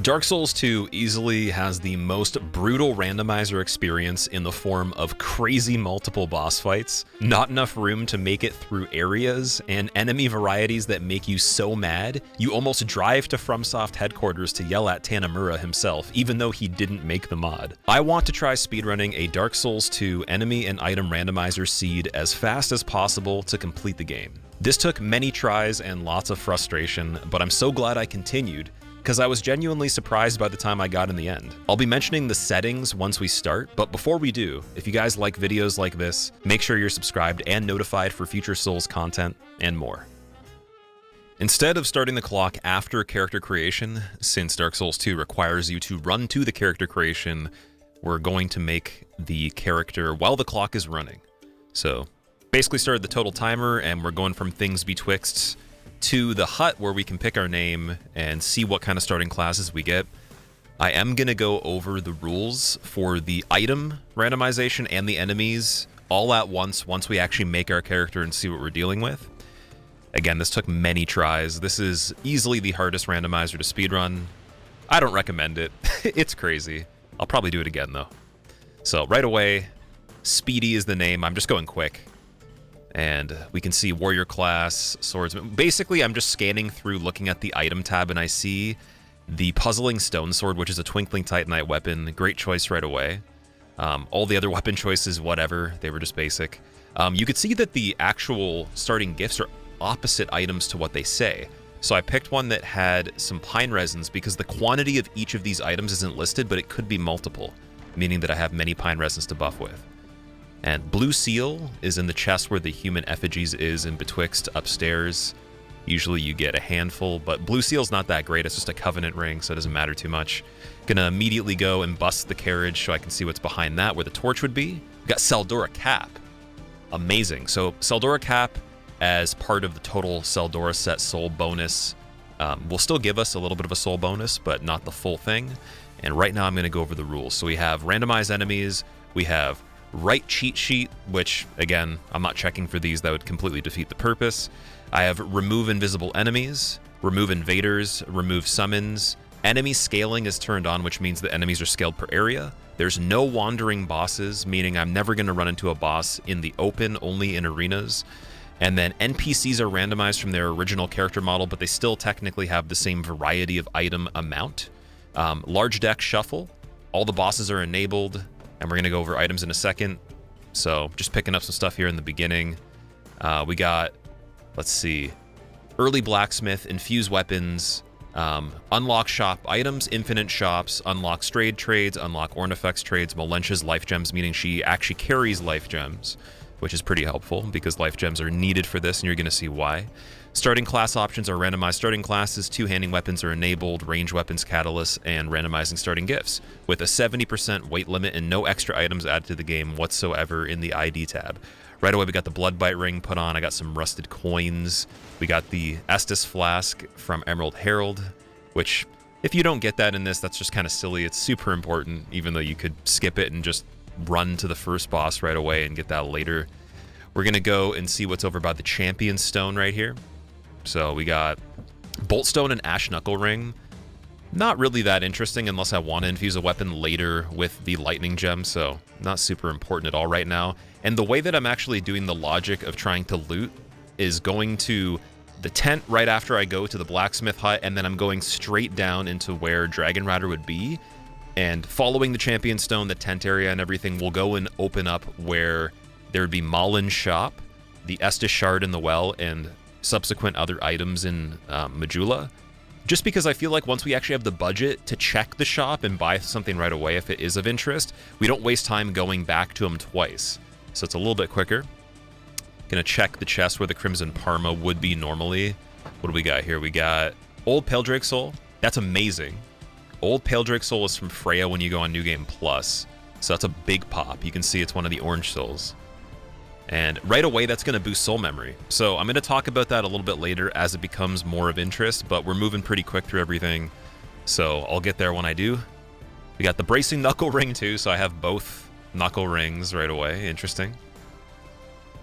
Dark Souls 2 easily has the most brutal randomizer experience in the form of crazy multiple boss fights, not enough room to make it through areas, and enemy varieties that make you so mad, you almost drive to FromSoft headquarters to yell at Tanamura himself, even though he didn't make the mod. I want to try speedrunning a Dark Souls 2 enemy and item randomizer seed as fast as possible to complete the game. This took many tries and lots of frustration, but I'm so glad I continued, because I was genuinely surprised by the time I got in the end. I'll be mentioning the settings once we start, but before we do, if you guys like videos like this, make sure you're subscribed and notified for future Souls content and more. Instead of starting the clock after character creation, since Dark Souls 2 requires you to run to the character creation, we're going to make the character while the clock is running. So basically started the total timer, and we're going from things betwixt to the hut where we can pick our name and see what kind of starting classes we get. I am going to go over the rules for the item randomization and the enemies all at once we actually make our character and see what we're dealing with. Again, this took many tries. This is easily the hardest randomizer to speedrun. I don't recommend it. It's crazy. I'll probably do it again though. So right away, Speedy is the name. I'm just going quick. And we can see warrior class, swordsman. Basically, I'm just scanning through looking at the item tab, and I see the puzzling stone sword, which is a twinkling titanite weapon. Great choice right away. All the other weapon choices, whatever, they were just basic. You could see that the actual starting gifts are opposite items to what they say. So I picked one that had some pine resins because the quantity of each of these items isn't listed, but it could be multiple, meaning that I have many pine resins to buff with. And Blue Seal is in the chest where the human effigies is in betwixt upstairs. Usually you get a handful, but Blue Seal's not that great. It's just a covenant ring, so it doesn't matter too much. Gonna immediately go and bust the carriage so I can see what's behind that, where the torch would be. We got Seldora Cap. Amazing. So Seldora Cap, as part of the total Seldora set soul bonus, will still give us a little bit of a soul bonus, but not the full thing. And right now I'm gonna go over the rules. So we have randomized enemies, we have right cheat sheet, which again, I'm not checking for these, that would completely defeat the purpose. I have remove invisible enemies, remove invaders, remove summons. Enemy scaling is turned on, which means the enemies are scaled per area. There's no wandering bosses, meaning I'm never going to run into a boss in the open, only in arenas. And then NPCs are randomized from their original character model, but they still technically have the same variety of item amount. Large deck shuffle, all the bosses are enabled. And we're going to go over items in a second. So just picking up some stuff here in the beginning. We got, let's see, early blacksmith, infuse weapons, unlock shop items, infinite shops, unlock strayed trades, unlock Ornifex trades, Malentia's life gems, meaning she actually carries life gems, which is pretty helpful because life gems are needed for this, and you're going to see why. Starting class options are randomized starting classes, two-handing weapons are enabled, range weapons catalysts, and randomizing starting gifts, with a 70% weight limit and no extra items added to the game whatsoever in the ID tab. Right away, we got the Bloodbite ring put on, I got some rusted coins, we got the Estus flask from Emerald Herald, which, if you don't get that in this, that's just kind of silly. It's super important, even though you could skip it and just run to the first boss right away and get that later. We're going to go and see what's over by the Champion Stone right here. So we got Boltstone and Ash Knuckle Ring. Not really that interesting unless I want to infuse a weapon later with the Lightning Gem, so not super important at all right now. And the way that I'm actually doing the logic of trying to loot is going to the tent right after I go to the blacksmith hut, and then I'm going straight down into where Dragon Rider would be. And following the Champion Stone, the tent area and everything, we'll go and open up where there would be Malin's shop, the Estus Shard in the well, and subsequent other items in Majula. Just because I feel like once we actually have the budget to check the shop and buy something right away if it is of interest, we don't waste time going back to them twice. So it's a little bit quicker. Gonna check the chest where the Crimson Parma would be normally. What do we got here? We got Old Pale Drake Soul. That's amazing. Old Pale Drake Soul is from Freya when you go on New Game Plus. So that's a big pop. You can see it's one of the orange souls. And right away, that's going to boost soul memory. So I'm going to talk about that a little bit later as it becomes more of interest, but we're moving pretty quick through everything. So I'll get there when I do. We got the Bracing Knuckle Ring too, so I have both knuckle rings right away. Interesting.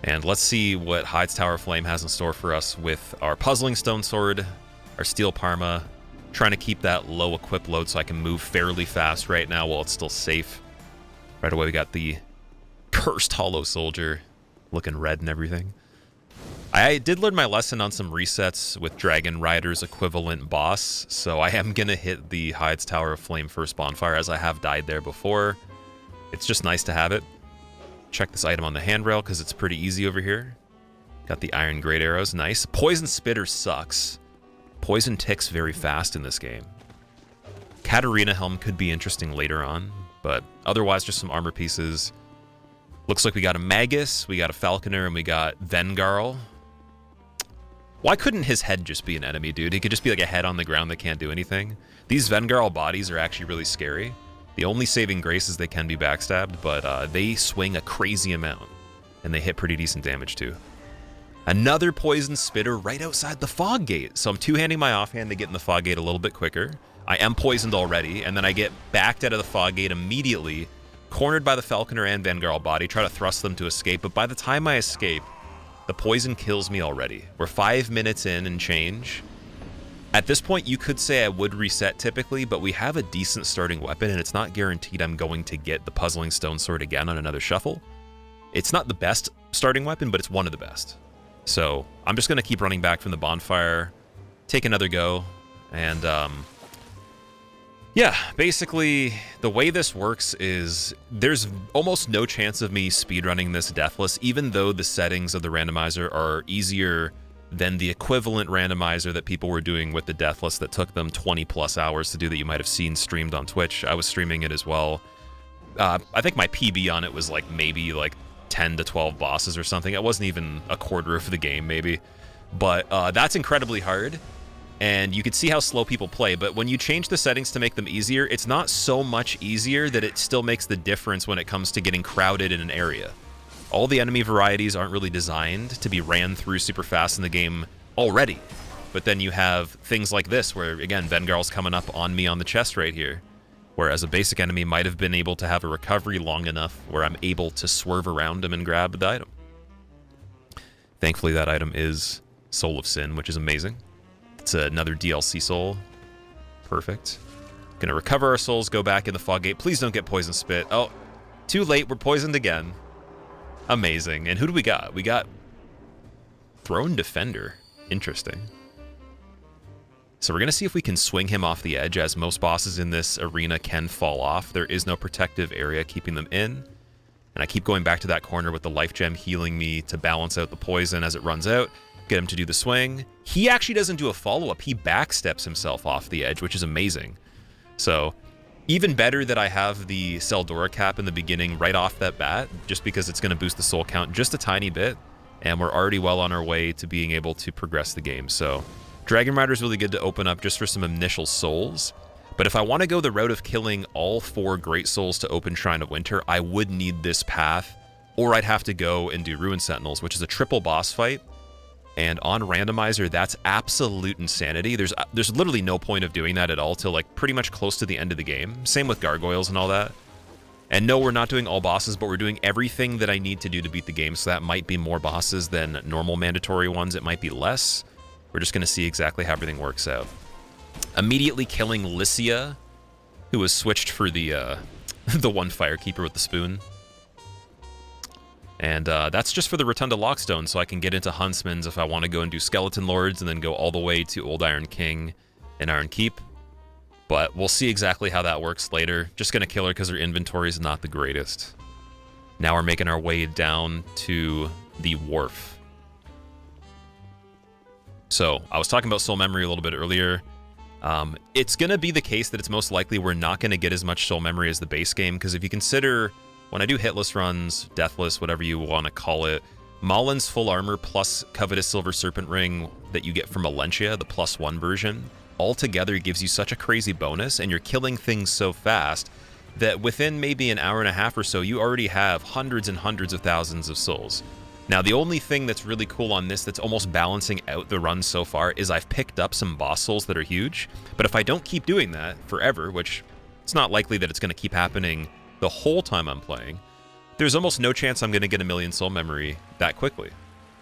And let's see what Hyde's Tower Flame has in store for us with our Puzzling Stone Sword, our Steel Parma, Trying to keep that low equip load so I can move fairly fast right now while it's still safe. Right away, we got the cursed Hollow Soldier looking red and everything. I did learn my lesson on some resets with Dragon Rider's equivalent boss, so I am going to hit the Hyde's Tower of Flame first bonfire, as I have died there before. It's just nice to have it. Check this item on the handrail, because it's pretty easy over here. Got the Iron Great Arrows, nice. Poison Spitter sucks. Poison ticks very fast in this game. Katarina Helm could be interesting later on, but otherwise just some armor pieces. Looks like we got a Magus, we got a Falconer, and we got Vengarl. Why couldn't his head just be an enemy, dude? He could just be like a head on the ground that can't do anything. These Vengarl bodies are actually really scary. The only saving grace is they can be backstabbed, but they swing a crazy amount, and they hit pretty decent damage too. Another Poison Spitter right outside the Fog Gate. So I'm two-handing my offhand to get in the Fog Gate a little bit quicker. I am poisoned already, and then I get backed out of the Fog Gate immediately, cornered by the Falconer and Vengarl body, try to thrust them to escape, but by the time I escape, the poison kills me already. We're 5 minutes in and change. At this point, you could say I would reset typically, but we have a decent starting weapon, and it's not guaranteed I'm going to get the Puzzling Stone Sword again on another shuffle. It's not the best starting weapon, but it's one of the best. So I'm just going to keep running back from the bonfire, take another go, and yeah, basically the way this works is there's almost no chance of me speedrunning this deathless, even though the settings of the randomizer are easier than the equivalent randomizer that people were doing with the deathless that took them 20 plus hours to do, that you might have seen streamed on Twitch. I was streaming it as well. I think my PB on it was like maybe like 10 to 12 bosses or something. It wasn't even a quarter of the game maybe, but that's incredibly hard. And you can see how slow people play, but when you change the settings to make them easier, it's not so much easier that it still makes the difference when it comes to getting crowded in an area. All the enemy varieties aren't really designed to be ran through super fast in the game already. But then you have things like this, where, again, Vengarl's coming up on me on the chest right here, whereas a basic enemy might have been able to have a recovery long enough where I'm able to swerve around him and grab the item. Thankfully, that item is Soul of Sin, which is amazing. It's another DLC soul. Perfect. Gonna recover our souls, go back in the Fog Gate. Please don't get Poison Spit. Oh, too late. We're poisoned again. Amazing. And who do we got? We got Throne Defender. Interesting. So we're gonna see if we can swing him off the edge, as most bosses in this arena can fall off. There is no protective area keeping them in. And I keep going back to that corner with the life gem healing me to balance out the poison as it runs out. Get him to do the swing. He actually doesn't do a follow-up. He backsteps himself off the edge, which is amazing. So even better that I have the Seldora cap in the beginning right off that bat, just because it's going to boost the soul count just a tiny bit, and we're already well on our way to being able to progress the game. So Dragon Rider is really good to open up just for some initial souls. But if I want to go the route of killing all 4 Great Souls to open Shrine of Winter, I would need this path, or I'd have to go and do Ruin Sentinels, which is a triple boss fight. And on Randomizer, that's absolute insanity. There's literally no point of doing that at all till like pretty much close to the end of the game. Same with Gargoyles and all that. And no, we're not doing all bosses, but we're doing everything that I need to do to beat the game. So that might be more bosses than normal mandatory ones. It might be less. We're just going to see exactly how everything works out. Immediately killing Lycia, who was switched for the one Firekeeper with the spoon. And that's just for the Rotunda Lockstone, so I can get into Huntsman's if I want to go and do Skeleton Lords and then go all the way to Old Iron King and Iron Keep. But we'll see exactly how that works later. Just going to kill her because her inventory is not the greatest. Now we're making our way down to the Wharf. So I was talking about Soul Memory a little bit earlier. It's going to be the case that it's most likely we're not going to get as much Soul Memory as the base game, because if you consider... when I do hitless runs, deathless, whatever you want to call it, Malin's full armor plus Covetous Silver Serpent Ring that you get from Valentia, the +1 version, altogether gives you such a crazy bonus, and you're killing things so fast that within maybe an hour and a half or so, you already have hundreds and hundreds of thousands of souls. Now, the only thing that's really cool on this that's almost balancing out the run so far is I've picked up some boss souls that are huge, but if I don't keep doing that forever, which it's not likely that it's going to keep happening the whole time I'm playing, there's almost no chance I'm going to get 1,000,000 soul memory that quickly.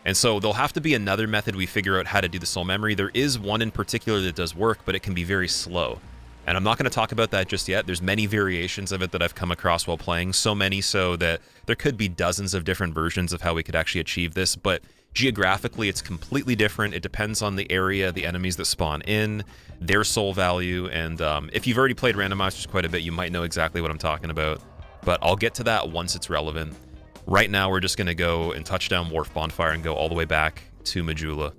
And so there'll have to be another method we figure out how to do the soul memory. There is one in particular that does work, but it can be very slow. And I'm not going to talk about that just yet. There's many variations of it that I've come across while playing, so many so that there could be dozens of different versions of how we could actually achieve this, but geographically it's completely different. It depends on the area, the enemies that spawn in, their soul value, and if you've already played Randomizers quite a bit, you might know exactly what I'm talking about, but I'll get to that once it's relevant. Right now, we're just going to go and touch down Wharf Bonfire and go all the way back to Majula.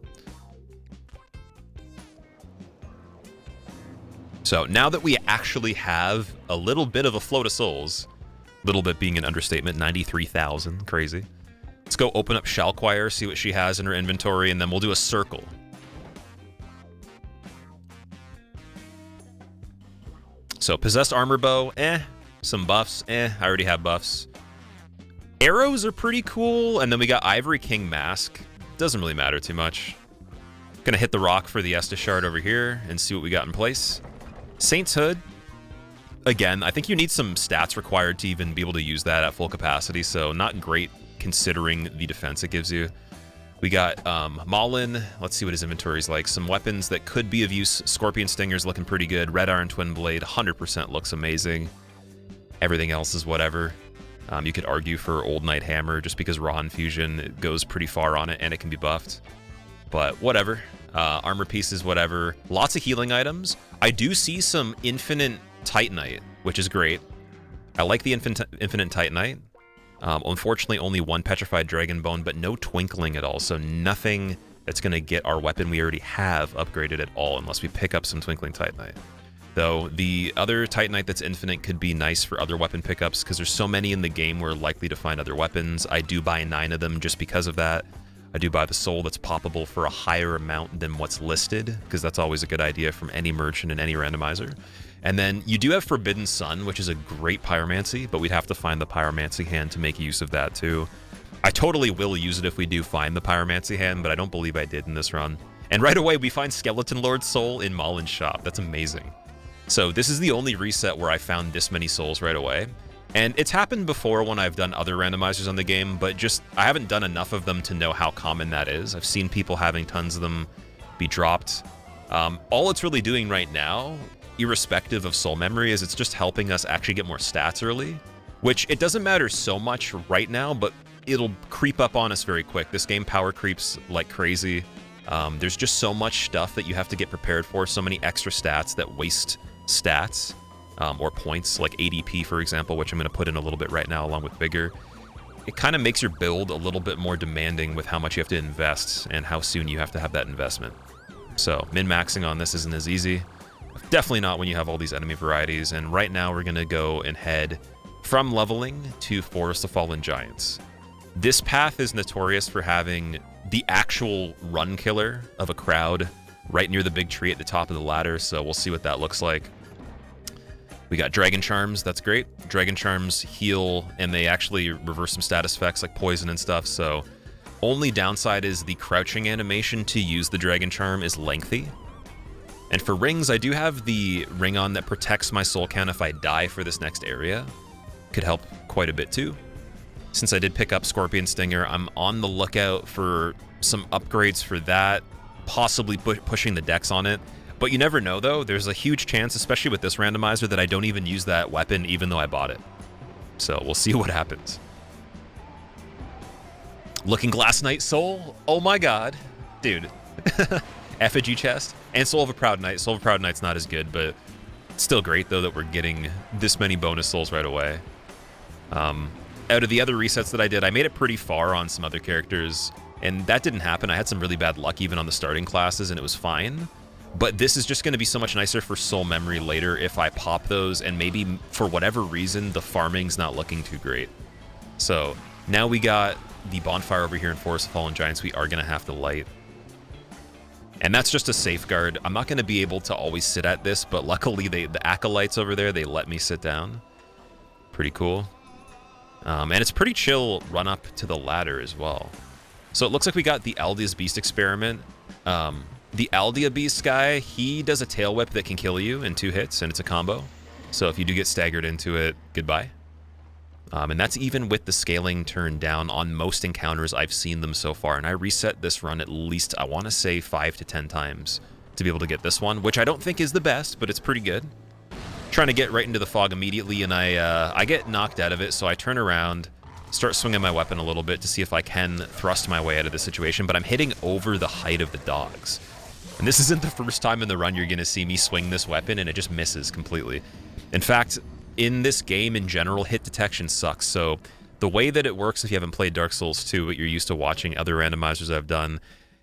So now that we actually have a little bit of a float of souls, little bit being an understatement, 93,000, crazy. Let's go open up Shalquire, see what she has in her inventory, and then we'll do a circle. So Possessed Armor Bow, some buffs, I already have buffs. Arrows are pretty cool, and then we got Ivory King Mask. Doesn't really matter too much. Gonna hit the rock for the Estus Shard over here and see what we got in place. Saint's Hood. Again, I think you need some stats required to even be able to use that at full capacity, so not great considering the defense it gives you. We got Maulin. Let's see what his inventory is like. Some weapons that could be of use. Scorpion Stinger's looking pretty good. Red Iron Twin Blade, 100% looks amazing. Everything else is whatever. You could argue for Old Knight Hammer just because Raw Infusion goes pretty far on it and it can be buffed. But whatever. Armor pieces, whatever. Lots of healing items. I do see some Infinite Titanite, which is great. I like the Infinite Titanite. Unfortunately, only one Petrified Dragon Bone, but no Twinkling at all. So nothing that's going to get our weapon we already have upgraded at all unless we pick up some Twinkling Titanite. Though the other Titanite that's infinite could be nice for other weapon pickups because there's so many in the game we're likely to find other weapons. I do buy 9 of them just because of that. I do buy the soul that's poppable for a higher amount than what's listed because that's always a good idea from any merchant and any randomizer. And then you do have Forbidden Sun, which is a great pyromancy, but we'd have to find the pyromancy hand to make use of that too. I totally will use it if we do find the pyromancy hand, but I don't believe I did in this run. And right away we find Skeleton Lord's soul in Malin's shop. That's amazing. So this is the only reset where I found this many souls right away. And it's happened before when I've done other randomizers on the game, but just I haven't done enough of them to know how common that is. I've seen people having tons of them be dropped. All it's really doing right now, irrespective of soul memory, is it's just helping us actually get more stats early, which it doesn't matter so much right now, but it'll creep up on us very quick. This game power creeps like crazy. There's just so much stuff that you have to get prepared for, so many extra stats that waste stats or points, like ADP, for example, which I'm going to put in a little bit right now along with Vigor. It kind of makes your build a little bit more demanding with how much you have to invest and how soon you have to have that investment. So min-maxing on this isn't as easy. Definitely not when you have all these enemy varieties, and right now we're going to go and head from leveling to Forest of Fallen Giants. This path is notorious for having the actual run killer of a crowd right near the big tree at the top of the ladder, so we'll see what that looks like. We got Dragon Charms, that's great. Dragon Charms heal, and they actually reverse some status effects like poison and stuff, so only downside is the crouching animation to use the Dragon Charm is lengthy. And for rings, I do have the ring on that protects my soul count if I die for this next area. Could help quite a bit too. Since I did pick up Scorpion Stinger, I'm on the lookout for some upgrades for that, possibly pushing the dex on it. But you never know though, there's a huge chance, especially with this randomizer, that I don't even use that weapon even though I bought it. So we'll see what happens. Looking Glass Knight Soul, oh my god. Dude. Effigy chest, and Soul of a Proud Knight. Soul of a Proud Knight's not as good, but still great though that we're getting this many bonus souls right away. Out of the other resets that I did, I made it pretty far on some other characters, and that didn't happen. I had some really bad luck even on the starting classes, and it was fine. But this is just going to be so much nicer for soul memory later if I pop those, and maybe for whatever reason, the farming's not looking too great. So now we got the bonfire over here in Forest of Fallen Giants we are going to have to light. And that's just a safeguard. I'm not going to be able to always sit at this, but luckily the acolytes over there, they let me sit down. Pretty cool. And it's pretty chill run up to the ladder as well. So it looks like we got the Aldia's Beast experiment. The Aldia Beast guy, he does a tail whip that can kill you in 2 hits, and it's a combo. So if you do get staggered into it, goodbye. And that's even with the scaling turned down on most encounters I've seen them so far. And I reset this run at least, I want to say 5 to 10 times to be able to get this one, which I don't think is the best, but it's pretty good. Trying to get right into the fog immediately, and I get knocked out of it, so I turn around, start swinging my weapon a little bit to see if I can thrust my way out of the situation, but I'm hitting over the height of the dogs. And this isn't the first time in the run you're going to see me swing this weapon, and it just misses completely. In fact, in this game in general, hit detection sucks. So the way that it works, if you haven't played Dark Souls 2, what you're used to watching other randomizers I've done,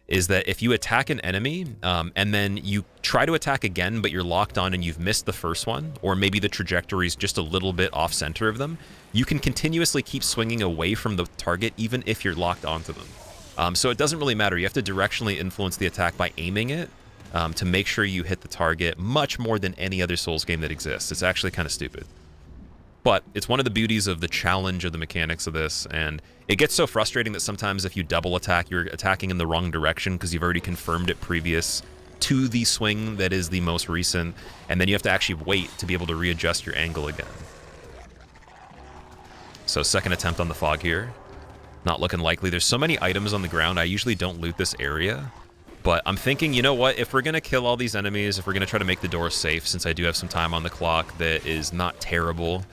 is that if you attack an enemy and then you try to attack again, but you're locked on and you've missed the first one, or maybe the trajectory is just a little bit off center of them, you can continuously keep swinging away from the target even if you're locked onto them. So it doesn't really matter. You have to directionally influence the attack by aiming it to make sure you hit the target much more than any other Souls game that exists. It's actually kind of stupid. But it's one of the beauties of the challenge of the mechanics of this, and it gets so frustrating that sometimes if you double attack, you're attacking in the wrong direction because you've already confirmed it previous to the swing that is the most recent, and then you have to actually wait to be able to readjust your angle again. So second attempt on the fog here. Not looking likely. There's so many items on the ground, I usually don't loot this area. But I'm thinking, you know what, if we're going to kill all these enemies, if we're going to try to make the door safe, since I do have some time on the clock that is not terrible,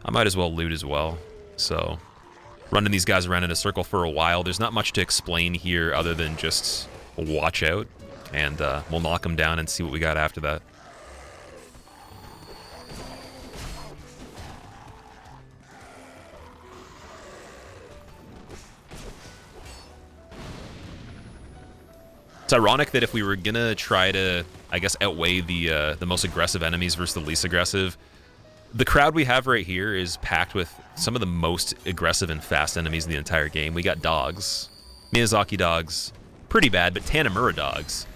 I might as well loot as well. So, running these guys around in a circle for a while. There's not much to explain here other than just watch out, and we'll knock them down and see what we got after that. It's ironic that if we were gonna try to, I guess, outweigh the most aggressive enemies versus the least aggressive, the crowd we have right here is packed with some of the most aggressive and fast enemies in the entire game. We got dogs, Miyazaki dogs, pretty bad, but Tanamura dogs.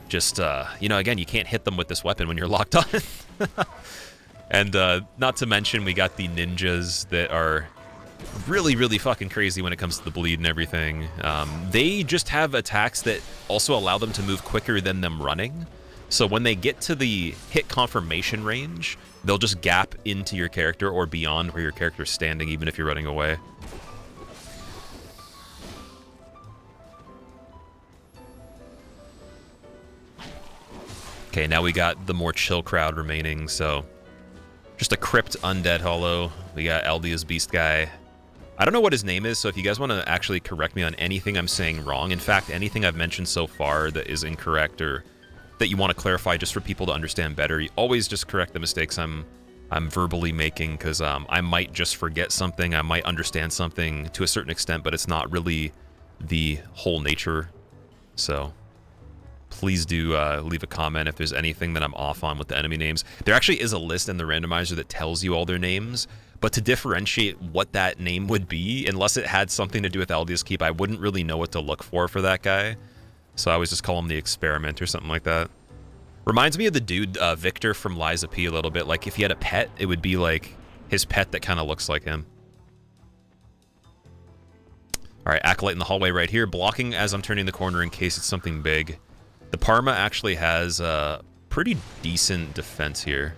Just, you know, again, you can't hit them with this weapon when you're locked on. And not to mention, we got the ninjas that are really, really fucking crazy when it comes to the bleed and everything. They just have attacks that also allow them to move quicker than them running. So when they get to the hit confirmation range, they'll just gap into your character or beyond where your character's standing, even if you're running away. Okay, now we got the more chill crowd remaining, so just a crypt undead hollow. We got Aldia's beast guy. I don't know what his name is, so if you guys want to actually correct me on anything I'm saying wrong, in fact, anything I've mentioned so far that is incorrect or that you want to clarify just for people to understand better, you always just correct the mistakes I'm verbally making, because I might just forget something, I might understand something to a certain extent, but it's not really the whole nature. So please do leave a comment if there's anything that I'm off on with the enemy names. There actually is a list in the randomizer that tells you all their names, but to differentiate what that name would be, unless it had something to do with Aldia's Keep, I wouldn't really know what to look for that guy. So I always just call him the Experiment or something like that. Reminds me of the dude, Victor from Liza P a little bit. Like, if he had a pet, it would be like his pet that kind of looks like him. All right, Acolyte in the hallway right here, blocking as I'm turning the corner in case it's something big. The Parma actually has a pretty decent defense here.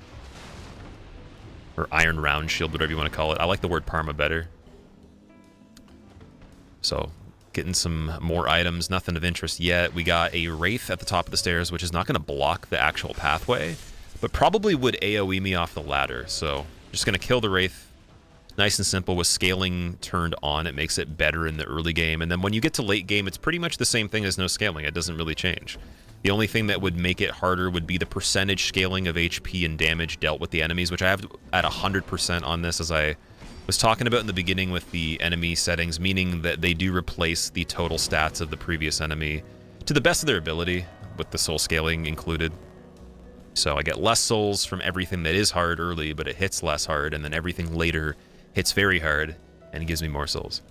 Or Iron Round Shield, whatever you want to call it. I like the word Parma better. So, getting some more items, nothing of interest yet. We got a Wraith at the top of the stairs, which is not going to block the actual pathway, but probably would AoE me off the ladder. So, just going to kill the Wraith. Nice and simple with scaling turned on. It makes it better in the early game. And then when you get to late game, it's pretty much the same thing as no scaling. It doesn't really change. The only thing that would make it harder would be the percentage scaling of HP and damage dealt with the enemies, which I have at 100% on this, as I was talking about in the beginning with the enemy settings, meaning that they do replace the total stats of the previous enemy to the best of their ability, with the soul scaling included. So I get less souls from everything that is hard early, but it hits less hard, and then everything later hits very hard, and it gives me more souls.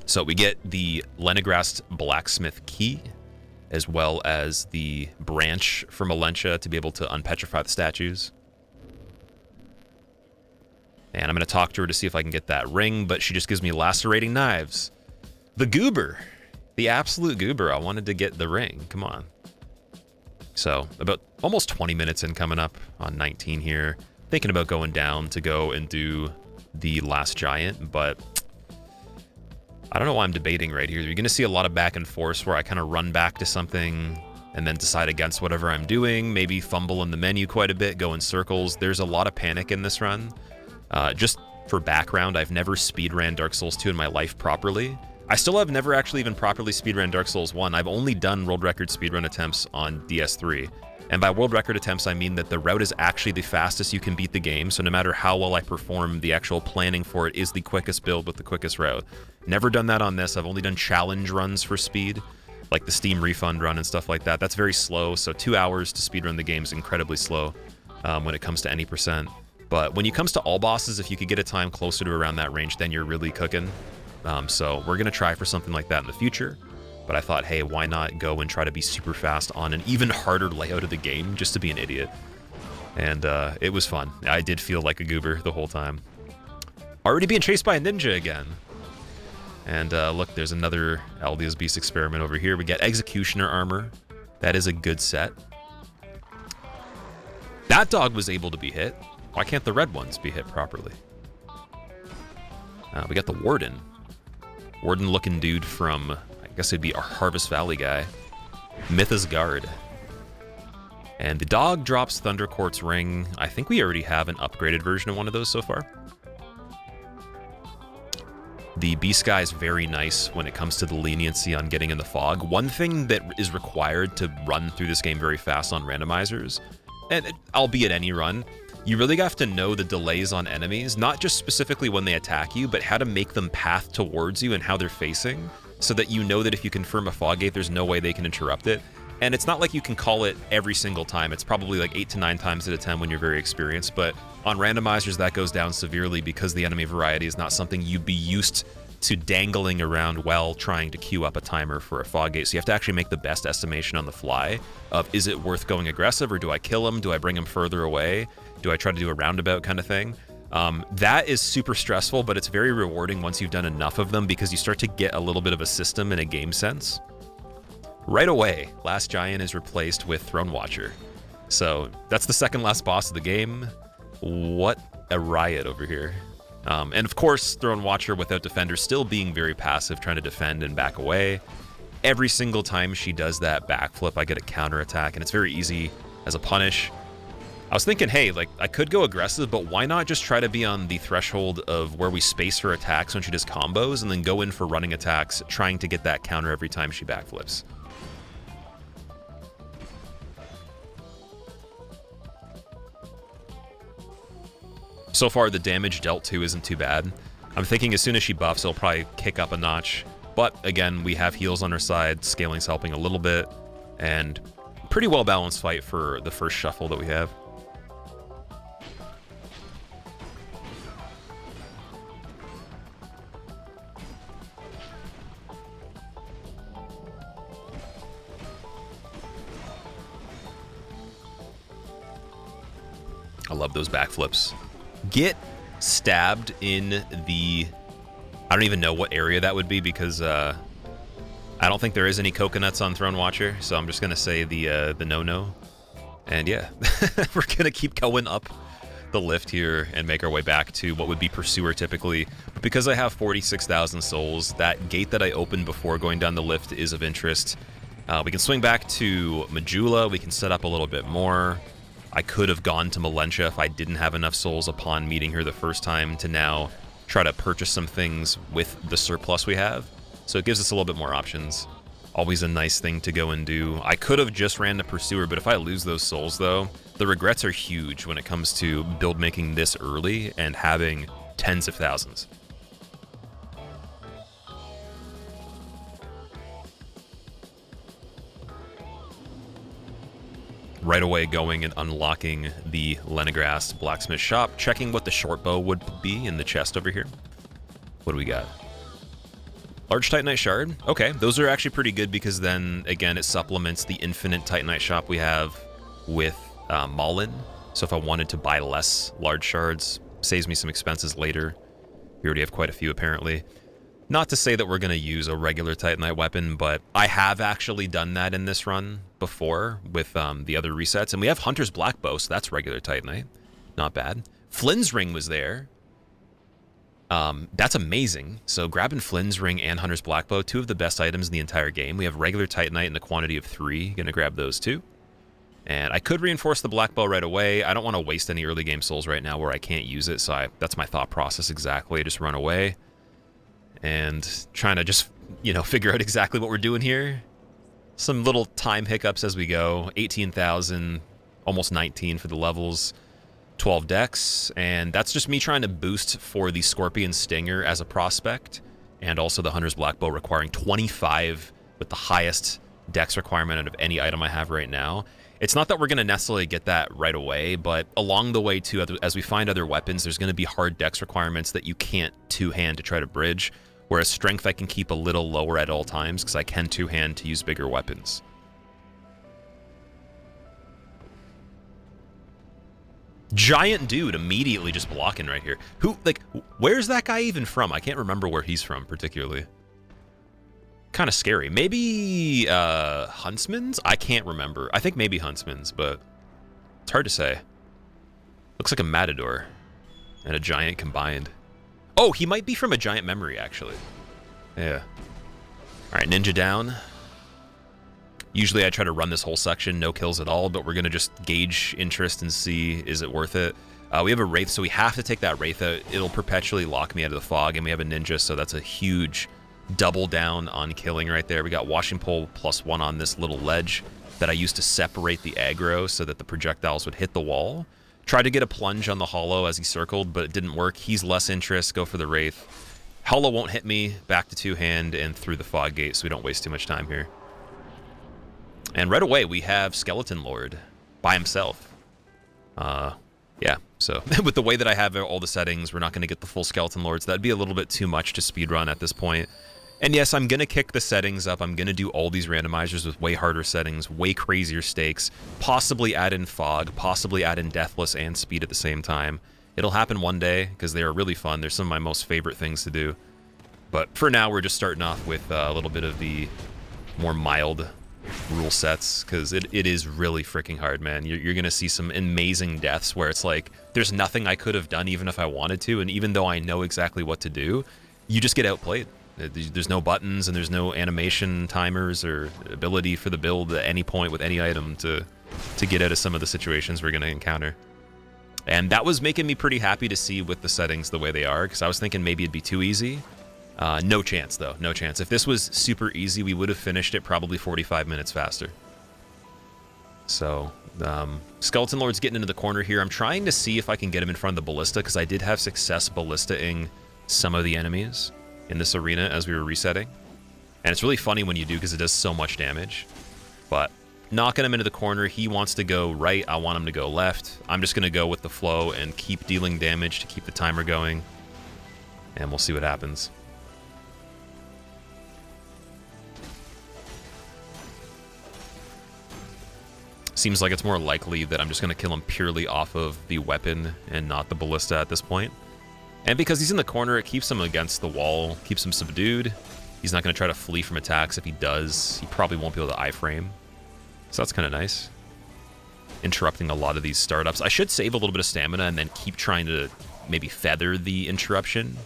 So we get the Lenegrast Blacksmith Key, as well as the branch from Alentia to be able to unpetrify the statues. And I'm going to talk to her to see if I can get that ring, but she just gives me lacerating knives. The goober. The absolute goober. I wanted to get the ring. Come on. So, about almost 20 minutes in coming up on 19 here. Thinking about going down to go and do the last giant, but I don't know why I'm debating right here. You're going to see a lot of back and forth where I kind of run back to something and then decide against whatever I'm doing, maybe fumble in the menu quite a bit, go in circles. There's a lot of panic in this run. Just for background, I've never speedran Dark Souls 2 in my life properly. I still have never actually even properly speedran Dark Souls 1. I've only done world record speedrun attempts on DS3. And by world record attempts, I mean that the route is actually the fastest you can beat the game, so no matter how well I perform, the actual planning for it is the quickest build with the quickest route. Never done that on this. I've only done challenge runs for speed, like the Steam refund run and stuff like that. That's very slow, so 2 hours to speedrun the game is incredibly slow when it comes to any percent. But when it comes to all bosses, if you could get a time closer to around that range, then you're really cooking. So we're going to try for something like that in the future. But I thought, hey, why not go and try to be super fast on an even harder layout of the game just to be an idiot? And it was fun. I did feel like a goober the whole time. Already being chased by a ninja again. And look, there's another Aldea's Beast experiment over here. We get Executioner armor. That is a good set. That dog was able to be hit. Why can't the red ones be hit properly? We got the Warden. Warden-looking dude from, I guess it'd be our Harvest Valley guy. Mythos Guard. And the dog drops Thunder Quartz Ring. I think we already have an upgraded version of one of those so far. The Beast guy is very nice when it comes to the leniency on getting in the fog. One thing that is required to run through this game very fast on randomizers, and albeit any run, you really have to know the delays on enemies, not just specifically when they attack you, but how to make them path towards you and how they're facing, so that you know that if you confirm a fog gate, there's no way they can interrupt it. And it's not like you can call it every single time. It's probably like 8 to 9 times out of 10 when you're very experienced, but on randomizers that goes down severely because the enemy variety is not something you'd be used to dangling around while trying to queue up a timer for a fog gate. So you have to actually make the best estimation on the fly of, is it worth going aggressive, or do I kill him? Do I bring him further away? Do I try to do a roundabout kind of thing? That is super stressful, but it's very rewarding once you've done enough of them because you start to get a little bit of a system and a game sense. Right away, Last Giant is replaced with Throne Watcher. So that's the second last boss of the game. What a riot over here. And of course, Throne Watcher without Defender still being very passive, trying to defend and back away. Every single time she does that backflip, I get a counterattack, and it's very easy as a punish. I was thinking, hey, like, I could go aggressive, but why not just try to be on the threshold of where we space her attacks when she does combos, and then go in for running attacks, trying to get that counter every time she backflips. So far, the damage dealt to isn't too bad. I'm thinking as soon as she buffs, it'll probably kick up a notch. But again, we have heals on her side, scaling's helping a little bit, and pretty well-balanced fight for the first shuffle that we have. I love those backflips. Get stabbed in the... I don't even know what area that would be because I don't think there is any coconuts on Throne Watcher, so I'm just going to say the no-no. And yeah, we're going to keep going up the lift here and make our way back to what would be Pursuer typically. But because I have 46,000 souls, that gate that I opened before going down the lift is of interest. We can swing back to Majula, we can set up a little bit more. I could have gone to Malentia if I didn't have enough souls upon meeting her the first time to now try to purchase some things with the surplus we have. So it gives us a little bit more options. Always a nice thing to go and do. I could have just ran the Pursuer, but if I lose those souls though, the regrets are huge when it comes to build making this early and having tens of thousands. Right away going and unlocking the Lenegrast blacksmith shop, checking what the short bow would be in the chest over here. What do we got? Large Titanite Shard. Okay, those are actually pretty good because then, again, it supplements the infinite Titanite shop we have with Maulin. So if I wanted to buy less large shards, saves me some expenses later. We already have quite a few, apparently. Not to say that we're going to use a regular Titanite weapon, but I have actually done that in this run before with the other resets. And we have Hunter's Black Bow, so that's regular Titanite. Not bad. Flynn's Ring was there. That's amazing. So grabbing Flynn's Ring and Hunter's Blackbow, 2 of the best items in the entire game. We have regular Titanite in a quantity of 3. Gonna grab those 2. And I could reinforce the Blackbow right away. I don't want to waste any early game souls right now where I can't use it, so that's my thought process exactly. Just run away. And trying to just, you know, figure out exactly what we're doing here. Some little time hiccups as we go. 18,000, almost 19 for the levels. 12 decks, and that's just me trying to boost for the Scorpion Stinger as a prospect, and also the Hunter's Blackbow requiring 25 with the highest dex requirement out of any item I have right now. It's not that we're going to necessarily get that right away, but along the way too, as we find other weapons, there's going to be hard dex requirements that you can't two-hand to try to bridge, whereas strength I can keep a little lower at all times because I can two-hand to use bigger weapons. Giant dude immediately just blocking right here. Who, like, where's that guy even from? I can't remember where he's from particularly. Kind of scary. Maybe Huntsman's? I can't remember. I think maybe Huntsman's, but it's hard to say. Looks like a Matador and a Giant combined. Oh, he might be from a Giant Memory, actually. Yeah. All right, Ninja down. Usually I try to run this whole section, no kills at all, but we're going to just gauge interest and see, is it worth it? We have a Wraith, so we have to take that Wraith out. It'll perpetually lock me out of the fog, and we have a Ninja, so that's a huge double down on killing right there. We got Washing Pole +1 on this little ledge that I used to separate the aggro so that the projectiles would hit the wall. Tried to get a plunge on the Hollow as he circled, but it didn't work. He's less interest, go for the Wraith. Hollow won't hit me, back to two-hand and through the fog gate, so we don't waste too much time here. And right away, we have Skeleton Lord by himself. Yeah, so with the way that I have all the settings, we're not going to get the full Skeleton Lords. That'd be a little bit too much to speedrun at this point. And yes, I'm going to kick the settings up. I'm going to do all these randomizers with way harder settings, way crazier stakes, possibly add in Fog, possibly add in Deathless and Speed at the same time. It'll happen one day, because they are really fun. They're some of my most favorite things to do. But for now, we're just starting off with a little bit of the more mild rule sets, because it is really freaking hard, man. You're going to see some amazing deaths where it's like, there's nothing I could have done even if I wanted to, and even though I know exactly what to do, you just get outplayed. There's no buttons, and there's no animation timers or ability for the build at any point with any item to get out of some of the situations we're going to encounter. And that was making me pretty happy to see with the settings the way they are, because I was thinking maybe it'd be too easy. No chance, though. No chance. If this was super easy, we would have finished it probably 45 minutes faster. So, Skeleton Lord's getting into the corner here. I'm trying to see if I can get him in front of the Ballista, because I did have success Ballista-ing some of the enemies in this arena as we were resetting. And it's really funny when you do, because it does so much damage. But knocking him into the corner, he wants to go right, I want him to go left. I'm just going to go with the flow and keep dealing damage to keep the timer going. And we'll see what happens. Seems like it's more likely that I'm just going to kill him purely off of the weapon and not the Ballista at this point. And because he's in the corner, it keeps him against the wall, keeps him subdued. He's not going to try to flee from attacks. If he does, he probably won't be able to iframe. So that's kind of nice. Interrupting a lot of these startups. I should save a little bit of stamina and then keep trying to maybe feather the interruption.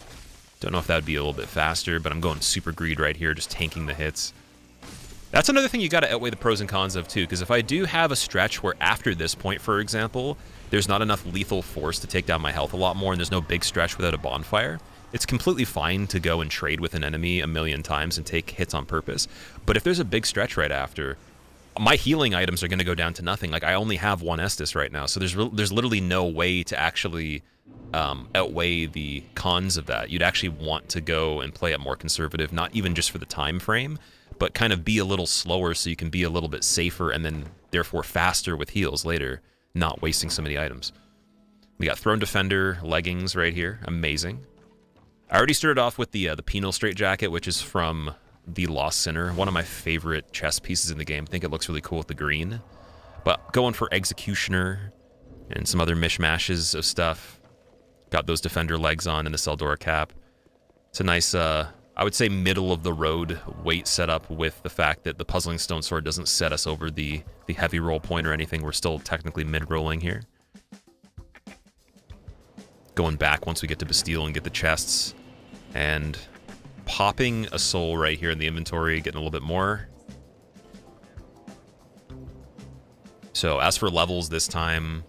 Don't know if that would be a little bit faster, but I'm going super greed right here, just tanking the hits. That's another thing you got to outweigh the pros and cons of, too, because if I do have a stretch where after this point, for example, there's not enough lethal force to take down my health a lot more, and there's no big stretch without a bonfire, it's completely fine to go and trade with an enemy a million times and take hits on purpose. But if there's a big stretch right after, my healing items are going to go down to nothing. Like, I only have one Estus right now, so there's literally no way to actually outweigh the cons of that. You'd actually want to go and play it more conservative, not even just for the time frame, but kind of be a little slower so you can be a little bit safer and then therefore faster with heals later, not wasting so many items. We got Throne Defender leggings right here. Amazing. I already started off with the Penal Straitjacket, which is from the Lost Sinner, one of my favorite chess pieces in the game. I think it looks really cool with the green. But going for Executioner and some other mishmashes of stuff. Got those Defender legs on and the Seldora cap. It's a nice, I would say, middle-of-the-road weight setup with the fact that the Puzzling Stone Sword doesn't set us over the heavy roll point or anything. We're still technically mid-rolling here. going back once we get to Bastille and get the chests, and popping a soul right here in the inventory, getting a little bit more. So as for levels this time,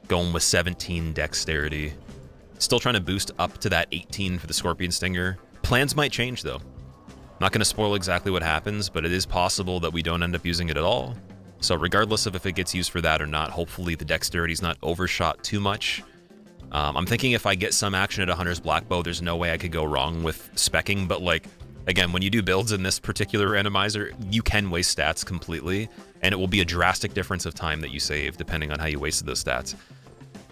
going with 17 dexterity. Still trying to boost up to that 18 for the Scorpion Stinger. Plans might change though. Not going to spoil exactly what happens, but it is possible that we don't end up using it at all. So regardless of if it gets used for that or not, hopefully the dexterity is not overshot too much. I'm thinking if I get some action at a Hunter's Blackbow, there's no way I could go wrong with specking, but like, again, when you do builds in this particular randomizer, you can waste stats completely, and it will be a drastic difference of time that you save depending on how you wasted those stats.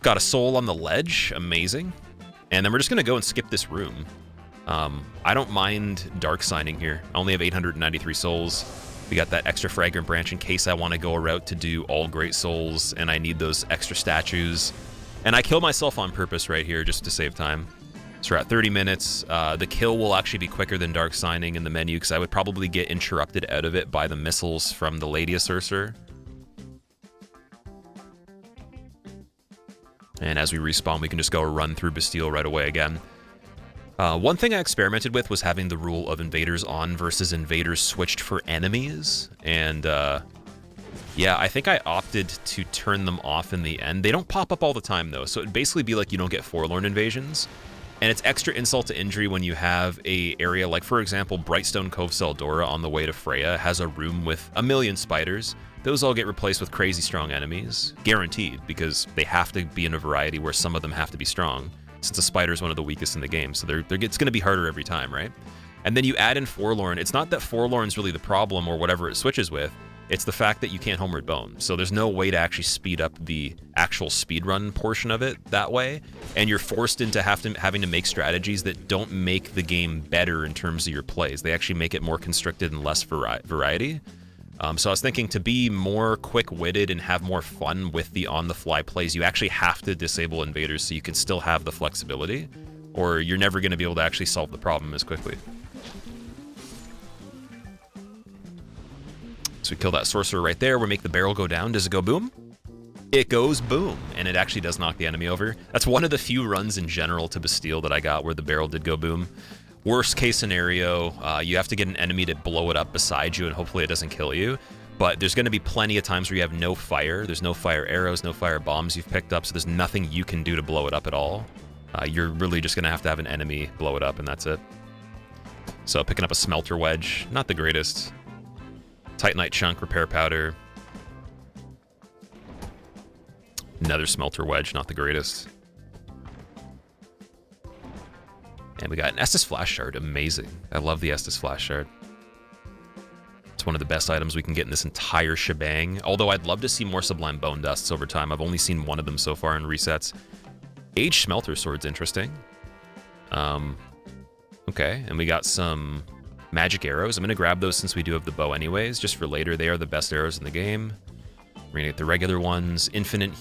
Got a soul on the ledge, amazing. And then we're just gonna go and skip this room. I don't mind dark signing here. I only have 893 souls. We got that extra fragrant branch in case I want to go a route to do all great souls and I need those extra statues. And I kill myself on purpose right here just to save time. So we're at 30 minutes. The kill will actually be quicker than dark signing in the menu because I would probably get interrupted out of it by the missiles from the Lady Sorcerer. And as we respawn, we can just go run through Bastille right away again. One thing I experimented with was having the rule of invaders on versus invaders switched for enemies. And yeah, I think I opted to turn them off in the end. They don't pop up all the time though, so it'd basically be like you don't get Forlorn invasions. And it's extra insult to injury when you have a area like, for example, Brightstone Cove Seldora on the way to Freya has a room with 1,000,000 spiders. Those all get replaced with crazy strong enemies, guaranteed, because they have to be in a variety where some of them have to be strong, since a spider is one of the weakest in the game. So it's going to be harder every time, right? And then you add in Forlorn. It's not that Forlorn's really the problem or whatever it switches with. It's the fact that you can't Homeward Bone. So there's no way to actually speed up the actual speedrun portion of it that way. And you're forced into having to make strategies that don't make the game better in terms of your plays. They actually make it more constricted and less variety. So I was thinking to be more quick-witted and have more fun with the on-the-fly plays, you actually have to disable invaders so you can still have the flexibility, or you're never going to be able to actually solve the problem as quickly. So we kill that sorcerer right there. We make the barrel go down. Does it go boom? It goes boom, and it actually does knock the enemy over. That's one of the few runs in general to Bastille that I got where the barrel did go boom. Worst case scenario, you have to get an enemy to blow it up beside you, and hopefully it doesn't kill you. But there's going to be plenty of times where you have no fire. There's no fire arrows, no fire bombs you've picked up, so there's nothing you can do to blow it up at all. You're really just going to have an enemy blow it up, and that's it. So picking up a smelter wedge, not the greatest. Titanite chunk, repair powder. Another smelter wedge, not the greatest. And we got an Estus Flash Shard, amazing. I love the Estus Flash Shard. It's one of the best items we can get in this entire shebang. Although I'd love to see more Sublime Bone Dusts over time. I've only seen one of them so far in resets. Aged Smelter Sword's interesting. Okay, and we got some magic arrows. I'm going to grab those since we do have the bow anyways, just for later. They are the best arrows in the game. We're going to get the regular ones. Infinite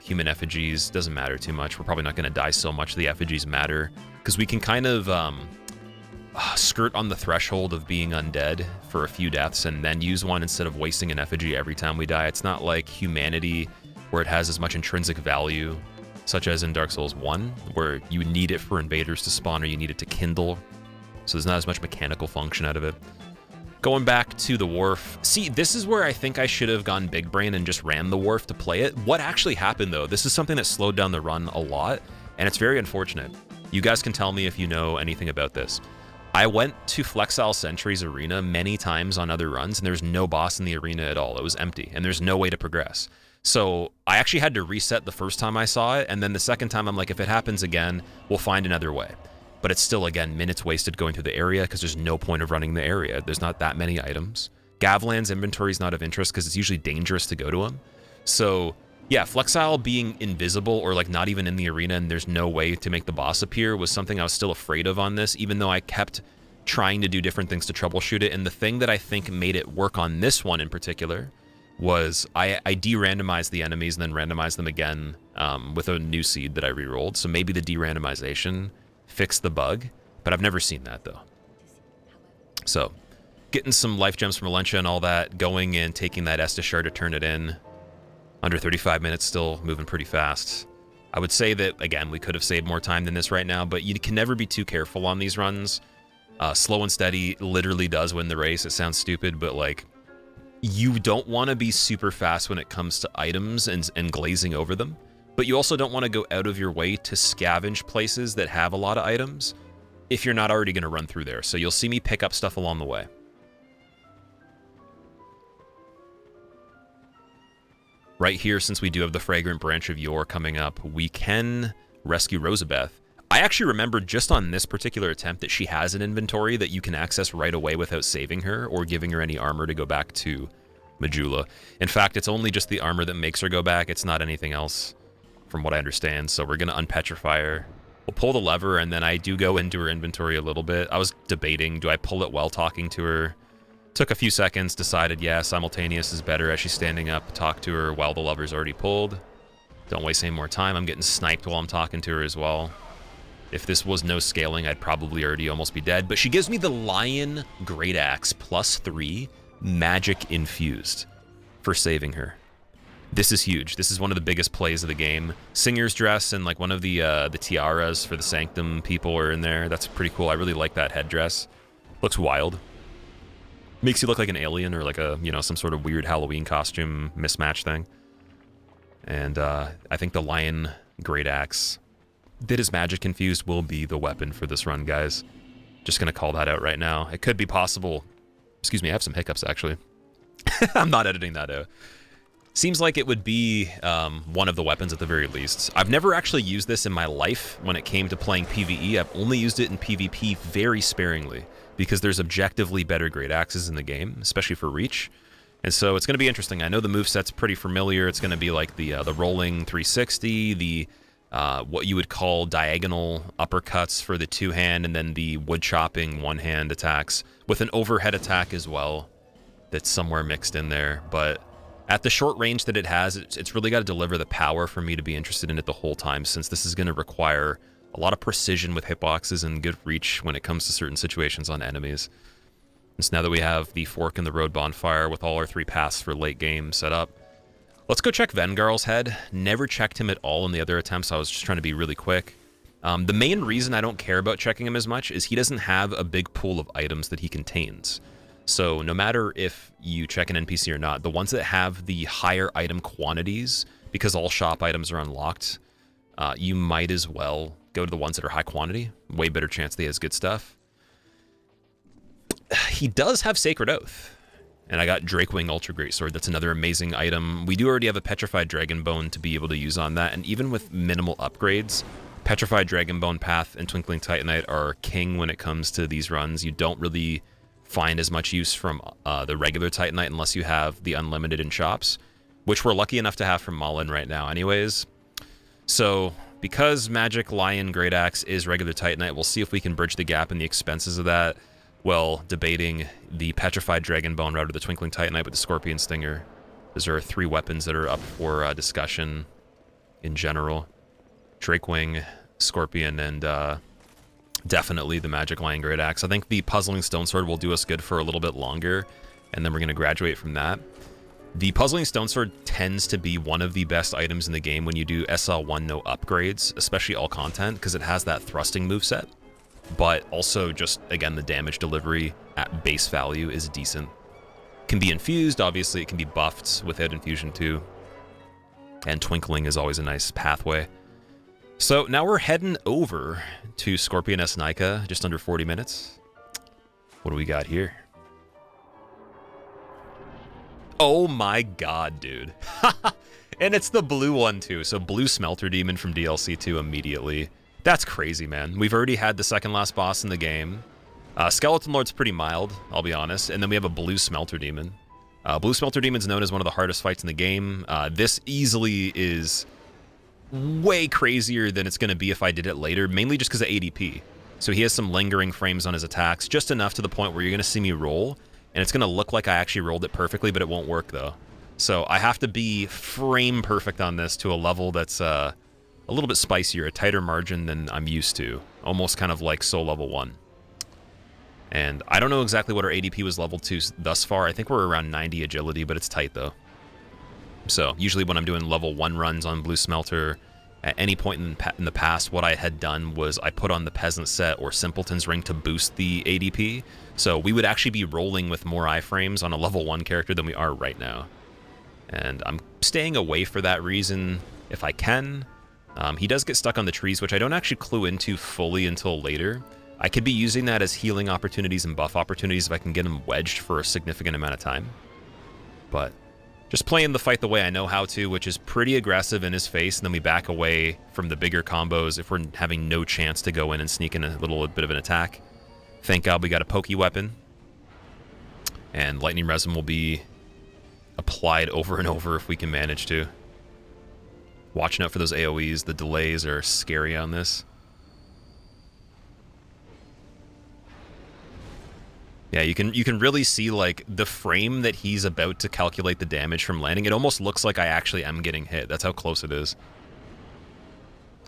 human effigies. Doesn't matter too much. We're probably not going to die so much. The effigies matter because we can kind of skirt on the threshold of being undead for a few deaths and then use one instead of wasting an effigy every time we die. It's not like humanity where it has as much intrinsic value, such as in Dark Souls 1, where you need it for invaders to spawn or you need it to kindle. So there's not as much mechanical function out of it. Going back to the wharf. See, this is where I think I should have gone big brain and just ran the wharf to play it. What actually happened though, this is something that slowed down the run a lot, and it's very unfortunate. You guys can tell me if you know anything about this. I went to Flexile Sentry's arena many times on other runs, and there's no boss in the arena at all. It was empty, and there's no way to progress. So I actually had to reset the first time I saw it, and then the second time I'm like, if it happens again, we'll find another way. But it's still, again, minutes wasted going through the area because there's no point of running the area. There's not that many items. Gavlan's inventory is not of interest because it's usually dangerous to go to him. So yeah, Flexile being invisible or like not even in the arena and there's no way to make the boss appear was something I was still afraid of on this, even though I kept trying to do different things to troubleshoot it. And the thing that I think made it work on this one in particular was I de-randomized the enemies and then randomized them again with a new seed that I re-rolled. So maybe the de-randomization fixed the bug, but I've never seen that though. So getting some life gems from Valencia and all that, going and taking that Estus Shard to turn it in. Under 35 minutes, still moving pretty fast. I would say that, again, we could have saved more time than this right now, but you can never be too careful on these runs. Slow and steady literally does win the race. It sounds stupid, but like, you don't want to be super fast when it comes to items and glazing over them, but you also don't want to go out of your way to scavenge places that have a lot of items if you're not already going to run through there. So you'll see me pick up stuff along the way. Right here, since we do have the Fragrant Branch of Yore coming up, we can rescue Rosabeth. I actually remembered just on this particular attempt that she has an inventory that you can access right away without saving her or giving her any armor to go back to Majula. In fact, it's only just the armor that makes her go back. It's not anything else, from what I understand. So we're going to unpetrify her. We'll pull the lever, and then I do go into her inventory a little bit. I was debating, do I pull it while talking to her? Took a few seconds, decided, yeah, simultaneous is better as she's standing up. Talk to her while the lever's already pulled. Don't waste any more time. I'm getting sniped while I'm talking to her as well. If this was no scaling, I'd probably already almost be dead. But she gives me the Lion Great Axe +3 magic infused for saving her. This is huge. This is one of the biggest plays of the game. Singer's dress and like one of the tiaras for the Sanctum people are in there. That's pretty cool. I really like that headdress. Looks wild. Makes you look like an alien or like a, you know, some sort of weird Halloween costume mismatch thing. And I think the Lion Great Axe that is magic infused will be the weapon for this run, guys. Just gonna call that out right now. It could be possible. Excuse me, I have some hiccups actually. I'm not editing that out. Seems like it would be one of the weapons at the very least. I've never actually used this in my life when it came to playing PvE. I've only used it in PvP very sparingly because there's objectively better great axes in the game, especially for reach. And so it's going to be interesting. I know the moveset's pretty familiar. It's going to be like the rolling 360, the what you would call diagonal uppercuts for the two-hand, and then the wood-chopping one-hand attacks with an overhead attack as well that's somewhere mixed in there. But at the short range that it has, it's really got to deliver the power for me to be interested in it the whole time, since this is going to require a lot of precision with hitboxes and good reach when it comes to certain situations on enemies. And so now that we have the Fork in the Road bonfire with all our 3 paths for late game set up, let's go check Vengarl's head. Never checked him at all in the other attempts. I was just trying to be really quick. The main reason I don't care about checking him as much is he doesn't have a big pool of items that he contains. So no matter if you check an NPC or not, the ones that have the higher item quantities, because all shop items are unlocked, you might as well go to the ones that are high quantity. Way better chance that he has good stuff. He does have Sacred Oath. And I got Drakewing Ultra Greatsword. That's another amazing item. We do already have a Petrified Dragon Bone to be able to use on that. And even with minimal upgrades, Petrified Dragon Bone Path and Twinkling Titanite are king when it comes to these runs. You don't really find as much use from the regular Titanite unless you have the Unlimited in shops, which we're lucky enough to have from Mullen right now anyways. So because Magic Lion Great Axe is regular Titanite, we'll see if we can bridge the gap in the expenses of that while debating the Petrified Dragon Bone route or the Twinkling Titanite with the Scorpion Stinger. Those are 3 weapons that are up for discussion in general. Drakewing, Scorpion, and definitely the Magic Lion Great Axe. I think the Puzzling Stone Sword will do us good for a little bit longer, and then we're going to graduate from that. The Puzzling Stone Sword tends to be one of the best items in the game when you do SL1 no upgrades, especially all content, because it has that thrusting moveset. But also just, again, the damage delivery at base value is decent. Can be infused, obviously it can be buffed without infusion too. And Twinkling is always a nice pathway. So now we're heading over to Scorpion S. Nika, just under 40 minutes. What do we got here? Oh my god, dude. And it's the blue one too, so blue Smelter Demon from DLC 2 immediately. That's crazy, man. We've already had the second last boss in the game. Skeleton Lord's pretty mild, I'll be honest. And then we have a blue Smelter Demon. Blue Smelter Demon's known as one of the hardest fights in the game. This easily is way crazier than it's going to be if I did it later, mainly just because of ADP. So he has some lingering frames on his attacks, just enough to the point where you're going to see me roll, and it's going to look like I actually rolled it perfectly, but it won't work, though. So I have to be frame perfect on this to a level that's a little bit spicier, a tighter margin than I'm used to. Almost kind of like Soul Level 1. And I don't know exactly what our ADP was leveled to thus far. I think we're around 90 agility, but it's tight, though. So usually when I'm doing level 1 runs on Blue Smelter, At any point in the past, what I had done was I put on the Peasant set or Simpleton's Ring to boost the ADP. So we would actually be rolling with more iframes on a level 1 character than we are right now. And I'm staying away for that reason if I can. He does get stuck on the trees, which I don't actually clue into fully until later. I could be using that as healing opportunities and buff opportunities if I can get him wedged for a significant amount of time. But just playing the fight the way I know how to, which is pretty aggressive in his face, and then we back away from the bigger combos if we're having no chance to go in and sneak in a little bit of an attack. Thank God we got a pokey weapon. And Lightning Resin will be applied over and over if we can manage to. Watching out for those AoEs. The delays are scary on this. Yeah, you can really see like the frame that he's about to calculate the damage from landing. It almost looks like I actually am getting hit. That's how close it is.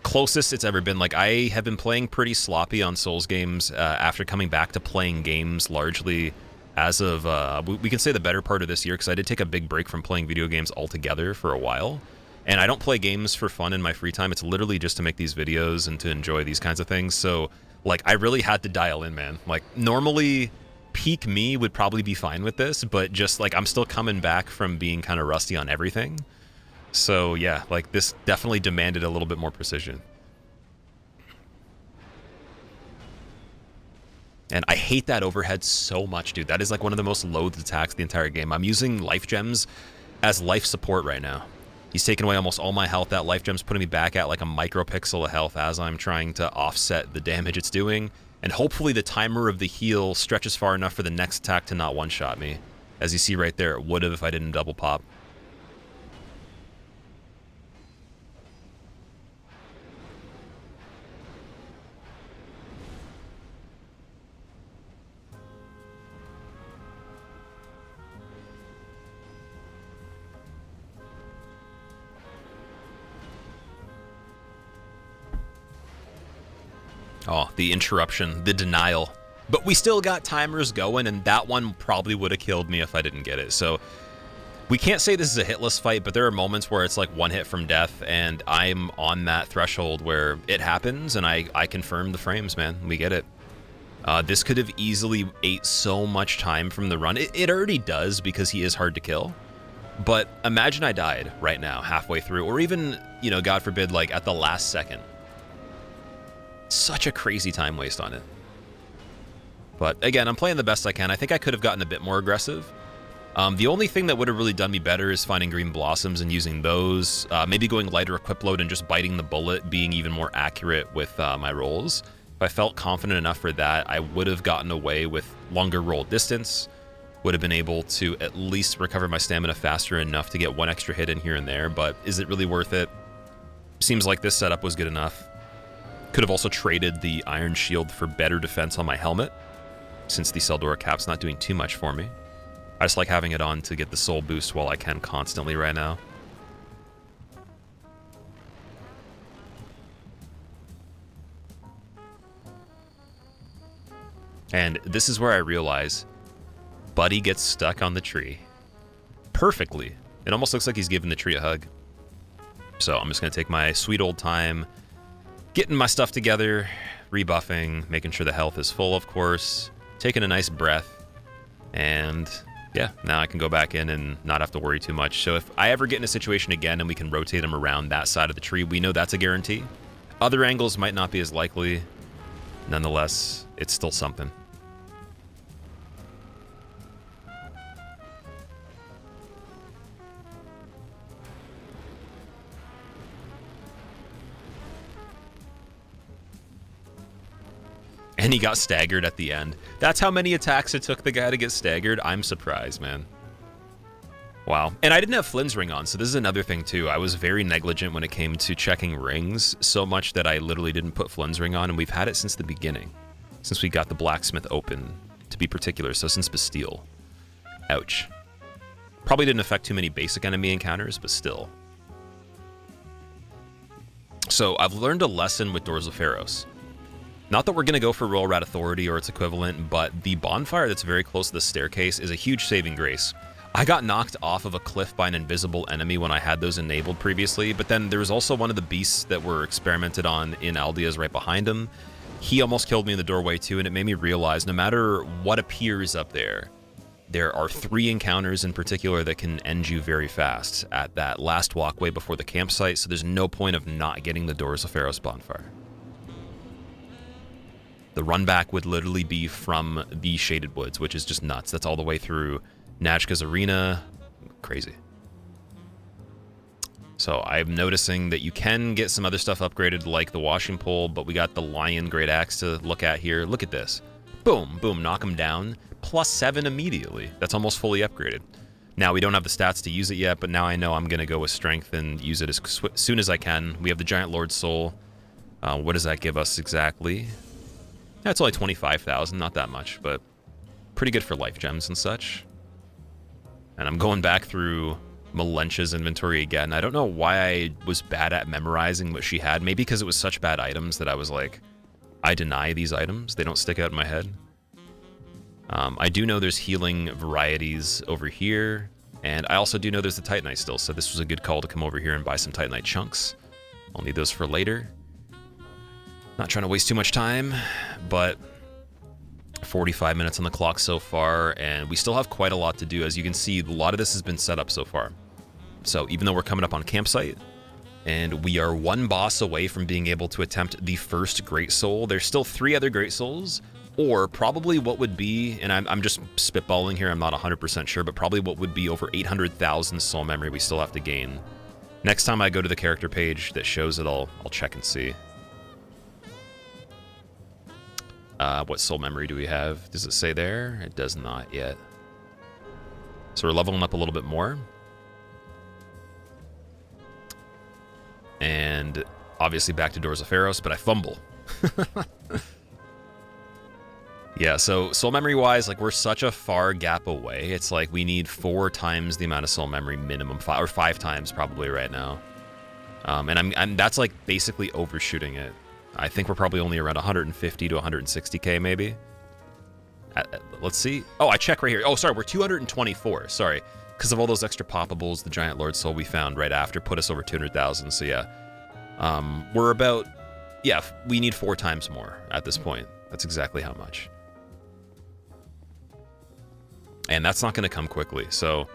Closest it's ever been. Like, I have been playing pretty sloppy on Souls games after coming back to playing games largely as of, we can say the better part of this year, because I did take a big break from playing video games altogether for a while. And I don't play games for fun in my free time. It's literally just to make these videos and to enjoy these kinds of things. So, like, I really had to dial in, man. Like, normally peak me would probably be fine with this, but just, like, I'm still coming back from being kind of rusty on everything. So, yeah, like, this definitely demanded a little bit more precision. And I hate that overhead so much, dude. That is, like, one of the most loathed attacks of the entire game. I'm using life gems as life support right now. He's taken away almost all my health. That life gem's putting me back at like a micropixel of health as I'm trying to offset the damage it's doing. And hopefully the timer of the heal stretches far enough for the next attack to not one-shot me. As you see right there, it would have if I didn't double pop. Oh, the interruption, the denial. But we still got timers going, and that one probably would have killed me if I didn't get it. So we can't say this is a hitless fight, but there are moments where it's like one hit from death, and I'm on that threshold where it happens, and I confirm the frames, man. We get it. This could have easily ate so much time from the run. It already does because he is hard to kill. But imagine I died right now, halfway through, or even, you know, God forbid, like at the last second. Such a crazy time waste on it. But again, I'm playing the best I can. I think I could have gotten a bit more aggressive. The only thing that would have really done me better is finding green blossoms and using those. Maybe going lighter equip load and just biting the bullet, being even more accurate with my rolls. If I felt confident enough for that, I would have gotten away with longer roll distance. Would have been able to at least recover my stamina faster enough to get one extra hit in here and there. But is it really worth it? Seems like this setup was good enough. Could have also traded the Iron Shield for better defense on my helmet, since the Seldora cap's not doing too much for me. I just like having it on to get the soul boost while I can constantly right now. And this is where I realize Buddy gets stuck on the tree. Perfectly. It almost looks like he's giving the tree a hug. So I'm just going to take my sweet old time, getting my stuff together, rebuffing, making sure the health is full, of course, taking a nice breath, and yeah, now I can go back in and not have to worry too much. So if I ever get in a situation again and we can rotate him around that side of the tree, we know that's a guarantee. Other angles might not be as likely. Nonetheless, it's still something. And he got staggered at the end. That's how many attacks it took the guy to get staggered. I'm surprised, man. Wow. And I didn't have Flynn's ring on, so this is another thing, too. I was very negligent when it came to checking rings, so much that I literally didn't put Flynn's ring on, and we've had it since the beginning. Since we got the blacksmith open, to be particular, so since Bastille. Ouch. Probably didn't affect too many basic enemy encounters, but still. So I've learned a lesson with Doors of Pharos. Not that we're going to go for Royal Rat Authority or its equivalent, but the bonfire that's very close to the staircase is a huge saving grace. I got knocked off of a cliff by an invisible enemy when I had those enabled previously, but then there was also one of the beasts that were experimented on in Aldea's right behind him. He almost killed me in the doorway too, and it made me realize no matter what appears up there, there are 3 encounters in particular that can end you very fast at that last walkway before the campsite, so there's no point of not getting the Doors of Pharos bonfire. The run back would literally be from the Shaded Woods, which is just nuts. That's all the way through Najka's Arena. Crazy. So I'm noticing that you can get some other stuff upgraded like the washing pole, but we got the Lion Great Axe to look at here. Look at this. Boom, boom, knock him down. +7 immediately. That's almost fully upgraded. Now, we don't have the stats to use it yet, but now I know I'm going to go with Strength and use it as soon as I can. We have the Giant Lord Soul. What does that give us exactly? That's only 25,000, not that much, but pretty good for life gems and such. And I'm going back through Malentia's inventory again. I don't know why I was bad at memorizing what she had. Maybe because it was such bad items that I was like, I deny these items. They don't stick out in my head. I do know there's healing varieties over here, and I also do know there's the Titanite still, so this was a good call to come over here and buy some Titanite chunks. I'll need those for later. Not trying to waste too much time, but 45 minutes on the clock so far, and we still have quite a lot to do. As you can see, a lot of this has been set up so far. So even though we're coming up on campsite, and we are 1 boss away from being able to attempt the first Great Soul, there's still 3 other Great Souls, or probably what would be, and I'm just spitballing here, I'm not 100% sure, but probably what would be over 800,000 soul memory we still have to gain. Next time I go to the character page that shows it, I'll check and see. What soul memory do we have? Does it say there? It does not yet. So we're leveling up a little bit more. And obviously back to Doors of Pharos, but I fumble. Yeah, so soul memory-wise, like, we're such a far gap away. It's like we need 4 times the amount of soul memory minimum, or 5 times probably right now. And that's like basically overshooting it. I think we're probably only around 150 to 160k maybe. Let's see. Oh, I check right here. Oh, sorry, we're 224. Sorry, because of all those extra poppables, the Giant Lord Soul we found right after put us over 200,000. So yeah, we're about, yeah, we need 4 times more at this point. That's exactly how much. And that's not going to come quickly. So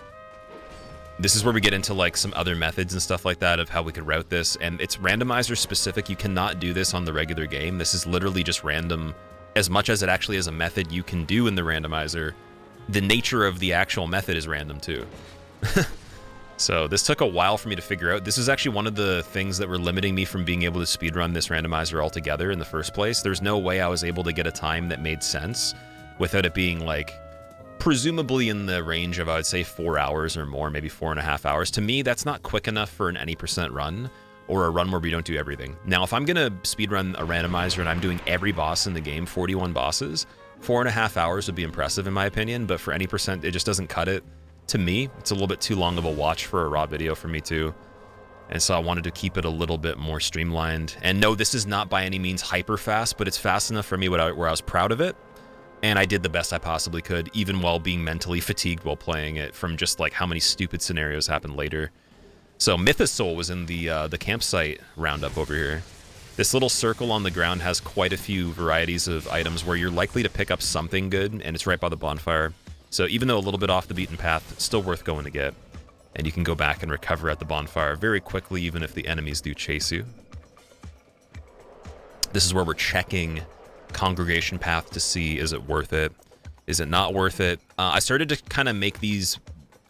this is where we get into like some other methods and stuff like that of how we could route this. And it's randomizer specific. You cannot do this on the regular game. This is literally just random. As much as it actually is a method you can do in the randomizer, the nature of the actual method is random too. So this took a while for me to figure out. This is actually one of the things that were limiting me from being able to speedrun this randomizer altogether in the first place. There's no way I was able to get a time that made sense without it being like presumably in the range of, I would say, 4 hours or more, maybe 4.5 hours. To me, that's not quick enough for an any % run, or a run where we don't do everything. Now, if I'm going to speedrun a randomizer and I'm doing every boss in the game, 41 bosses, 4.5 hours would be impressive in my opinion, but for any %, it just doesn't cut it. To me, it's a little bit too long of a watch for a raw video for me too. And so I wanted to keep it a little bit more streamlined. And no, this is not by any means hyper fast, but it's fast enough for me where I was proud of it. And I did the best I possibly could, even while being mentally fatigued while playing it from just like how many stupid scenarios happened later. So Mythos Soul was in the campsite roundup over here. This little circle on the ground has quite a few varieties of items where you're likely to pick up something good, and it's right by the bonfire. So even though a little bit off the beaten path, it's still worth going to get. And you can go back and recover at the bonfire very quickly, even if the enemies do chase you. This is where we're checking congregation path to see, is it worth it? Is it not worth it? I started to kind of make these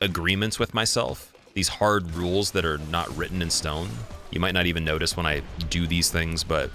agreements with myself, these hard rules that are not written in stone. You might not even notice when I do these things, but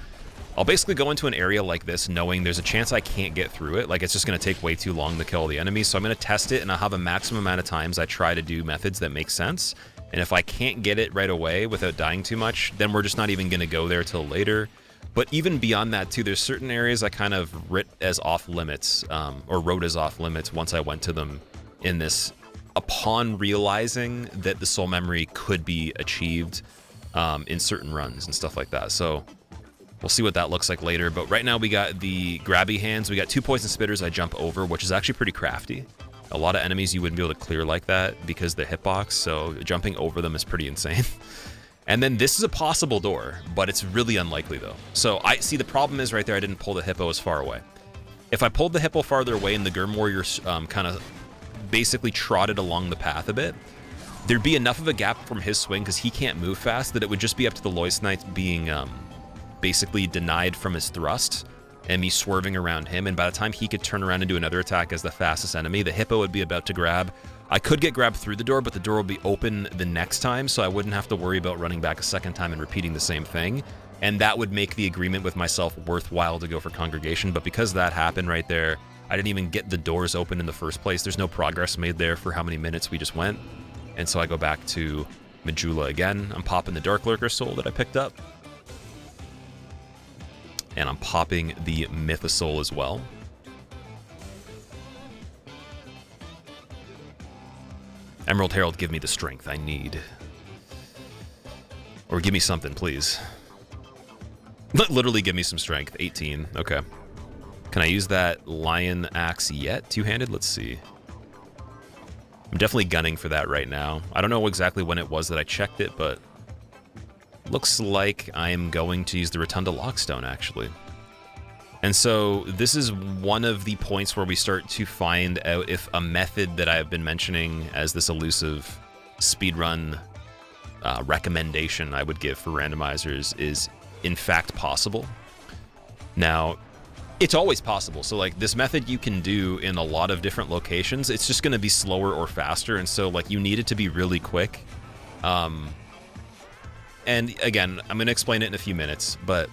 I'll basically go into an area like this knowing there's a chance I can't get through it. Like, it's just going to take way too long to kill the enemies. So I'm going to test it, and I'll have a maximum amount of times I try to do methods that make sense. And if I can't get it right away without dying too much, then we're just not even going to go there till later. But even beyond that too, there's certain areas I kind of writ as off limits, or wrote as off limits once I went to them in this, upon realizing that the soul memory could be achieved in certain runs and stuff like that. So we'll see what that looks like later. But right now we got the grabby hands. We got 2 poison spitters I jump over, which is actually pretty crafty. A lot of enemies you wouldn't be able to clear like that because the hitbox, so jumping over them is pretty insane. And then this is a possible door, but it's really unlikely though. So I see the problem is right there, I didn't pull the hippo as far away. If I pulled the hippo farther away and the Gurm Warrior kind of basically trotted along the path a bit, there'd be enough of a gap from his swing because he can't move fast that it would just be up to the Lois Knight being basically denied from his thrust and me swerving around him. And by the time he could turn around and do another attack as the fastest enemy, the hippo would be about to grab. I could get grabbed through the door, but the door would be open the next time, so I wouldn't have to worry about running back a second time and repeating the same thing. And that would make the agreement with myself worthwhile to go for Congregation. But because that happened right there, I didn't even get the doors open in the first place. There's no progress made there for how many minutes we just went. And so I go back to Majula again. I'm popping the Dark Lurker Soul that I picked up. And I'm popping the Mythosoul as well. Emerald Herald, give me the strength I need. Or give me something, please. Literally give me some strength. 18, okay. Can I use that Lion Axe yet? Two-handed? Let's see. I'm definitely gunning for that right now. I don't know exactly when it was that I checked it, but looks like I'm going to use the Rotunda Lockstone, actually. And so this is one of the points where we start to find out if a method that I've been mentioning as this elusive speedrun recommendation I would give for randomizers is in fact possible. Now, it's always possible. So like this method you can do in a lot of different locations. It's just going to be slower or faster. And so like you need it to be really quick. And again, I'm going to explain it in a few minutes, but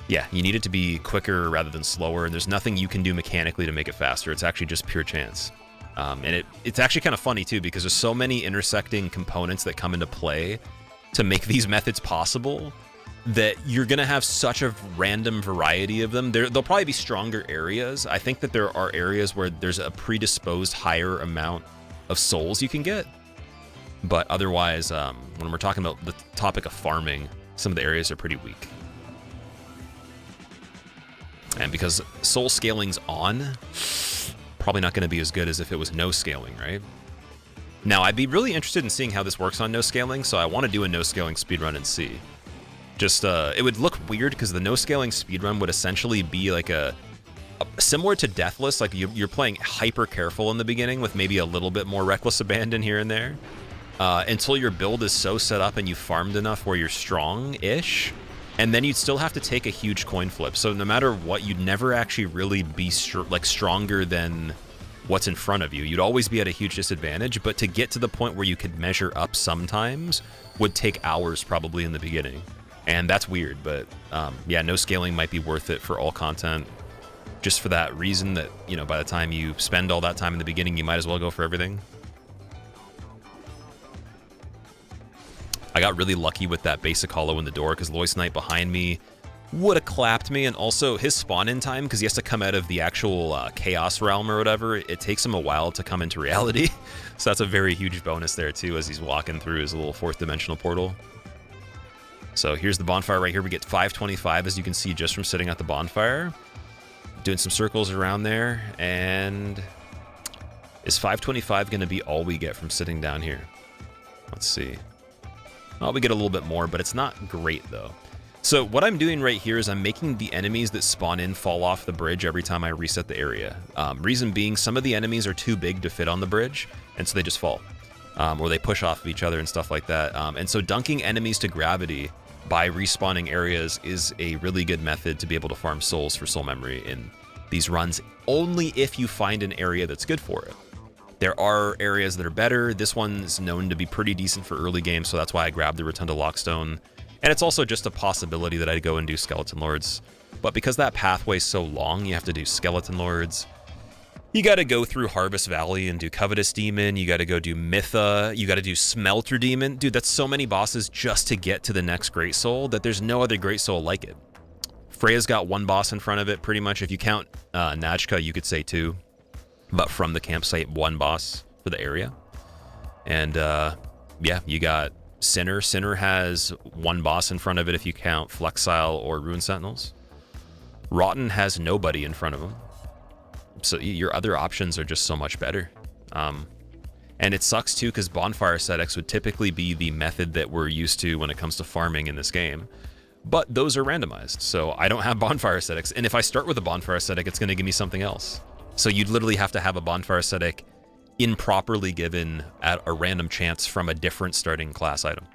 yeah, you need it to be quicker rather than slower. And there's nothing you can do mechanically to make it faster. It's actually just pure chance. And it's actually kind of funny too, because there's so many intersecting components that come into play to make these methods possible that you're going to have such a random variety of them. There'll probably be stronger areas. I think that there are areas where there's a predisposed higher amount of souls you can get. But otherwise, when we're talking about the topic of farming, some of the areas are pretty weak. And because soul scaling's on, probably not going to be as good as if it was no scaling, right? Now, I'd be really interested in seeing how this works on no scaling, so I want to do a no scaling speedrun and see. Just, it would look weird because the no scaling speedrun would essentially be like a similar to Deathless, like you're playing hyper careful in the beginning with maybe a little bit more reckless abandon here and there, until your build is so set up and you farmed enough where you're strong-ish, and then you'd still have to take a huge coin flip. So no matter what, you'd never actually really be stronger than what's in front of you. You'd always be at a huge disadvantage, but to get to the point where you could measure up sometimes would take hours probably in the beginning. And that's weird, but yeah, no scaling might be worth it for all content, just for that reason that, you know, by the time you spend all that time in the beginning, you might as well go for everything. I got really lucky with that basic hollow in the door because Lois Knight behind me would have clapped me, and also his spawn-in time, because he has to come out of the actual Chaos Realm or whatever, it takes him a while to come into reality. So that's a very huge bonus there too as he's walking through his little fourth dimensional portal. So here's the bonfire right here. We get 525, as you can see, just from sitting at the bonfire. Doing some circles around there. And is 525 going to be all we get from sitting down here? Let's see. Well, we get a little bit more, but it's not great, though. So what I'm doing right here is I'm making the enemies that spawn in fall off the bridge every time I reset the area. Reason being, some of the enemies are too big to fit on the bridge, and so they just fall. Or they push off of each other and stuff like that. And so dunking enemies to gravity by respawning areas is a really good method to be able to farm souls for soul memory in these runs, only if you find an area that's good for it. There are areas that are better. This one's known to be pretty decent for early game, so that's why I grabbed the Rotunda Lockstone. And it's also just a possibility that I go and do Skeleton Lords. But because that pathway's so long, you have to do Skeleton Lords. You got to go through Harvest Valley and do Covetous Demon. You got to go do Mytha. You got to do Smelter Demon. Dude, that's so many bosses just to get to the next Great Soul that there's no other Great Soul like it. Freya's got one boss in front of it, pretty much. If you count Najka, you could say two. But from the campsite, one boss for the area. And yeah, you got Sinner. Sinner has one boss in front of it if you count Flexile or Rune Sentinels. Rotten has nobody in front of him. So your other options are just so much better. And it sucks too, because bonfire ascetics would typically be the method that we're used to when it comes to farming in this game. But those are randomized, so I don't have bonfire ascetics. And if I start with a bonfire ascetic, it's going to give me something else. So you'd literally have to have a bonfire ascetic improperly given at a random chance from a different starting class item.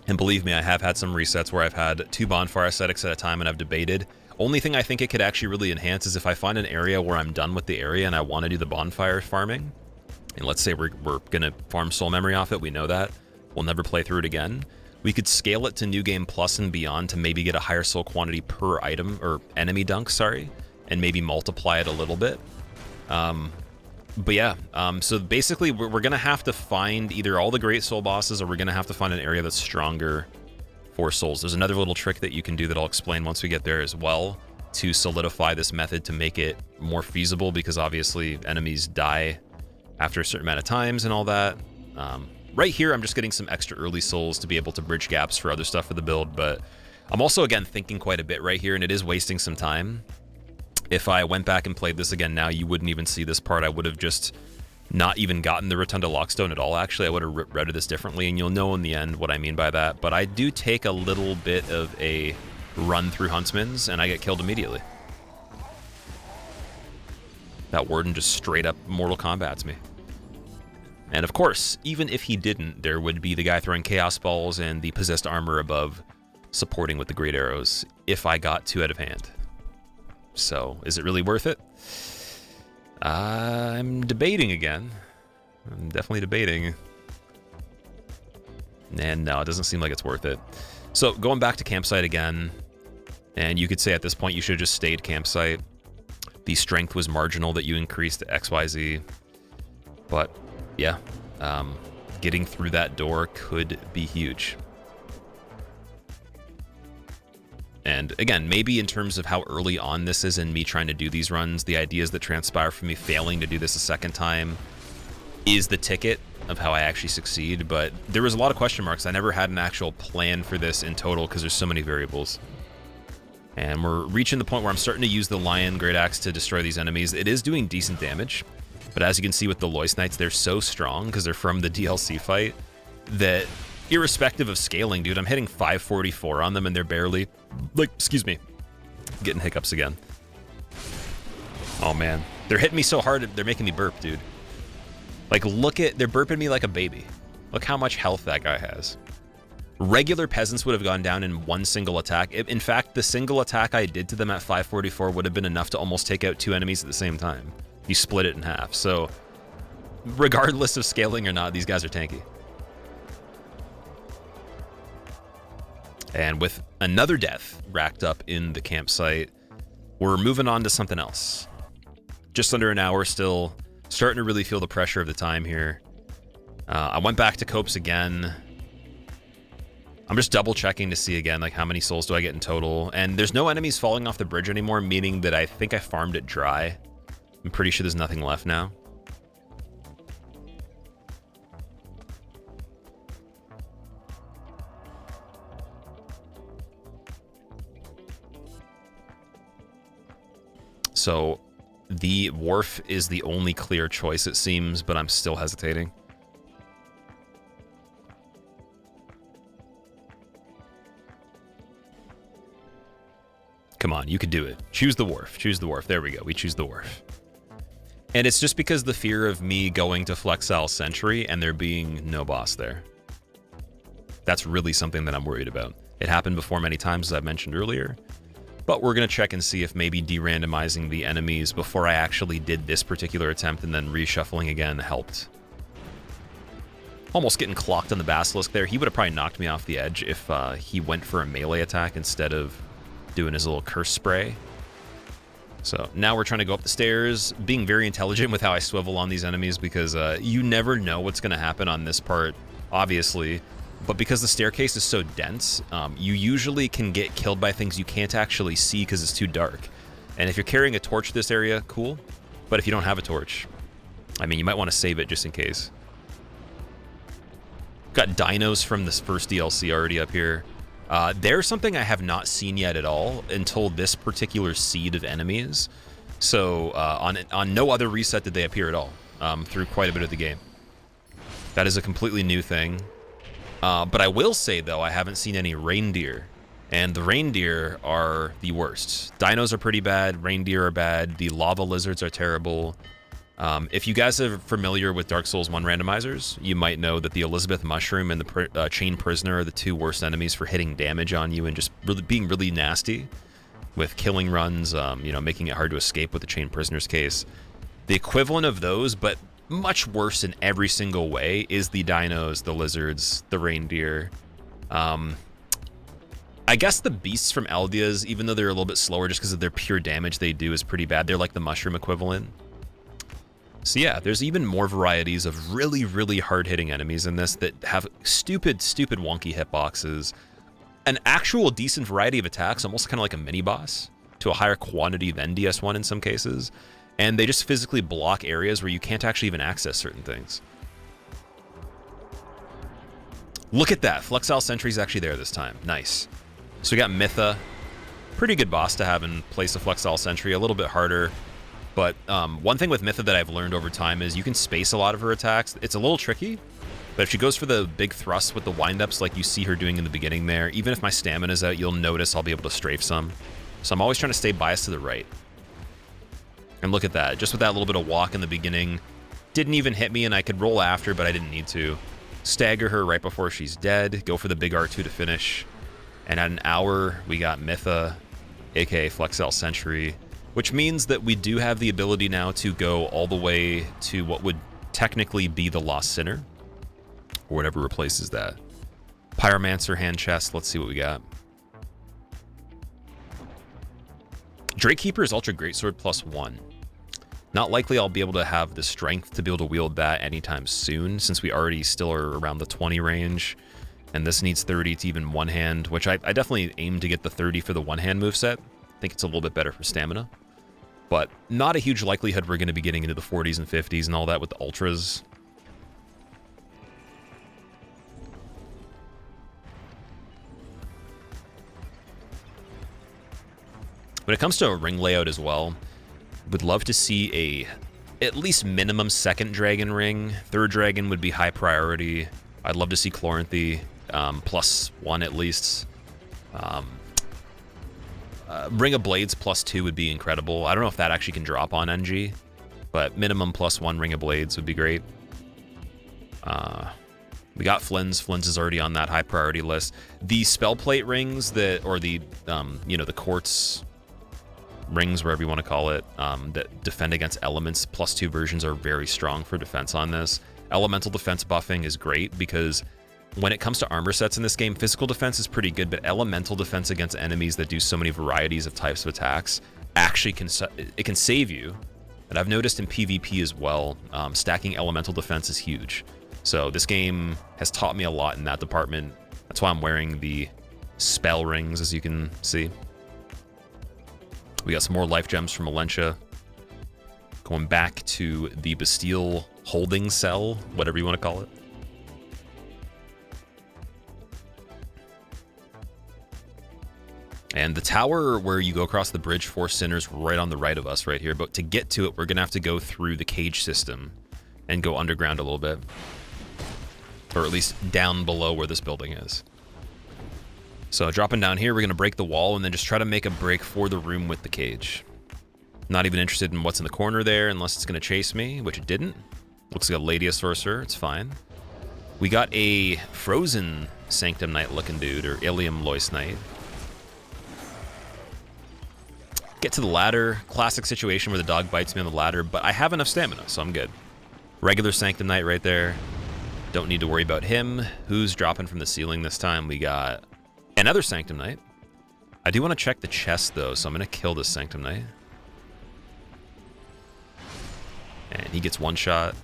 And believe me, I have had some resets where I've had 2 bonfire ascetics at a time and I've debated. Only thing I think it could actually really enhance is if I find an area where I'm done with the area and I want to do the bonfire farming, and let's say we're going to farm soul memory off it, we know that, we'll never play through it again, we could scale it to New Game Plus and beyond to maybe get a higher soul quantity per item, or enemy dunk, sorry, and maybe multiply it a little bit. But yeah, so basically we're going to have to find either all the great soul bosses, or we're going to have to find an area that's stronger for souls. There's another little trick that you can do that I'll explain once we get there as well, to solidify this method to make it more feasible, because obviously enemies die after a certain amount of times and all that. Right here, I'm just getting some extra early souls to be able to bridge gaps for other stuff for the build, but I'm also, again, thinking quite a bit right here, and it is wasting some time. If I went back and played this again now, you wouldn't even see this part. I would have just not even gotten the Rotunda Lockstone at all, actually. I would have read this differently, and you'll know in the end what I mean by that. But I do take a little bit of a run through Huntsman's, and I get killed immediately. That Warden just straight up Mortal Kombats me. And of course, even if he didn't, there would be the guy throwing Chaos Balls and the Possessed Armor above supporting with the Great Arrows if I got too out of hand. So, is it really worth it? I'm debating again. I'm definitely debating. And no, it doesn't seem like it's worth it. So, going back to campsite again, and you could say at this point you should have just stayed campsite. The strength was marginal that you increased to XYZ. But, yeah, getting through that door could be huge. And again, maybe in terms of how early on this is in me trying to do these runs, the ideas that transpire from me failing to do this a second time is the ticket of how I actually succeed. But there was a lot of question marks. I never had an actual plan for this in total because there's so many variables. And we're reaching the point where I'm starting to use the Lion Great Axe to destroy these enemies. It is doing decent damage, but as you can see with the Lois Knights, they're so strong because they're from the DLC fight that irrespective of scaling, dude, I'm hitting 544 on them and they're barely, like, excuse me, getting hiccups again. Oh man, they're hitting me so hard, they're making me burp, dude. Like, look at, they're burping me like a baby. Look how much health that guy has. Regular peasants would have gone down in one single attack. In fact, the single attack I did to them at 544 would have been enough to almost take out 2 enemies at the same time. You split it in half. So, regardless of scaling or not, these guys are tanky. And with another death racked up in the campsite, we're moving on to something else. Just under an hour still, starting to really feel the pressure of the time here. I went back to Copes again. I'm just double checking to see again, like, how many souls do I get in total? And there's no enemies falling off the bridge anymore, meaning that I think I farmed it dry. I'm pretty sure there's nothing left now. So the wharf is the only clear choice, it seems, but I'm still hesitating. Come on, you could do it. Choose the wharf. Choose the wharf. There we go. We choose the wharf. And it's just because the fear of me going to Flexile Sentry and there being no boss there. That's really something that I'm worried about. It happened before many times, as I've mentioned earlier. But we're going to check and see if maybe de-randomizing the enemies before I actually did this particular attempt and then reshuffling again helped. Almost getting clocked on the Basilisk there. He would have probably knocked me off the edge if he went for a melee attack instead of doing his little curse spray. So now we're trying to go up the stairs, being very intelligent with how I swivel on these enemies because you never know what's going to happen on this part, obviously. But because the staircase is so dense, you usually can get killed by things you can't actually see because it's too dark. And if you're carrying a torch this area, cool. But if you don't have a torch, I mean, you might want to save it just in case. Got dinos from this first DLC already up here. They're something I have not seen yet at all until this particular seed of enemies. So on no other reset did they appear at all through quite a bit of the game. That is a completely new thing. But I will say, though, I haven't seen any reindeer. And the reindeer are the worst. Dinos are pretty bad. Reindeer are bad. The lava lizards are terrible. If you guys are familiar with Dark Souls 1 randomizers, you might know that the Elizabeth Mushroom and the Chain Prisoner are the two worst enemies for hitting damage on you and just really being really nasty with killing runs, you know, making it hard to escape with the Chain Prisoner's case. The equivalent of those, but much worse in every single way, is the dinos, the lizards, the reindeer. I guess the beasts from Eldia's, even though they're a little bit slower just because of their pure damage they do, is pretty bad. They're like the mushroom equivalent. So yeah, there's even more varieties of really, really hard-hitting enemies in this that have stupid, stupid wonky hitboxes. An actual decent variety of attacks, almost kind of like a mini-boss, to a higher quantity than DS1 in some cases. And they just physically block areas where you can't actually even access certain things. Look at that. Flexile Sentry's actually there this time. Nice. So we got Mytha. Pretty good boss to have in place of Flexile Sentry. A little bit harder. But one thing with Mytha that I've learned over time is you can space a lot of her attacks. It's a little tricky, but if she goes for the big thrusts with the windups like you see her doing in the beginning there, even if my stamina's out, you'll notice I'll be able to strafe some. So I'm always trying to stay biased to the right. And look at that. Just with that little bit of walk in the beginning, didn't even hit me, and I could roll after, but I didn't need to. Stagger her right before she's dead. Go for the big R2 to finish. And at an hour, we got Mytha, aka Flexile Sentry, which means that we do have the ability now to go all the way to what would technically be the Lost Sinner, or whatever replaces that. Pyromancer hand chest, let's see what we got. Drakekeeper's Ultra Greatsword +1. Not likely I'll be able to have the strength to be able to wield that anytime soon, since we already still are around the 20 range. And this needs 30 to even one-hand, which I definitely aim to get the 30 for the one-hand moveset. I think it's a little bit better for stamina. But not a huge likelihood we're going to be getting into the 40s and 50s and all that with the ultras. When it comes to a ring layout as well, would love to see at least minimum second dragon ring. Third dragon would be high priority. I'd love to see Chloranthy +1 at least. Ring of Blades +2 would be incredible. I don't know if that actually can drop on NG, but minimum +1 Ring of Blades would be great. We got Flynn's. Flynn's is already on that high priority list. The spell plate rings that, or the, you know, the quartz rings, wherever you want to call it, that defend against elements +2 versions are very strong for defense on this. Elemental defense buffing is great because when it comes to armor sets in this game, physical defense is pretty good, but elemental defense against enemies that do so many varieties of types of attacks actually can save you. And I've noticed in PvP as well, stacking elemental defense is huge. So this game has taught me a lot in that department. That's why I'm wearing the spell rings, as you can see. We got some more life gems from Valentia. Going back to the Bastille holding cell, whatever you want to call it. And the tower where you go across the bridge for Sinners right on the right of us right here. But to get to it, we're going to have to go through the cage system and go underground a little bit. Or at least down below where this building is. So dropping down here, we're going to break the wall and then just try to make a break for the room with the cage. Not even interested in what's in the corner there unless it's going to chase me, which it didn't. Looks like a Lady of Sorcerer. It's fine. We got a frozen Sanctum Knight looking dude, or Ilium Lois Knight. Get to the ladder. Classic situation where the dog bites me on the ladder, but I have enough stamina, so I'm good. Regular Sanctum Knight right there. Don't need to worry about him. Who's dropping from the ceiling this time? We got another Sanctum Knight. I do want to check the chest, though, so I'm going to kill this Sanctum Knight. And he gets one shot.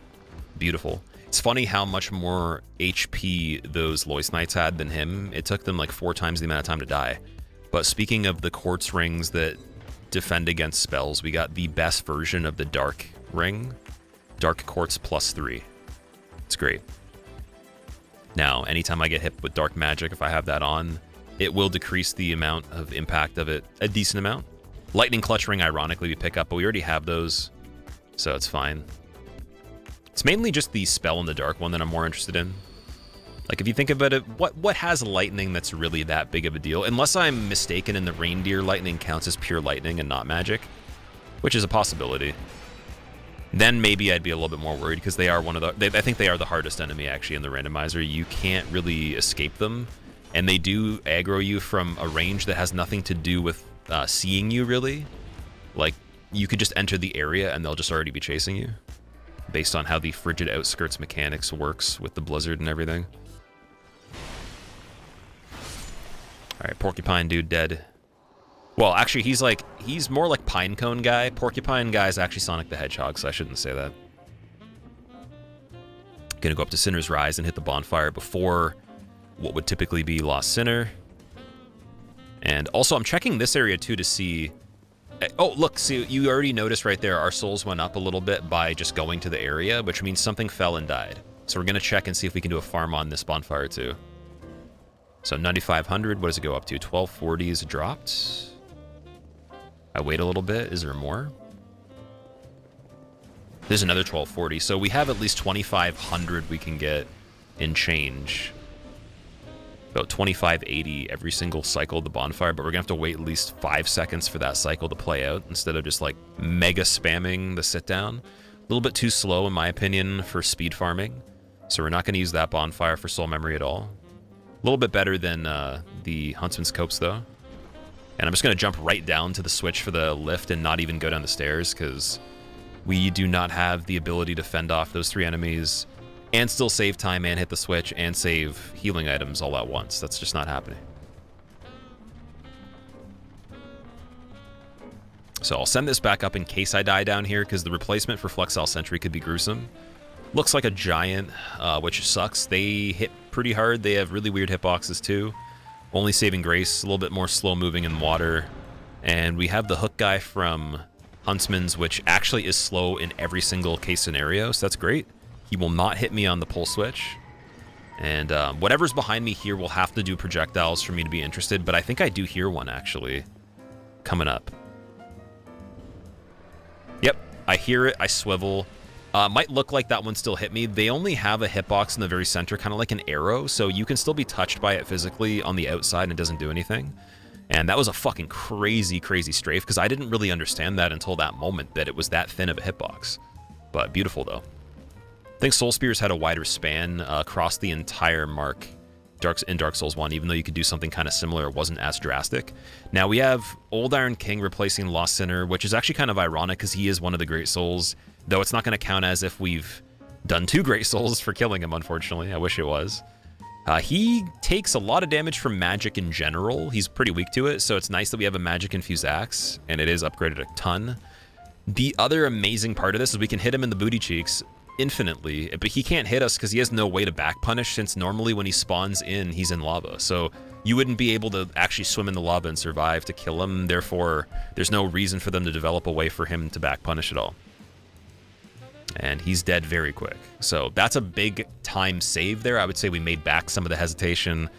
Beautiful. It's funny how much more HP those Lois Knights had than him. It took them like 4 times the amount of time to die. But speaking of the quartz rings that defend against spells, we got the best version of the Dark ring. Dark Quartz +3. It's great. Now, anytime I get hit with dark magic, if I have that on, it will decrease the amount of impact of it a decent amount. Lightning Clutch Ring, ironically, we pick up, but we already have those, so it's fine. It's mainly just the Spell in the Dark one that I'm more interested in. Like, if you think about it, what has lightning that's really that big of a deal? Unless I'm mistaken and the reindeer lightning counts as pure lightning and not magic, which is a possibility. Then maybe I'd be a little bit more worried, because they are one of the... I think they are the hardest enemy, actually, in the randomizer. You can't really escape them, and they do aggro you from a range that has nothing to do with seeing you, really. Like, you could just enter the area, and they'll just already be chasing you, based on how the Frigid Outskirts mechanics works with the blizzard and everything. Alright, Porcupine dude dead. Well, actually, he's more like Pinecone guy. Porcupine guy is actually Sonic the Hedgehog, so I shouldn't say that. Gonna go up to Sinner's Rise and hit the bonfire before what would typically be Lost Sinner. And also, I'm checking this area, too, to see... Oh, look, see, you already noticed right there, our souls went up a little bit by just going to the area, which means something fell and died. So we're gonna check and see if we can do a farm on this bonfire, too. So 9,500, what does it go up to? 1240 is dropped. I wait a little bit. Is there more? There's another 1240. So we have at least 2,500 we can get in change. About 2,580 every single cycle of the bonfire, but we're gonna have to wait at least 5 seconds for that cycle to play out instead of just like mega spamming the sit down. A little bit too slow, in my opinion, for speed farming. So we're not gonna use that bonfire for soul memory at all. A little bit better than the Huntsman's Copse, though. And I'm just going to jump right down to the switch for the lift and not even go down the stairs, because we do not have the ability to fend off those 3 enemies and still save time and hit the switch and save healing items all at once. That's just not happening. So I'll send this back up in case I die down here, because the replacement for Flexile Sentry could be gruesome. Looks like a giant, which sucks. They hit pretty hard. They have really weird hitboxes, too. Only saving grace, a little bit more slow moving in water. And we have the hook guy from Huntsman's, which actually is slow in every single case scenario, so that's great. He will not hit me on the pull switch. And whatever's behind me here will have to do projectiles for me to be interested, but I think I do hear one, actually, coming up. Yep, I hear it, I swivel. Might look like that one still hit me. They only have a hitbox in the very center, kind of like an arrow, so you can still be touched by it physically on the outside and it doesn't do anything. And that was a fucking crazy, crazy strafe, because I didn't really understand that until that moment, that it was that thin of a hitbox. But beautiful, though. I think Soul Spears had a wider span across the entire mark in Dark Souls 1, even though you could do something kind of similar, it wasn't as drastic. Now we have Old Iron King replacing Lost Sinner, which is actually kind of ironic, because he is one of the Great Souls. Though it's not going to count as if we've done 2 Great Souls for killing him, unfortunately. I wish it was. He takes a lot of damage from magic in general. He's pretty weak to it, so it's nice that we have a magic-infused axe, and it is upgraded a ton. The other amazing part of this is we can hit him in the booty cheeks infinitely, but he can't hit us because he has no way to back punish, since normally when he spawns in, he's in lava. So you wouldn't be able to actually swim in the lava and survive to kill him. Therefore, there's no reason for them to develop a way for him to back punish at all. And he's dead very quick. So that's a big time save there. I would say we made back some of the hesitation,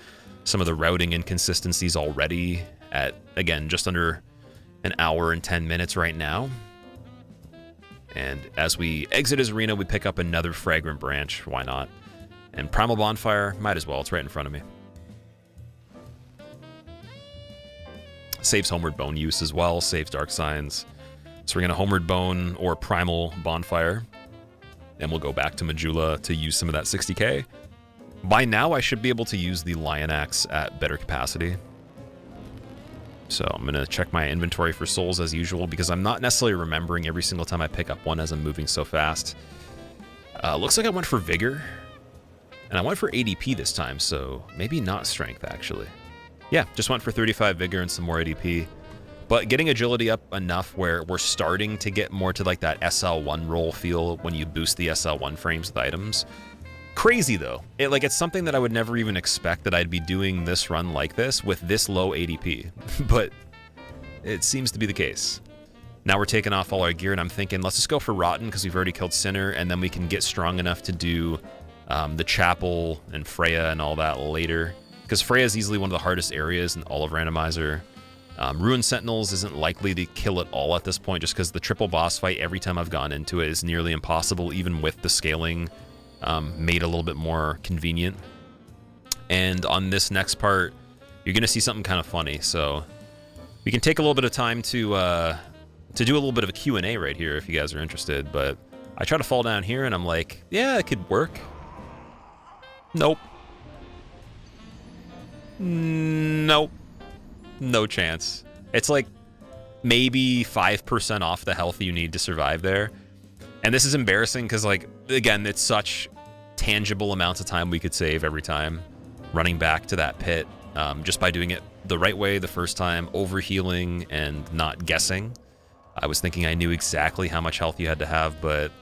some of the routing inconsistencies already at, again, just under an hour and 10 minutes right now. And as we exit his arena, we pick up another Fragrant Branch. Why not? And Primal Bonfire, might as well. It's right in front of me. Saves Homeward Bone use as well. Saves Dark Signs. So we're going to Homeward Bone or Primal Bonfire. And we'll go back to Majula to use some of that 60k. By now, I should be able to use the Lion Axe at better capacity. So I'm going to check my inventory for souls as usual, because I'm not necessarily remembering every single time I pick up one as I'm moving so fast. Looks like I went for Vigor. And I went for ADP this time, so maybe not Strength, actually. Yeah, just went for 35 Vigor and some more ADP. But getting agility up enough where we're starting to get more to like that SL1 roll feel when you boost the SL1 frames with items. Crazy though. It's something that I would never even expect that I'd be doing this run like this with this low ADP. But it seems to be the case. Now we're taking off all our gear and I'm thinking, let's just go for Rotten because we've already killed Sinner, and then we can get strong enough to do the Chapel and Freya and all that later. because Freya is easily one of the hardest areas in all of Randomizer. Ruin Sentinels isn't likely to kill it all at this point, just because the triple boss fight every time I've gone into it is nearly impossible, even with the scaling made a little bit more convenient. And on this next part, you're going to see something kind of funny. So we can take a little bit of time to do a little bit of a Q&A right here if you guys are interested. But I try to fall down here, and I'm like, yeah, it could work. Nope. Nope. No chance. It's like maybe 5% off the health you need to survive there. And this is embarrassing because, like, again, it's such tangible amounts of time we could save every time running back to that pit, just by doing it the right way the first time, overhealing and not guessing. I was thinking I knew exactly how much health you had to have, but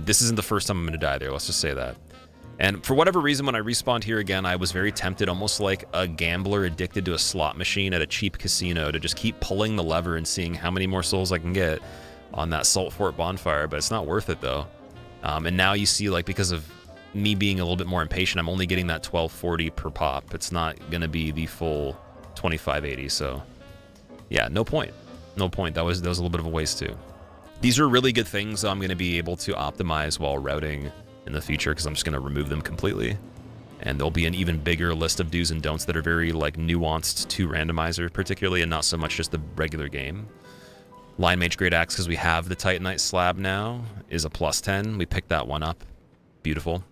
this isn't the first time I'm going to die there. Let's just say that. And for whatever reason, when I respawned here again, I was very tempted, almost like a gambler addicted to a slot machine at a cheap casino, to just keep pulling the lever and seeing how many more souls I can get on that Salt Fort bonfire, but it's not worth it, though. And now you see, like, because of me being a little bit more impatient, I'm only getting that 1240 per pop. It's not going to be the full 2580, so yeah, no point. No point. That was a little bit of a waste, too. These are really good things I'm going to be able to optimize while routing in the future, because I'm just going to remove them completely, and there'll be an even bigger list of do's and don'ts that are very, like, nuanced to Randomizer particularly, and not so much just the regular game. Lion Mage Great Axe, because we have the Titanite slab now, is a +10. We picked that one up. Beautiful.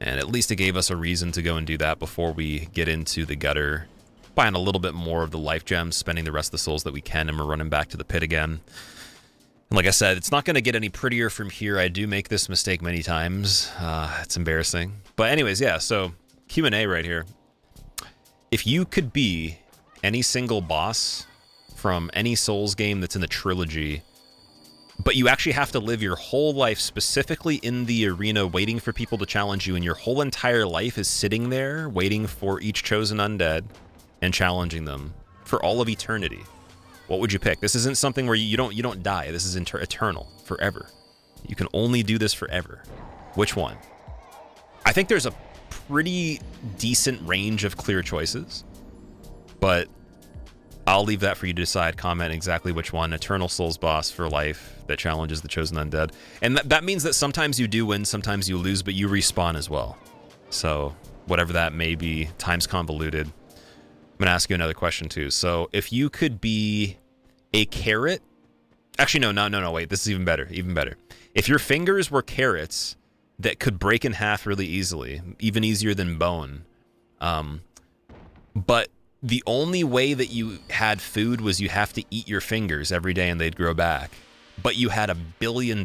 And at least it gave us a reason to go and do that before we get into the gutter, buying a little bit more of the life gems, spending the rest of the souls that we can, and we're running back to the pit again. Like I said, it's not going to get any prettier from here. I do make this mistake many times. It's embarrassing. But anyways, yeah, so Q&A right here. If you could be any single boss from any Souls game that's in the trilogy, but you actually have to live your whole life specifically in the arena waiting for people to challenge you, and your whole entire life is sitting there waiting for each chosen undead and challenging them for all of eternity, what would you pick? This isn't something where you don't die. This is eternal, forever. You can only do this forever. Which one? I think there's a pretty decent range of clear choices, but I'll leave that for you to decide. Comment exactly which one. Eternal Souls boss for life that challenges the chosen undead. And that means that sometimes you do win, sometimes you lose, but you respawn as well. So whatever that may be, time's convoluted. I'm going to ask you another question too. So if you could be a carrot, actually no, wait, this is even better. If your fingers were carrots that could break in half really easily, even easier than bone, but the only way that you had food was you have to eat your fingers every day and they'd grow back, but you had $1 billion,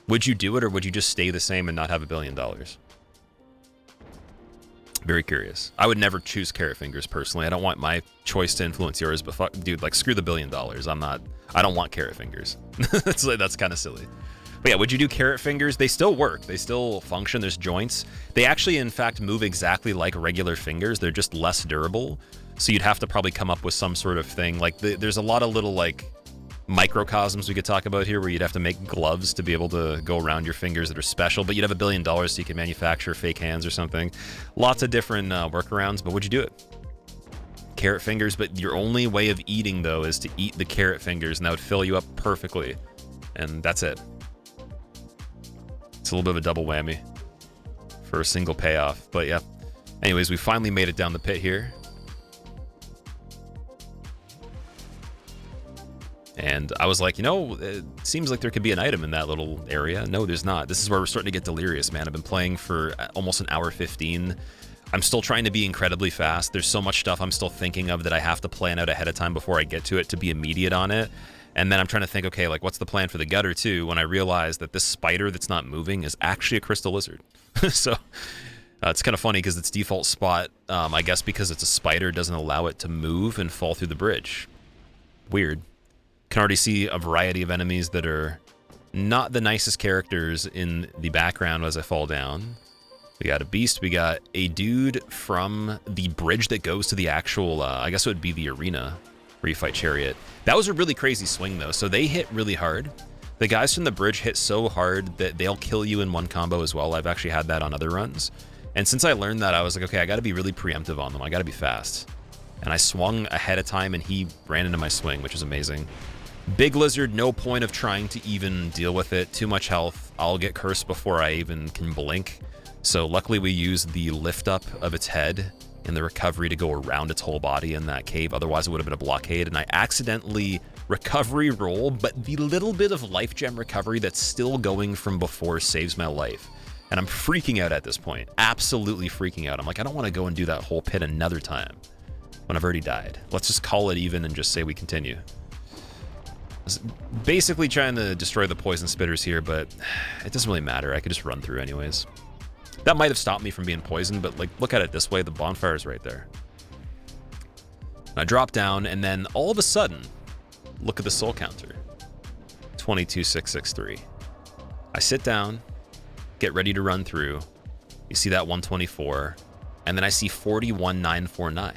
would you do it, or would you just stay the same and not have $1 billion? Very curious. I would never choose carrot fingers personally. I don't want my choice to influence yours, but fuck, dude, like, screw the $1 billion. I don't want carrot fingers. That's kind of silly. But yeah, would you do carrot fingers? They still work. They still function. There's joints. They actually, in fact, move exactly like regular fingers. They're just less durable. So you'd have to probably come up with some sort of thing. Like, there's a lot of little, like, microcosms we could talk about here where you'd have to make gloves to be able to go around your fingers that are special, but you'd have $1 billion so you can manufacture fake hands or something. Lots of different workarounds, but would you do it? Carrot fingers, but your only way of eating, though, is to eat the carrot fingers, and that would fill you up perfectly. And that's it. It's a little bit of a double whammy for a single payoff, but yeah. Anyways, we finally made it down the pit here. And I was like, you know, it seems like there could be an item in that little area. No, there's not. This is where we're starting to get delirious, man. I've been playing for almost an hour 15. I'm still trying to be incredibly fast. There's so much stuff I'm still thinking of that I have to plan out ahead of time before I get to it to be immediate on it. And then I'm trying to think, okay, like, what's the plan for the gutter, too, when I realize that this spider that's not moving is actually a crystal lizard. So it's kind of funny because its default spot, I guess because it's a spider, doesn't allow it to move and fall through the bridge. Weird. Can already see a variety of enemies that are not the nicest characters in the background as I fall down. We got a beast. We got a dude from the bridge that goes to the actual, I guess it would be the arena where you fight Chariot. That was a really crazy swing, though. So they hit really hard. The guys from the bridge hit so hard that they'll kill you in one combo as well. I've actually had that on other runs. And since I learned that, I was like, okay, I got to be really preemptive on them. I got to be fast. And I swung ahead of time, and he ran into my swing, which is amazing. Big Lizard, no point of trying to even deal with it. Too much health. I'll get cursed before I even can blink. So luckily we used the lift up of its head in the recovery to go around its whole body in that cave. Otherwise it would have been a blockade, and I accidentally recovery roll, but the little bit of life gem recovery that's still going from before saves my life. And I'm freaking out at this point. Absolutely freaking out. I'm like, I don't want to go and do that whole pit another time when I've already died. Let's just call it even and just say we continue. Basically trying to destroy the poison spitters here, but it doesn't really matter. I could just run through anyways. That might have stopped me from being poisoned, but like, look at it this way, the bonfire is right there. I drop down, and then all of a sudden, look at the soul counter. 22,663. I sit down, get ready to run through. You see that 124, and then I see 41,949.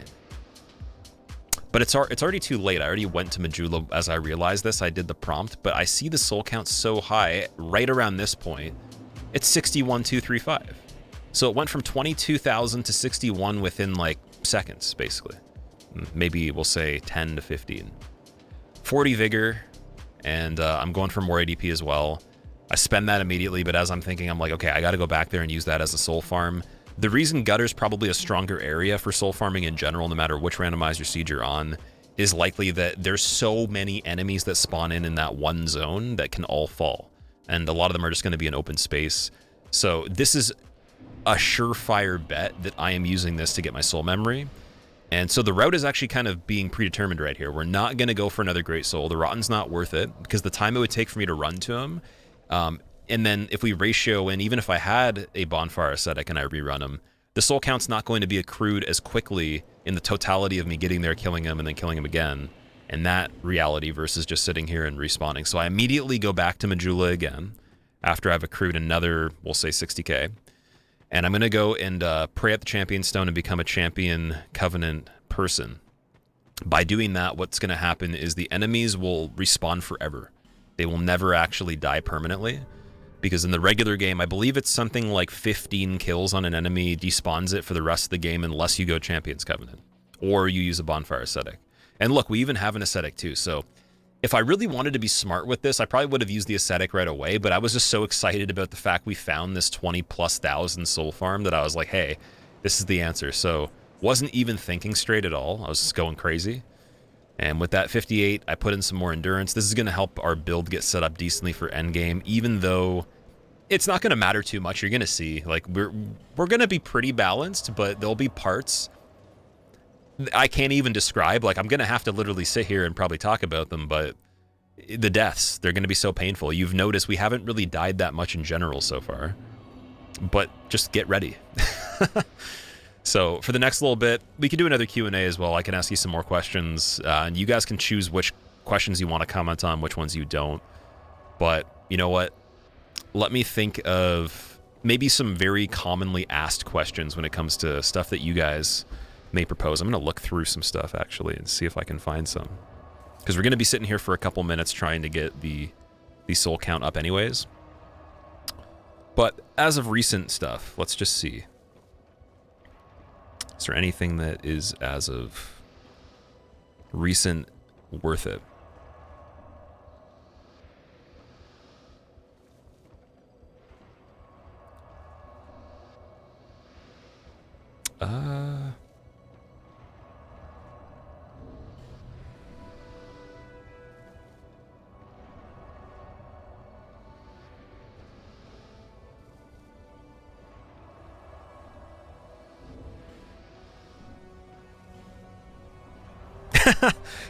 But it's already too late. I already went to Majula as I realized this. I did the prompt, but I see the soul count so high right around this point. It's 61,235. So it went from 22,000 to 61 within like seconds, basically. Maybe we'll say 10 to 15. 40 vigor, and I'm going for more ADP as well. I spend that immediately, but as I'm thinking, I'm like, okay, I got to go back there and use that as a soul farm. The reason Gutter's probably a stronger area for soul farming in general, no matter which randomizer seed you're on, is likely that there's so many enemies that spawn in that one zone that can all fall. And a lot of them are just going to be in open space. So this is a surefire bet that I am using this to get my soul memory. And so the route is actually kind of being predetermined right here. We're not going to go for another Great Soul. The Rotten's not worth it because the time it would take for me to run to him. And then if we ratio in, even if I had a Bonfire Ascetic and I rerun him, the soul count's not going to be accrued as quickly in the totality of me getting there, killing him, and then killing him again. And that reality versus just sitting here and respawning. So I immediately go back to Majula again after I've accrued another, we'll say 60k. And I'm going to go and pray at the Champion Stone and become a Champion Covenant person. By doing that, what's going to happen is the enemies will respawn forever. They will never actually die permanently. Because in the regular game, I believe it's something like 15 kills on an enemy despawns it for the rest of the game unless you go Champion's Covenant. Or you use a Bonfire Ascetic. And look, we even have an Ascetic too, so if I really wanted to be smart with this, I probably would have used the Ascetic right away, but I was just so excited about the fact we found this 20,000+ soul farm that I was like, hey, this is the answer. So wasn't even thinking straight at all. I was just going crazy. And with that 58, I put in some more endurance. This is going to help our build get set up decently for endgame, even though it's not going to matter too much. You're going to see, like, we're going to be pretty balanced, but there'll be parts I can't even describe. Like, I'm going to have to literally sit here and probably talk about them, but the deaths, they're going to be so painful. You've noticed we haven't really died that much in general so far, but just get ready. So for the next little bit, we can do another Q&A as well. I can ask you some more questions, and you guys can choose which questions you want to comment on, which ones you don't. But you know what? Let me think of maybe some very commonly asked questions when it comes to stuff that you guys may propose. I'm going to look through some stuff, actually, and see if I can find some. Because we're going to be sitting here for a couple minutes trying to get the soul count up anyways. But as of recent stuff, let's just see. Is there anything that is, as of recent, worth it?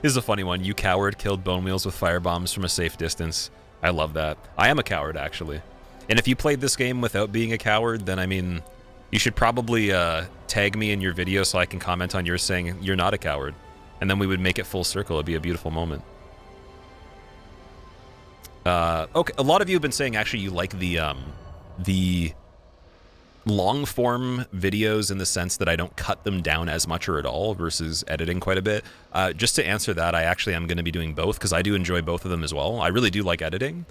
This is a funny one. You coward killed Bone Wheels with fire bombs from a safe distance. I love that. I am a coward, actually. And if you played this game without being a coward, then, I mean, you should probably tag me in your video so I can comment on yours saying you're not a coward. And then we would make it full circle. It'd be a beautiful moment. Okay, a lot of you have been saying, actually, you like the long form videos in the sense that I don't cut them down as much or at all versus editing quite a bit. Just to answer that, I actually am going to be doing both because I do enjoy both of them as well. I really do like editing.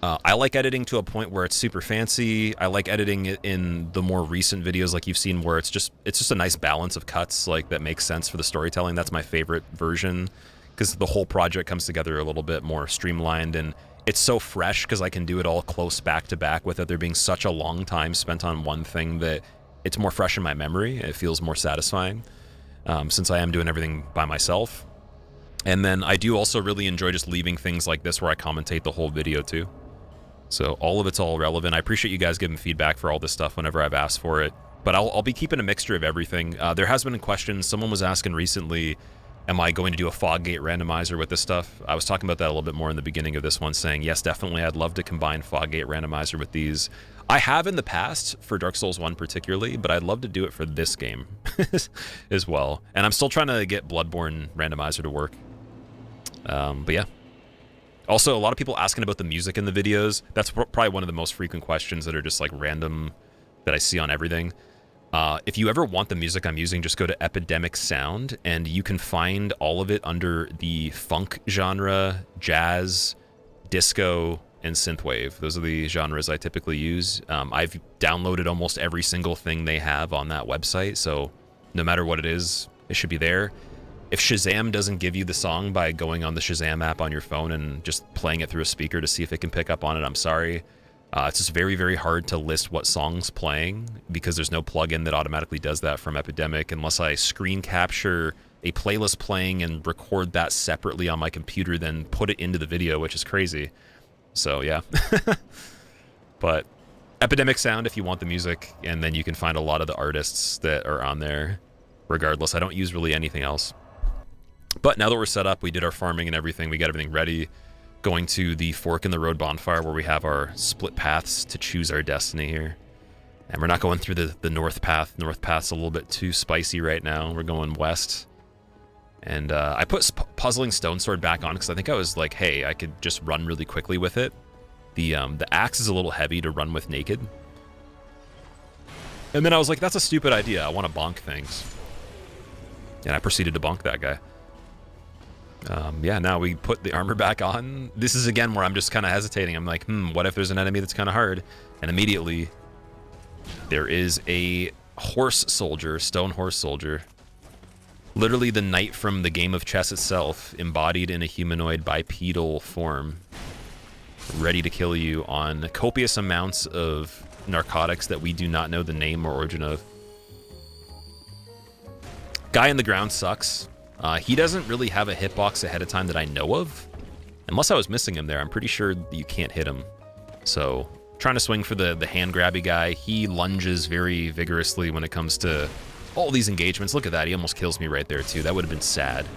I like editing to a point where it's super fancy. I like editing it in the more recent videos like you've seen where it's just a nice balance of cuts like that makes sense for the storytelling. That's my favorite version because the whole project comes together a little bit more streamlined, and it's so fresh because I can do it all close back to back without there being such a long time spent on one thing that it's more fresh in my memory. It feels more satisfying since I am doing everything by myself. And then I do also really enjoy just leaving things like this where I commentate the whole video too. So all of it's all relevant. I appreciate you guys giving feedback for all this stuff whenever I've asked for it. But I'll be keeping a mixture of everything. There has been questions. Someone was asking recently, am I going to do a fog gate randomizer with this stuff? I was talking about that a little bit more in the beginning of this one, saying, yes, definitely, I'd love to combine fog gate randomizer with these. I have in the past, for Dark Souls 1 particularly, but I'd love to do it for this game as well. And I'm still trying to get Bloodborne randomizer to work. But yeah. Also, a lot of people asking about the music in the videos. That's probably one of the most frequent questions that are just like random that I see on everything. If you ever want the music I'm using, just go to Epidemic Sound, and you can find all of it under the funk genre, jazz, disco, and synthwave. Those are the genres I typically use. I've downloaded almost every single thing they have on that website, so no matter what it is, it should be there. If Shazam doesn't give you the song by going on the Shazam app on your phone and just playing it through a speaker to see if it can pick up on it, I'm sorry. It's just very, very hard to list what song's playing because there's no plugin that automatically does that from Epidemic unless I screen capture a playlist playing and record that separately on my computer, then put it into the video, which is crazy. So, yeah. But Epidemic Sound if you want the music, and then you can find a lot of the artists that are on there regardless. I don't use really anything else. But now that we're set up, we did our farming and everything, we got everything ready, going to the Fork in the Road bonfire where we have our split paths to choose our destiny here. And we're not going through the north path. North path's a little bit too spicy right now. We're going west. And I put Puzzling Stone Sword back on because I think I was like, hey, I could just run really quickly with it. The axe is a little heavy to run with naked. And then I was like, that's a stupid idea. I want to bonk things. And I proceeded to bonk that guy. Yeah, now we put the armor back on. This is again where I'm just kind of hesitating. I'm like, what if there's an enemy that's kind of hard? And immediately there is a horse soldier, stone horse soldier. Literally the knight from the game of chess itself, embodied in a humanoid bipedal form, ready to kill you on copious amounts of narcotics that we do not know the name or origin of. Guy in the ground sucks. He doesn't really have a hitbox ahead of time that I know of. Unless I was missing him there, I'm pretty sure you can't hit him. So, trying to swing for the hand grabby guy. He lunges very vigorously when it comes to all these engagements. Look at that, he almost kills me right there too. That would have been sad.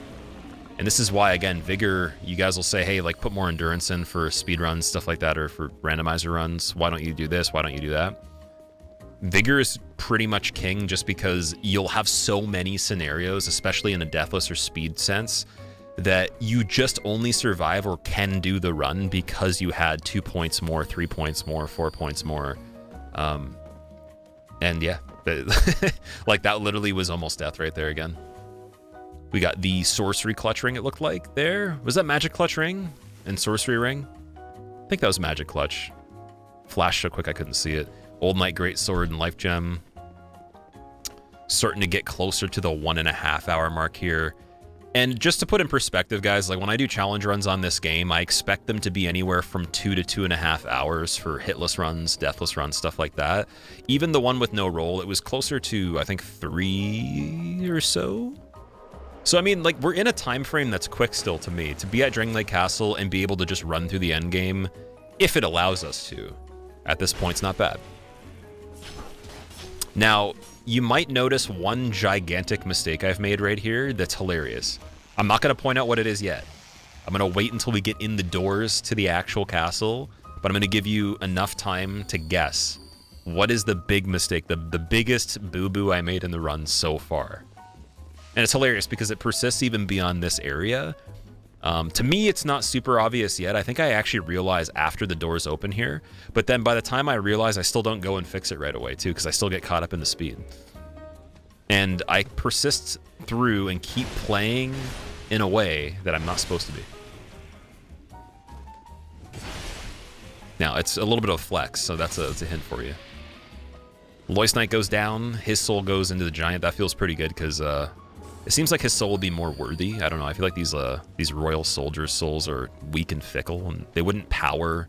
And this is why, again, Vigor, you guys will say, hey, like put more endurance in for speed runs, stuff like that, or for randomizer runs. Why don't you do this? Why don't you do that? Vigor is pretty much king just because you'll have so many scenarios, especially in a deathless or speed sense, that you just only survive or can do the run because you had 2 points more, 3 points more, 4 points more. And yeah, like that literally was almost death right there again. We got the sorcery clutch ring, it looked like there. Was that magic clutch ring and sorcery ring? I think that was magic clutch. Flashed so quick I couldn't see it. Old Knight Great Sword and Life Gem. Starting to get closer to the 1.5 hour mark here. And just to put in perspective, guys, like when I do challenge runs on this game, I expect them to be anywhere from 2 to 2.5 hours for hitless runs, deathless runs, stuff like that. Even the one with no roll, it was closer to, I think, 3 or so. So, I mean, like, we're in a time frame that's quick still to me. To be at Drangleic Castle and be able to just run through the end game, if it allows us to. At this point, it's not bad. Now, you might notice one gigantic mistake I've made right here that's hilarious. I'm not going to point out what it is yet. I'm going to wait until we get in the doors to the actual castle, but I'm going to give you enough time to guess what is the big mistake, the biggest boo-boo I made in the run so far. And it's hilarious because it persists even beyond this area. To me, it's not super obvious yet. I think I actually realize after the doors open here, but then by the time I realize, I still don't go and fix it right away too, because I still get caught up in the speed. And I persist through and keep playing in a way that I'm not supposed to be. Now, it's a little bit of a flex, so that's a hint for you. Lois Knight goes down. His soul goes into the giant. That feels pretty good because it seems like his soul would be more worthy. I don't know. I feel like these royal soldiers' souls are weak and fickle, and they wouldn't power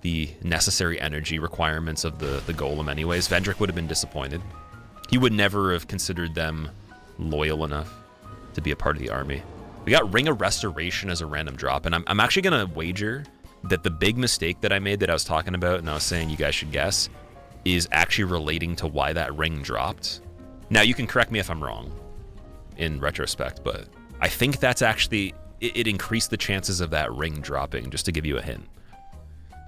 the necessary energy requirements of the golem anyways. Vendrick would have been disappointed. He would never have considered them loyal enough to be a part of the army. We got Ring of Restoration as a random drop, and I'm actually going to wager that the big mistake that I made that I was talking about and I was saying you guys should guess is actually relating to why that ring dropped. Now, you can correct me if I'm wrong in retrospect, but I think that's actually, it increased the chances of that ring dropping, just to give you a hint.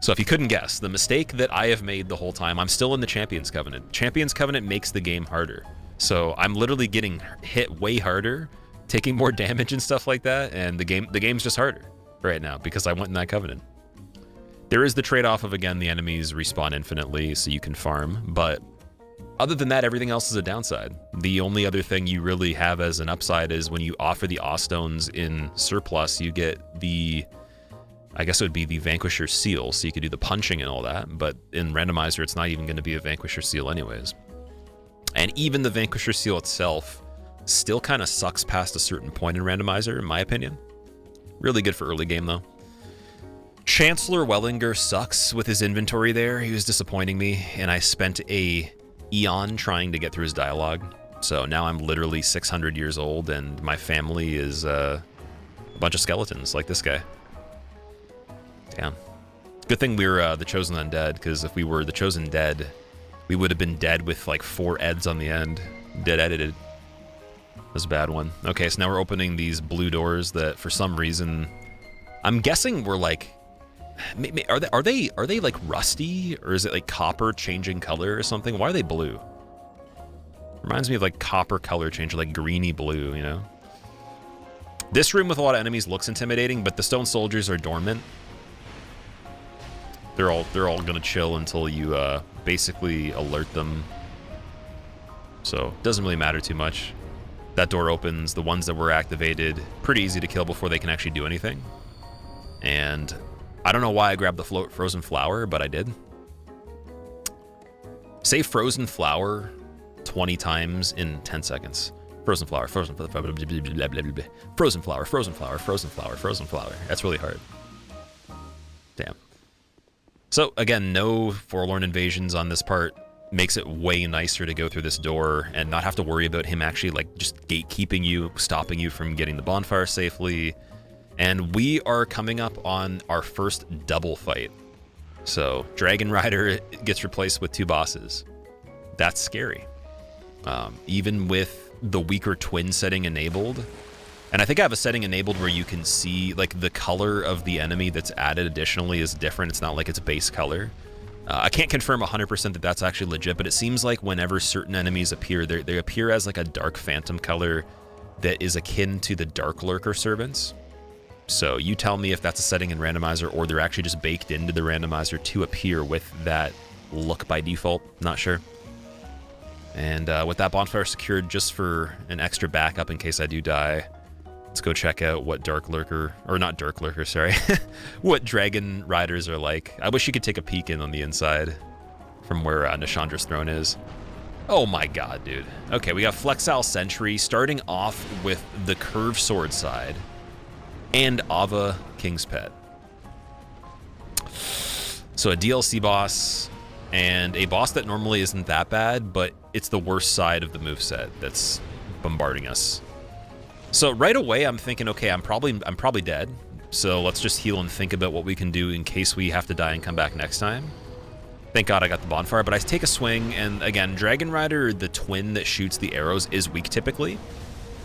So if you couldn't guess, the mistake that I have made the whole time, I'm still in the Champions Covenant. Champions Covenant makes the game harder. So I'm literally getting hit way harder, taking more damage and stuff like that, and the game's just harder right now because I went in that Covenant. There is the trade-off of, again, the enemies respawn infinitely, so you can farm, but other than that, everything else is a downside. The only other thing you really have as an upside is when you offer the Awstones in surplus, you get the, I guess it would be the Vanquisher Seal, so you could do the punching and all that, but in Randomizer, it's not even going to be a Vanquisher Seal anyways. And even the Vanquisher Seal itself still kind of sucks past a certain point in Randomizer, in my opinion. Really good for early game, though. Chancellor Wellinger sucks with his inventory there. He was disappointing me, and I spent a eon trying to get through his dialogue. So now I'm literally 600 years old, and my family is a bunch of skeletons, like this guy. Damn. Good thing we're the Chosen Undead, because if we were the Chosen Dead, we would have been dead with like 4 eds on the end. Dead edited. That was a bad one. Okay, so now we're opening these blue doors that for some reason, I'm guessing we're like, are they like rusty, or is it like copper changing color or something? Why are they blue? Reminds me of like copper color change, like greeny blue, you know? This room with a lot of enemies looks intimidating, but the stone soldiers are dormant. They're all gonna chill until you basically alert them. So it doesn't really matter too much. That door opens. The ones that were activated, pretty easy to kill before they can actually do anything. And I don't know why I grabbed the frozen flower, but I did. Say frozen flower 20 times in 10 seconds. Frozen flower, frozen flower, blah, blah, blah, blah, blah, blah. Frozen flower, frozen flower, frozen flower, frozen flower. That's really hard. Damn. So again, no Forlorn invasions on this part. Makes it way nicer to go through this door and not have to worry about him actually like just gatekeeping you, stopping you from getting the bonfire safely. And we are coming up on our first double fight. So Dragon Rider gets replaced with 2 bosses. That's scary. Even with the weaker twin setting enabled. And I think I have a setting enabled where you can see like the color of the enemy that's added additionally is different. It's not like its base color. I can't confirm 100% that that's actually legit, but it seems like whenever certain enemies appear, they appear as like a dark phantom color that is akin to the Dark Lurker servants. So you tell me if that's a setting in Randomizer or they're actually just baked into the Randomizer to appear with that look by default. Not sure. And with that bonfire secured just for an extra backup in case I do die, let's go check out what Dark Lurker, or not Dark Lurker, sorry, what Dragon Riders are like. I wish you could take a peek in on the inside from where Nishandra's throne is. Oh my god, dude. Okay, we got Flexile Sentry starting off with the Curved Sword side and Ava King's Pet. So a DLC boss and a boss that normally isn't that bad, but it's the worst side of the moveset that's bombarding us. So right away, I'm thinking, okay, I'm probably dead. So let's just heal and think about what we can do in case we have to die and come back next time. Thank God I got the bonfire, but I take a swing, and again, Dragon Rider, the twin that shoots the arrows, is weak typically.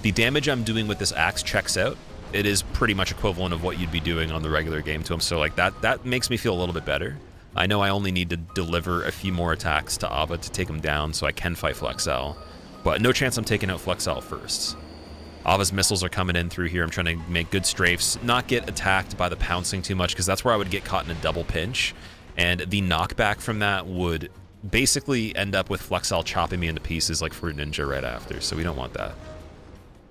The damage I'm doing with this axe checks out. It is pretty much equivalent of what you'd be doing on the regular game to him, so like that makes me feel a little bit better. I know I only need to deliver a few more attacks to Ava to take him down, so I can fight Flexile, but no chance I'm taking out Flexile first. Ava's missiles are coming in through here. I'm trying to make good strafes, not get attacked by the pouncing too much, because that's where I would get caught in a double pinch, and the knockback from that would basically end up with Flexile chopping me into pieces like Fruit Ninja right after, so we don't want that.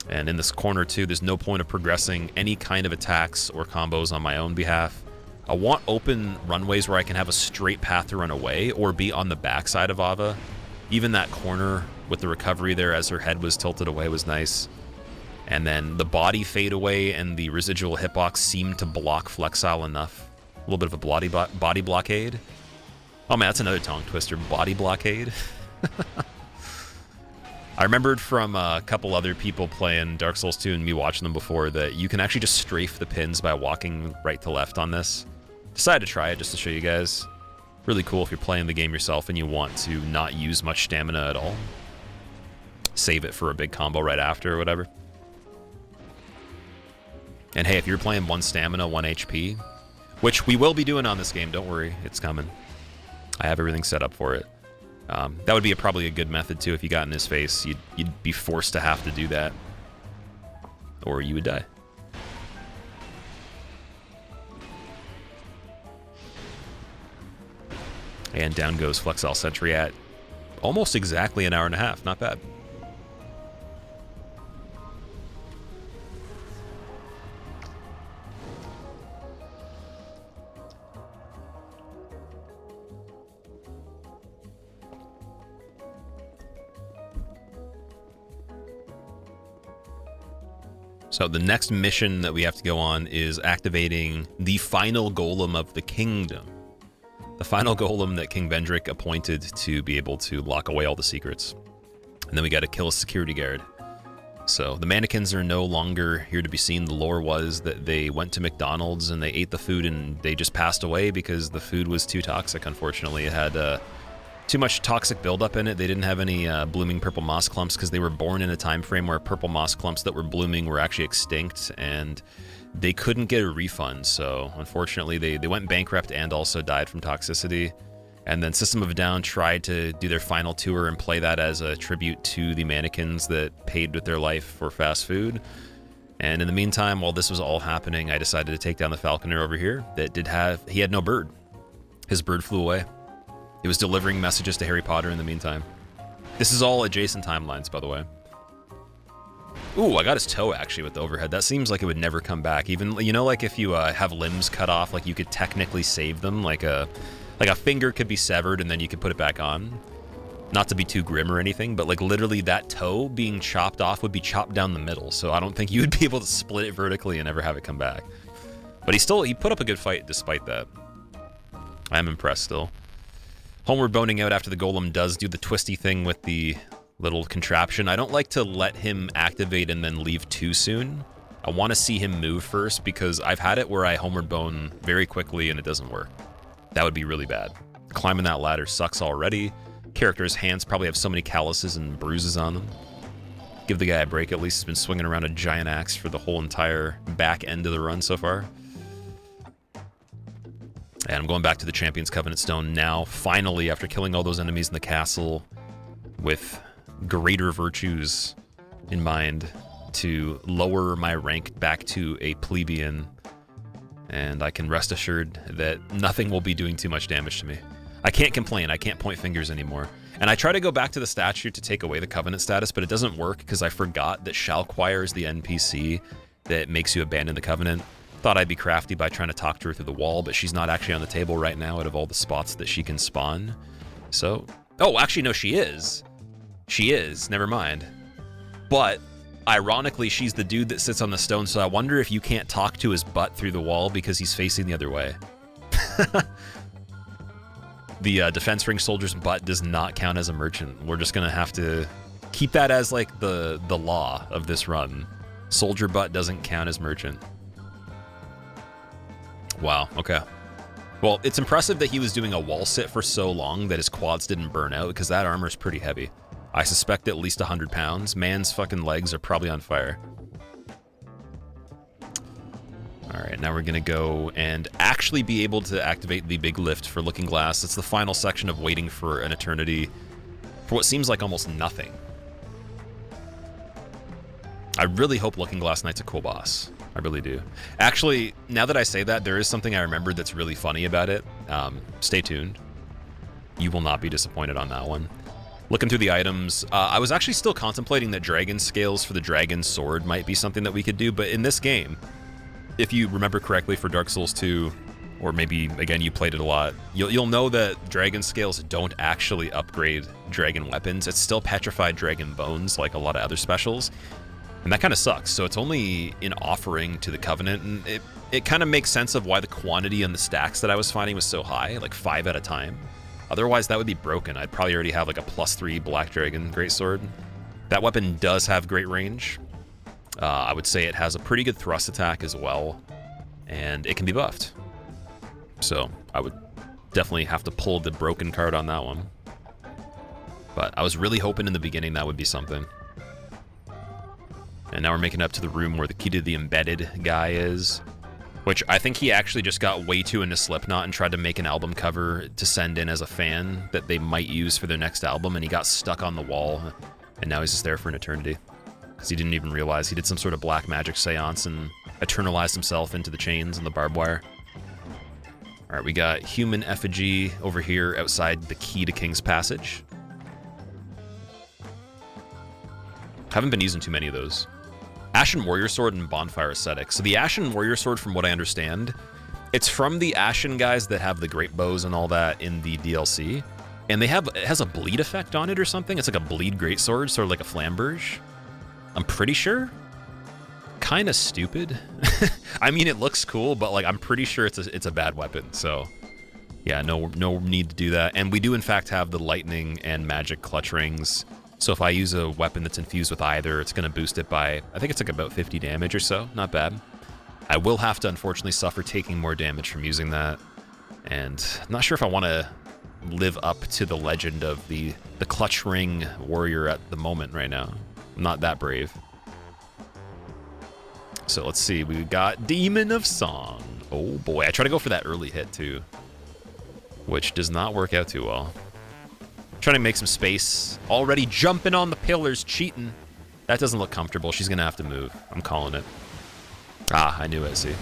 And in this corner too, there's no point of progressing any kind of attacks or combos on my own behalf. I want open runways where I can have a straight path to run away or be on the backside of Ava. Even that corner with the recovery there as her head was tilted away was nice. And then the body fade away and the residual hitbox seemed to block Flexile enough. A little bit of a body blockade. Oh man, that's another tongue twister. Body blockade. I remembered from a couple other people playing Dark Souls 2 and me watching them before that you can actually just strafe the pins by walking right to left on this. Decided to try it just to show you guys. Really cool if you're playing the game yourself and you want to not use much stamina at all. Save it for a big combo right after or whatever. And hey, if you're playing 1 stamina, 1 HP, which we will be doing on this game, don't worry, it's coming. I have everything set up for it. That would be probably a good method too. If you got in his face, you'd be forced to have to do that, or you would die. And down goes Flexile Sentry at almost exactly an hour and a half. Not bad. So the next mission that we have to go on is activating the final golem of the kingdom. The final golem that King Vendrick appointed to be able to lock away all the secrets. And then we got to kill a security guard. So the mannequins are no longer here to be seen. The lore was that they went to McDonald's and they ate the food and they just passed away because the food was too toxic, unfortunately. It had too much toxic buildup in it. They didn't have any blooming purple moss clumps because they were born in a time frame where purple moss clumps that were blooming were actually extinct, and they couldn't get a refund. So unfortunately, they went bankrupt and also died from toxicity. And then System of a Down tried to do their final tour and play that as a tribute to the mannequins that paid with their life for fast food. And in the meantime, while this was all happening, I decided to take down the falconer over here that he had no bird. His bird flew away. It was delivering messages to Harry Potter in the meantime. This is all adjacent timelines, by the way. Ooh, I got his toe actually with the overhead. That seems like it would never come back. Even, you know, like if you have limbs cut off, like you could technically save them. Like a finger could be severed and then you could put it back on. Not to be too grim or anything, but like literally that toe being chopped off would be chopped down the middle. So I don't think you would be able to split it vertically and ever have it come back. But he put up a good fight despite that. I am impressed still. Homeward boning out after the golem does do the twisty thing with the little contraption. I don't like to let him activate and then leave too soon. I want to see him move first because I've had it where I homeward bone very quickly and it doesn't work. That would be really bad. Climbing that ladder sucks already. Character's hands probably have so many calluses and bruises on them. Give the guy a break at least. He's been swinging around a giant axe for the whole entire back end of the run so far. And I'm going back to the Champion's Covenant Stone now, finally, after killing all those enemies in the castle with greater virtues in mind to lower my rank back to a plebeian. And I can rest assured that nothing will be doing too much damage to me. I can't complain. I can't point fingers anymore. And I try to go back to the statue to take away the Covenant status, but it doesn't work because I forgot that Shalquire is the NPC that makes you abandon the Covenant. Thought I'd be crafty by trying to talk to her through the wall, but she's not actually on the table right now out of all the spots that she can spawn. So, oh, actually, no, she is. She is, never mind. But, ironically, she's the dude that sits on the stone, so I wonder if you can't talk to his butt through the wall because he's facing the other way. The defense ring soldier's butt does not count as a merchant. We're just gonna have to keep that as, like, the law of this run. Soldier butt doesn't count as merchant. Wow, okay. Well, it's impressive that he was doing a wall sit for so long that his quads didn't burn out, because that armor's pretty heavy. I suspect at least 100 pounds. Man's fucking legs are probably on fire. Alright, now we're gonna go and actually be able to activate the big lift for Looking Glass. It's the final section of waiting for an eternity for what seems like almost nothing. I really hope Looking Glass Knight's a cool boss. I really do. Actually, now that I say that, there is something I remembered that's really funny about it. Stay tuned. You will not be disappointed on that one. Looking through the items, I was actually still contemplating that dragon scales for the dragon sword might be something that we could do, but in this game, if you remember correctly for Dark Souls 2, or maybe, again, you played it a lot, you'll know that dragon scales don't actually upgrade dragon weapons. It's still petrified dragon bones like a lot of other specials, and that kind of sucks. So it's only an offering to the Covenant, and it kind of makes sense of why the quantity on the stacks that I was finding was so high, like 5 at a time. Otherwise, that would be broken. I'd probably already have like a +3 Black Dragon Greatsword. That weapon does have great range. I would say it has a pretty good thrust attack as well, and it can be buffed. So I would definitely have to pull the broken card on that one. But I was really hoping in the beginning that would be something. And now we're making up to the room where the key to the embedded guy is, which I think he actually just got way too into Slipknot and tried to make an album cover to send in as a fan that they might use for their next album, and he got stuck on the wall, and now he's just there for an eternity. Because he didn't even realize he did some sort of black magic seance and eternalized himself into the chains and the barbed wire. All right, we got human effigy over here outside the key to King's Passage. Haven't been using too many of those. Ashen Warrior Sword and Bonfire Ascetic. So the Ashen Warrior Sword, from what I understand, it's from the Ashen guys that have the great bows and all that in the DLC. And it has a bleed effect on it or something. It's like a bleed greatsword, sort of like a flamberge. I'm pretty sure. Kind of stupid. I mean, it looks cool, but like I'm pretty sure it's a bad weapon. So yeah, no need to do that. And we do in fact have the lightning and magic clutch rings. So if I use a weapon that's infused with either, it's going to boost it by, I think it's like about 50 damage or so. Not bad. I will have to unfortunately suffer taking more damage from using that. And I'm not sure if I want to live up to the legend of the clutch ring warrior at the moment right now. I'm not that brave. So let's see, we got Demon of Song. Oh boy, I try to go for that early hit too, which does not work out too well. Trying to make some space. Already jumping on the pillars, cheating. That doesn't look comfortable. She's gonna have to move. I'm calling it. Ah, I knew it, see.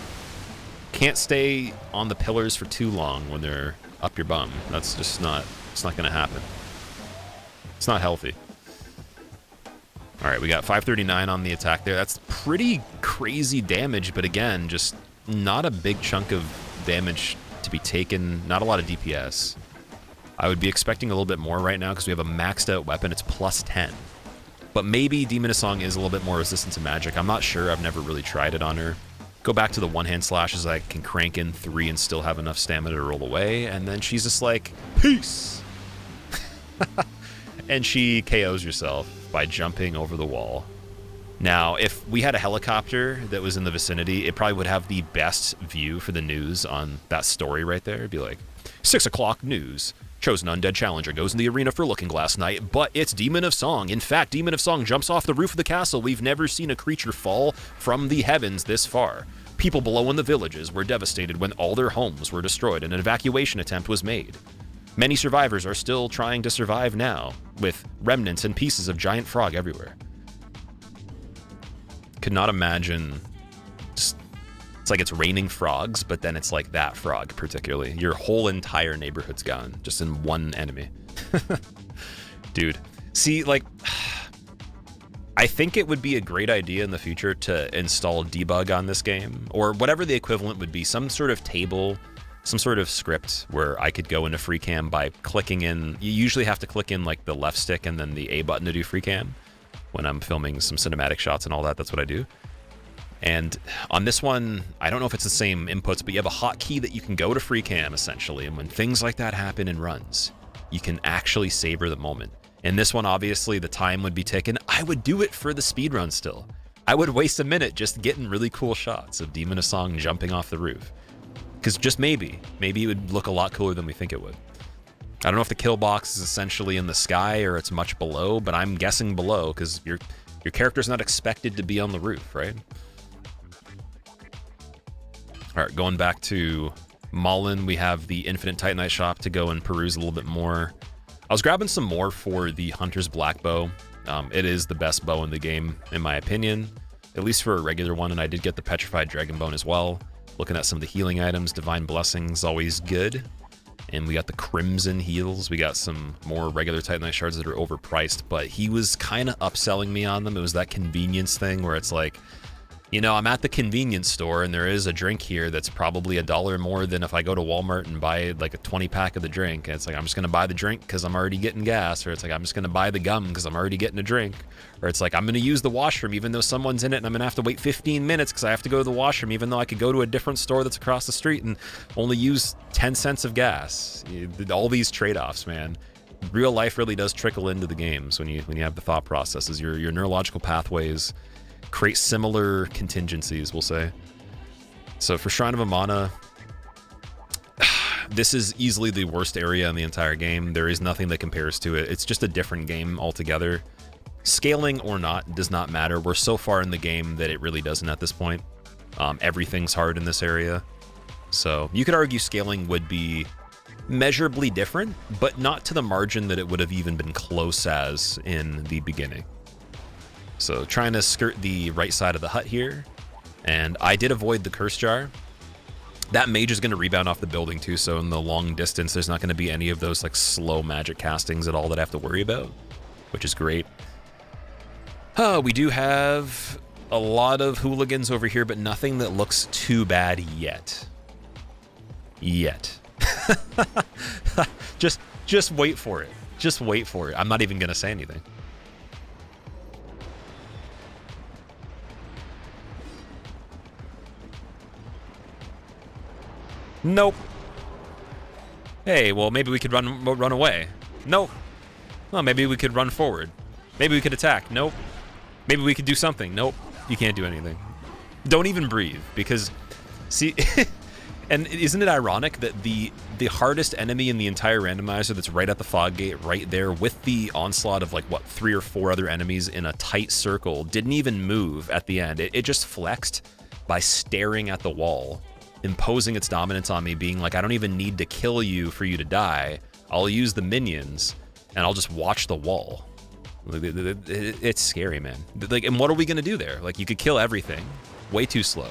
Can't stay on the pillars for too long when they're up your bum. That's just not, it's not gonna happen. It's not healthy. All right, we got 539 on the attack there. That's pretty crazy damage, but again, just not a big chunk of damage to be taken. Not a lot of DPS. I would be expecting a little bit more right now because we have a maxed out weapon. It's +10. But maybe Demon of Song is a little bit more resistant to magic. I'm not sure. I've never really tried it on her. Go back to the one-hand slashes. I can crank in 3 and still have enough stamina to roll away. And then she's just like, peace! And she KOs herself by jumping over the wall. Now, if we had a helicopter that was in the vicinity, it probably would have the best view for the news on that story right there. It'd be like, 6 o'clock news. Chosen undead challenger goes in the arena for Looking Glass night, but it's Demon of Song. In fact, Demon of Song jumps off the roof of the castle. We've never seen a creature fall from the heavens this far. People below in the villages were devastated when all their homes were destroyed and an evacuation attempt was made. Many survivors are still trying to survive now, with remnants and pieces of giant frog everywhere. Could not imagine. Just, it's like it's raining frogs, but then it's like that frog particularly. Your whole entire neighborhood's gone, just in one enemy. Dude, see, like, I think it would be a great idea in the future to install debug on this game, or whatever the equivalent would be, some sort of table, some sort of script where I could go into free cam by clicking in. You usually have to click in like the left stick and then the A button to do free cam. When I'm filming some cinematic shots and all that, that's what I do. And on this one, I don't know if it's the same inputs, but you have a hotkey that you can go to free cam essentially. And when things like that happen in runs, you can actually savor the moment. In this one, obviously the time would be taken. I would do it for the speedrun still. I would waste a minute just getting really cool shots of Demon of Song jumping off the roof. Because just maybe it would look a lot cooler than we think it would. I don't know if the kill box is essentially in the sky or it's much below, but I'm guessing below because your character's not expected to be on the roof, right? All right, going back to Mullen, we have the Infinite Titanite shop to go and peruse a little bit more. I was grabbing some more for the Hunter's Black Bow. It is the best bow in the game, in my opinion, at least for a regular one, and I did get the Petrified Dragon Bone as well. Looking at some of the healing items, Divine Blessings, always good. And we got the Crimson Heals. We got some more regular Titanite shards that are overpriced, but he was kind of upselling me on them. It was that convenience thing where it's like, You know, I'm at the convenience store and there is a drink here that's probably $1 more than if I go to Walmart and buy like a 20 pack of the drink. And it's like, I'm just going to buy the drink because I'm already getting gas. Or it's like, I'm just going to buy the gum because I'm already getting a drink. Or it's like, I'm going to use the washroom even though someone's in it and I'm going to have to wait 15 minutes because I have to go to the washroom even though I could go to a different store that's across the street and only use 10 cents of gas. All these trade-offs, man. Real life really does trickle into the games when you have the thought processes. Your neurological pathways create similar contingencies, we'll say. So for Shrine of Amana, this is easily the worst area in the entire game. There is nothing that compares to it. It's just a different game altogether. Scaling or not does not matter. We're so far in the game that it really doesn't at this point. Everything's hard in this area. So you could argue scaling would be measurably different, but not to the margin that it would have even been close as in the beginning. So trying to skirt the right side of the hut here, and I did avoid the curse jar. That mage is going to rebound off the building too, so in the long distance there's not going to be any of those like slow magic castings at all that I have to worry about, which is great. We do have a lot of hooligans over here, but nothing that looks too bad yet. Just wait for it. Just wait for it. I'm not even going to say anything. Nope. Hey, well, maybe we could run away. Nope. Well, maybe we could run forward. Maybe we could attack. Nope. Maybe we could do something. Nope. You can't do anything. Don't even breathe, because, see, and isn't it ironic that the hardest enemy in the entire randomizer that's right at the fog gate, right there, with the onslaught of like, what, 3 or 4 other enemies in a tight circle, didn't even move at the end. It just flexed by staring at the wall, imposing its dominance on me, being like, I don't even need to kill you for you to die. I'll use the minions, and I'll just watch the wall. It's scary, man. Like, and what are we gonna do there? Like, you could kill everything. Way too slow.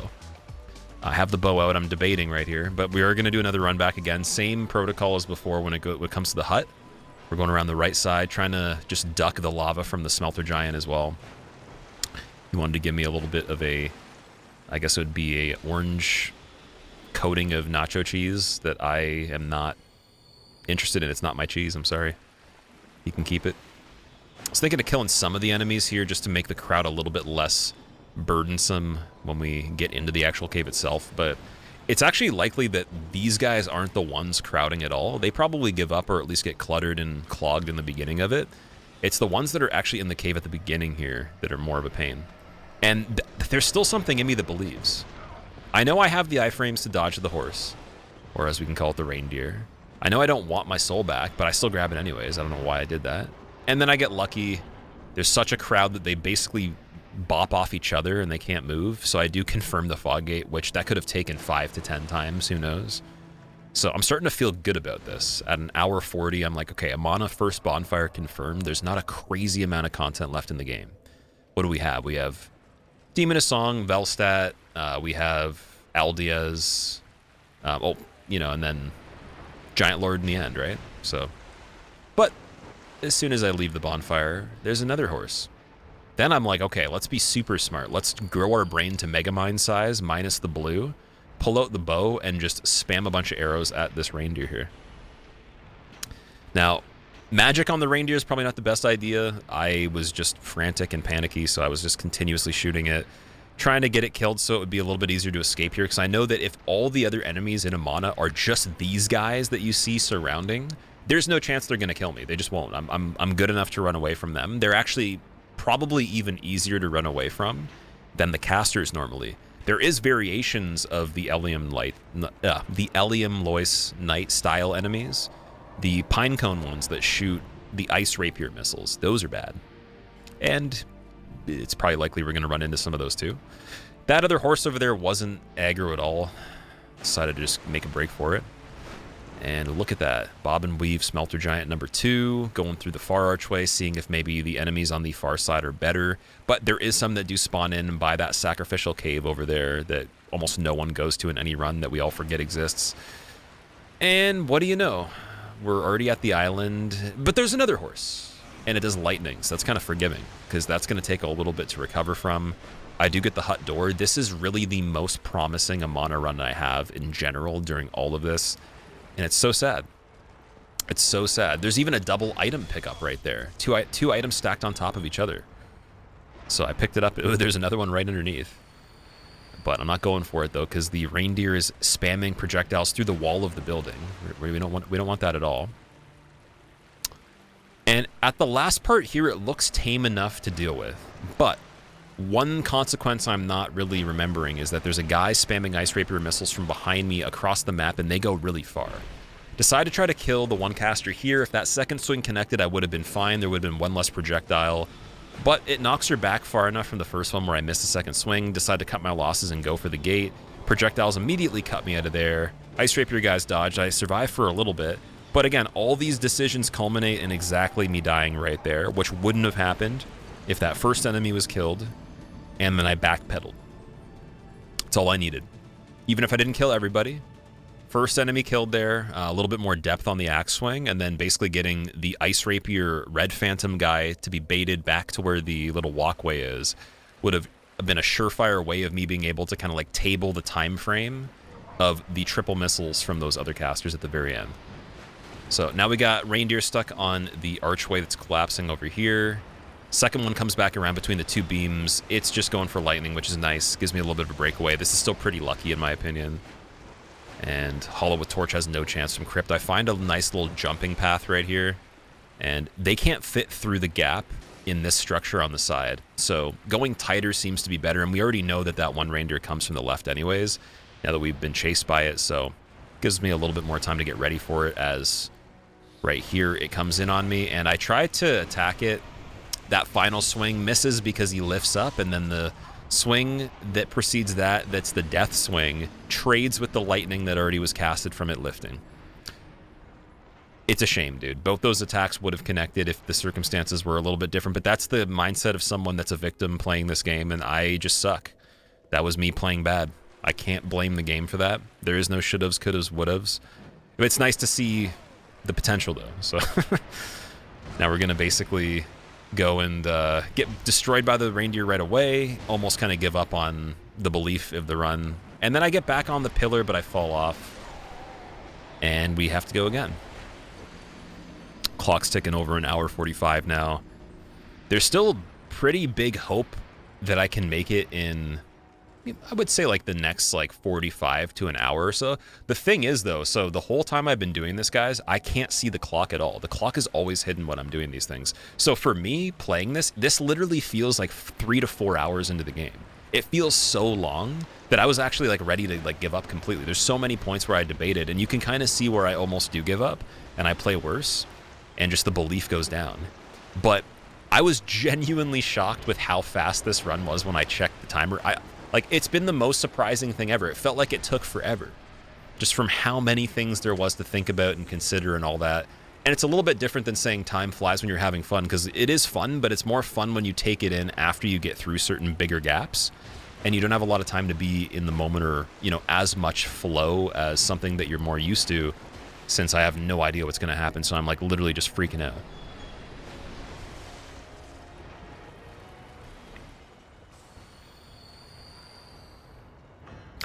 I have the bow out. I'm debating right here, but we are gonna do another run back again. Same protocol as before when it comes to the hut. We're going around the right side, trying to just duck the lava from the smelter giant as well. He wanted to give me a little bit of a, I guess it would be a orange coating of nacho cheese that I am not interested in. It's not my cheese, I'm sorry. You can keep it. I was thinking of killing some of the enemies here just to make the crowd a little bit less burdensome when we get into the actual cave itself, but it's actually likely that these guys aren't the ones crowding at all. They probably give up or at least get cluttered and clogged in the beginning of it. It's the ones that are actually in the cave at the beginning here that are more of a pain. And there's still something in me that believes. I know I have the iframes to dodge the horse, or as we can call it, the reindeer. I know I don't want my soul back, but I still grab it anyways. I don't know why I did that. And then I get lucky. There's such a crowd that they basically bop off each other and they can't move. So I do confirm the fog gate, which that could have taken 5 to 10 times, who knows. So I'm starting to feel good about this. At an hour 40, I'm like, okay, Amana first bonfire confirmed. There's not a crazy amount of content left in the game. What do we have? We have Demon of Song, Velstadt, we have Aldiaz, and then Giant Lord in the end, right? So, but as soon as I leave the bonfire, there's another horse. Then I'm like, okay, let's be super smart. Let's grow our brain to Megamind size minus the blue, pull out the bow, and just spam a bunch of arrows at this reindeer here. Now, magic on the reindeer is probably not the best idea. I was just frantic and panicky, so I was just continuously shooting it, trying to get it killed so it would be a little bit easier to escape here, because I know that if all the other enemies in Amana are just these guys that you see surrounding, there's no chance they're going to kill me. They just won't. I'm good enough to run away from them. They're actually probably even easier to run away from than the casters normally. There is variations of the Elium Lois Knight style enemies. The Pinecone ones that shoot the Ice Rapier missiles, those are bad. And it's probably likely we're going to run into some of those too. That other horse over there wasn't aggro at all. Decided to just make a break for it. And look at that. Bob and Weave Smelter Giant number 2, going through the far archway, seeing if maybe the enemies on the far side are better. But there is some that do spawn in by that sacrificial cave over there that almost no one goes to in any run that we all forget exists. And what do you know? We're already at the island, but there's another horse. And it does lightning, so that's kind of forgiving, because that's going to take a little bit to recover from. I do get the hut door. This is really the most promising Amana run I have in general during all of this. And it's so sad. It's so sad. There's even a double item pickup right there. Two items stacked on top of each other. So I picked it up. There's another one right underneath. But I'm not going for it though, because the reindeer is spamming projectiles through the wall of the building. We don't want that at all. And at the last part here, it looks tame enough to deal with. But one consequence I'm not really remembering is that there's a guy spamming Ice Rapier missiles from behind me across the map, and they go really far. Decide to try to kill the one caster here. If that second swing connected, I would have been fine. There would have been one less projectile. But it knocks her back far enough from the first one where I missed the second swing. Decide to cut my losses and go for the gate. Projectiles immediately cut me out of there. Ice Rapier guys dodged. I survived for a little bit. But again, all these decisions culminate in exactly me dying right there, which wouldn't have happened if that first enemy was killed, and then I backpedaled. That's all I needed. Even if I didn't kill everybody, first enemy killed there, a little bit more depth on the axe swing, and then basically getting the Ice Rapier Red Phantom guy to be baited back to where the little walkway is would have been a surefire way of me being able to kind of like table the time frame of the triple missiles from those other casters at the very end. So now we got reindeer stuck on the archway that's collapsing over here. Second one comes back around between the two beams. It's just going for lightning, which is nice. Gives me a little bit of a breakaway. This is still pretty lucky in my opinion. And Hollow with Torch has no chance from Crypt. I find a nice little jumping path right here. And they can't fit through the gap in this structure on the side. So going tighter seems to be better. And we already know that that one reindeer comes from the left anyways, now that we've been chased by it. So gives me a little bit more time to get ready for it, as right here it comes in on me. And I try to attack it. That final swing misses because he lifts up, and then the swing that precedes that, that's the death swing, trades with the lightning that already was casted from it lifting. It's a shame, dude. Both those attacks would have connected if the circumstances were a little bit different, but that's the mindset of someone that's a victim playing this game, and I just suck. That was me playing bad. I can't blame the game for that. There is no should'ves, could'ves, would'ves. It's nice to see the potential, though. So now we're going to basically go and get destroyed by the reindeer right away, almost kind of give up on the belief of the run. And then I get back on the pillar, but I fall off. And we have to go again. Clock's ticking over an hour 45 now. There's still pretty big hope that I can make it in, I would say, like the next like 45 to an hour or so. The thing is though, so the whole time I've been doing this, guys, I can't see the clock at all. The clock is always hidden when I'm doing these things. So for me playing this literally feels like 3 to 4 hours into the game. It feels so long that I was actually like ready to like give up completely. There's so many points where I debated, and you can kind of see where I almost do give up and I play worse and just the belief goes down. But I was genuinely shocked with how fast this run was when I checked the timer. Like, it's been the most surprising thing ever. It felt like it took forever, just from how many things there was to think about and consider and all that. And it's a little bit different than saying time flies when you're having fun, because it is fun, but it's more fun when you take it in after you get through certain bigger gaps, and you don't have a lot of time to be in the moment or, you know, as much flow as something that you're more used to, since I have no idea what's going to happen. So I'm like literally just freaking out.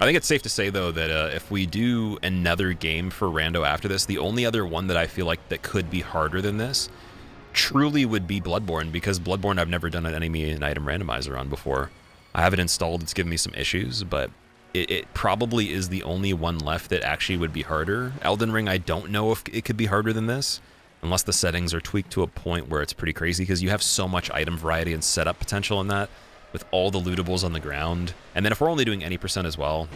I think it's safe to say, though, that if we do another game for Rando after this, the only other one that I feel like that could be harder than this truly would be Bloodborne, because Bloodborne I've never done an enemy and item randomizer on before. I have it installed, it's given me some issues, but it probably is the only one left that actually would be harder. Elden Ring, I don't know if it could be harder than this, unless the settings are tweaked to a point where it's pretty crazy, because you have so much item variety and setup potential in that, with all the lootables on the ground. And then if we're only doing any % as well,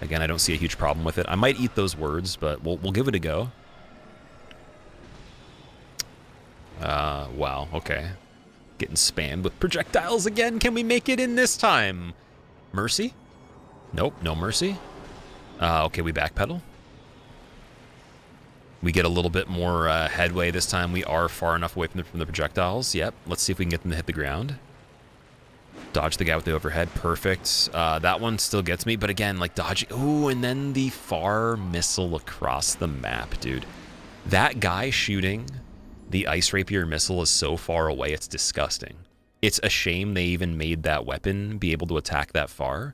again, I don't see a huge problem with it. I might eat those words, but we'll give it a go. Wow, okay. Getting spammed with projectiles again. Can we make it in this time? Mercy? Nope, no mercy. Okay, we backpedal. We get a little bit more headway this time. We are far enough away from the projectiles. Yep, let's see if we can get them to hit the ground. Dodge the guy with the overhead. Perfect. That one still gets me, but again, like dodging. Ooh, and then the far missile across the map, dude. That guy shooting the Ice Rapier missile is so far away, it's disgusting. It's a shame they even made that weapon be able to attack that far.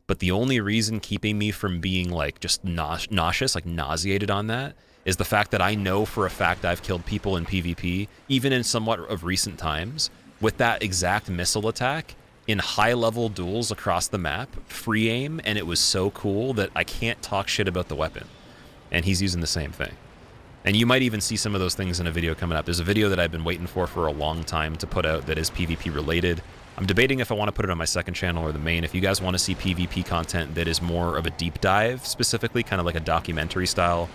But the only reason keeping me from being like just nauseous, like nauseated on that, is the fact that I know for a fact I've killed people in PvP, even in somewhat of recent times, with that exact missile attack in high-level duels across the map, free aim, and it was so cool that I can't talk shit about the weapon. And he's using the same thing. And you might even see some of those things in a video coming up. There's a video that I've been waiting for a long time to put out that is PvP related. I'm debating if I want to put it on my second channel or the main. If you guys want to see PvP content that is more of a deep dive, specifically, kind of like a documentary style,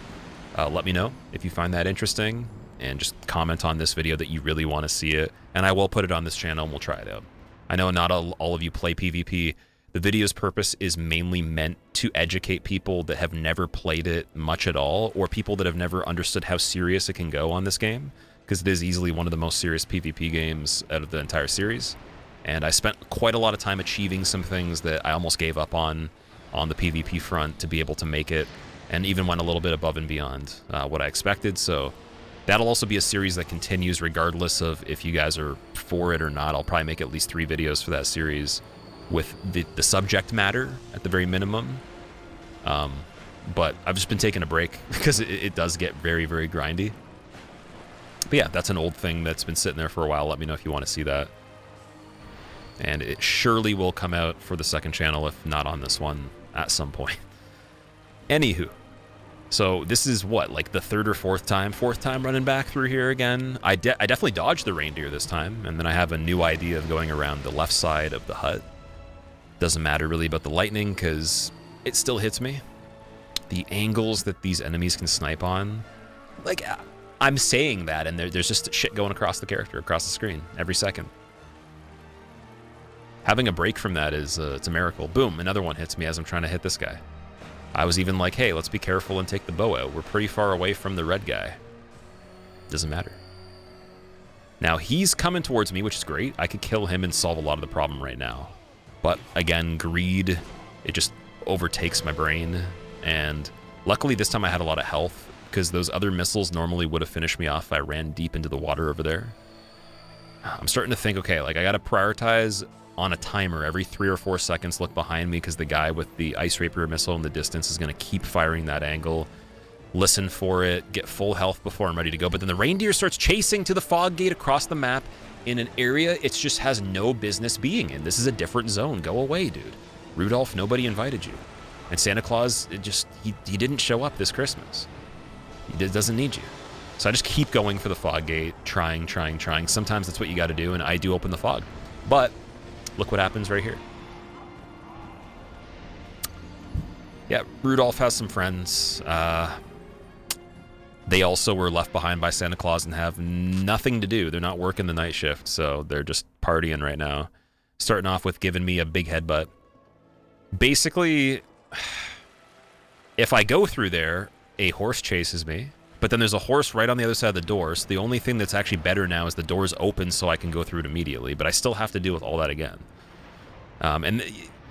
let me know if you find that interesting, and just comment on this video that you really want to see it, and I will put it on this channel and we'll try it out. I know not all of you play PvP. The video's purpose is mainly meant to educate people that have never played it much at all, or people that have never understood how serious it can go on this game, because it is easily one of the most serious PvP games out of the entire series. And I spent quite a lot of time achieving some things that I almost gave up on the PvP front to be able to make it, and even went a little bit above and beyond what I expected. So that'll also be a series that continues regardless of if you guys are for it or not. I'll probably make at least 3 videos for that series with the subject matter at the very minimum. But I've just been taking a break because it does get very, very grindy. But yeah, that's an old thing that's been sitting there for a while. Let me know if you want to see that. And it surely will come out for the second channel, if not on this one, at some point. Anywho, so this is what, like the fourth time running back through here again. I definitely dodged the reindeer this time, and then I have a new idea of going around the left side of the hut. Doesn't matter really about the lightning, because it still hits me. The angles that these enemies can snipe on, like, I'm saying that, and there's just shit going across the character, across the screen, every second. Having a break from that is, it's a miracle. Boom, another one hits me as I'm trying to hit this guy. I was even like, hey, let's be careful and take the bow out. We're pretty far away from the red guy. Doesn't matter. Now, he's coming towards me, which is great. I could kill him and solve a lot of the problem right now. But, again, greed, it just overtakes my brain. And luckily, this time I had a lot of health, because those other missiles normally would have finished me off if I ran deep into the water over there. I'm starting to think, okay, like, I gotta prioritize on a timer. Every 3 or 4 seconds, look behind me, because the guy with the Ice Rapier missile in the distance is going to keep firing that angle. Listen for it, get full health before I'm ready to go. But then the reindeer starts chasing to the fog gate across the map in an area it just has no business being in. This is a different zone. Go away, dude. Rudolph, nobody invited you. And Santa Claus, he didn't show up this Christmas. He doesn't need you. So I just keep going for the fog gate, trying. Sometimes that's what you got to do, and I do open the fog. But look what happens right here. Yeah, Rudolph has some friends. They also were left behind by Santa Claus and have nothing to do. They're not working the night shift, so they're just partying right now. Starting off with giving me a big headbutt. Basically, if I go through there, a horse chases me. But then there's a horse right on the other side of the door, so the only thing that's actually better now is the door's open so I can go through it immediately, but I still have to deal with all that again. And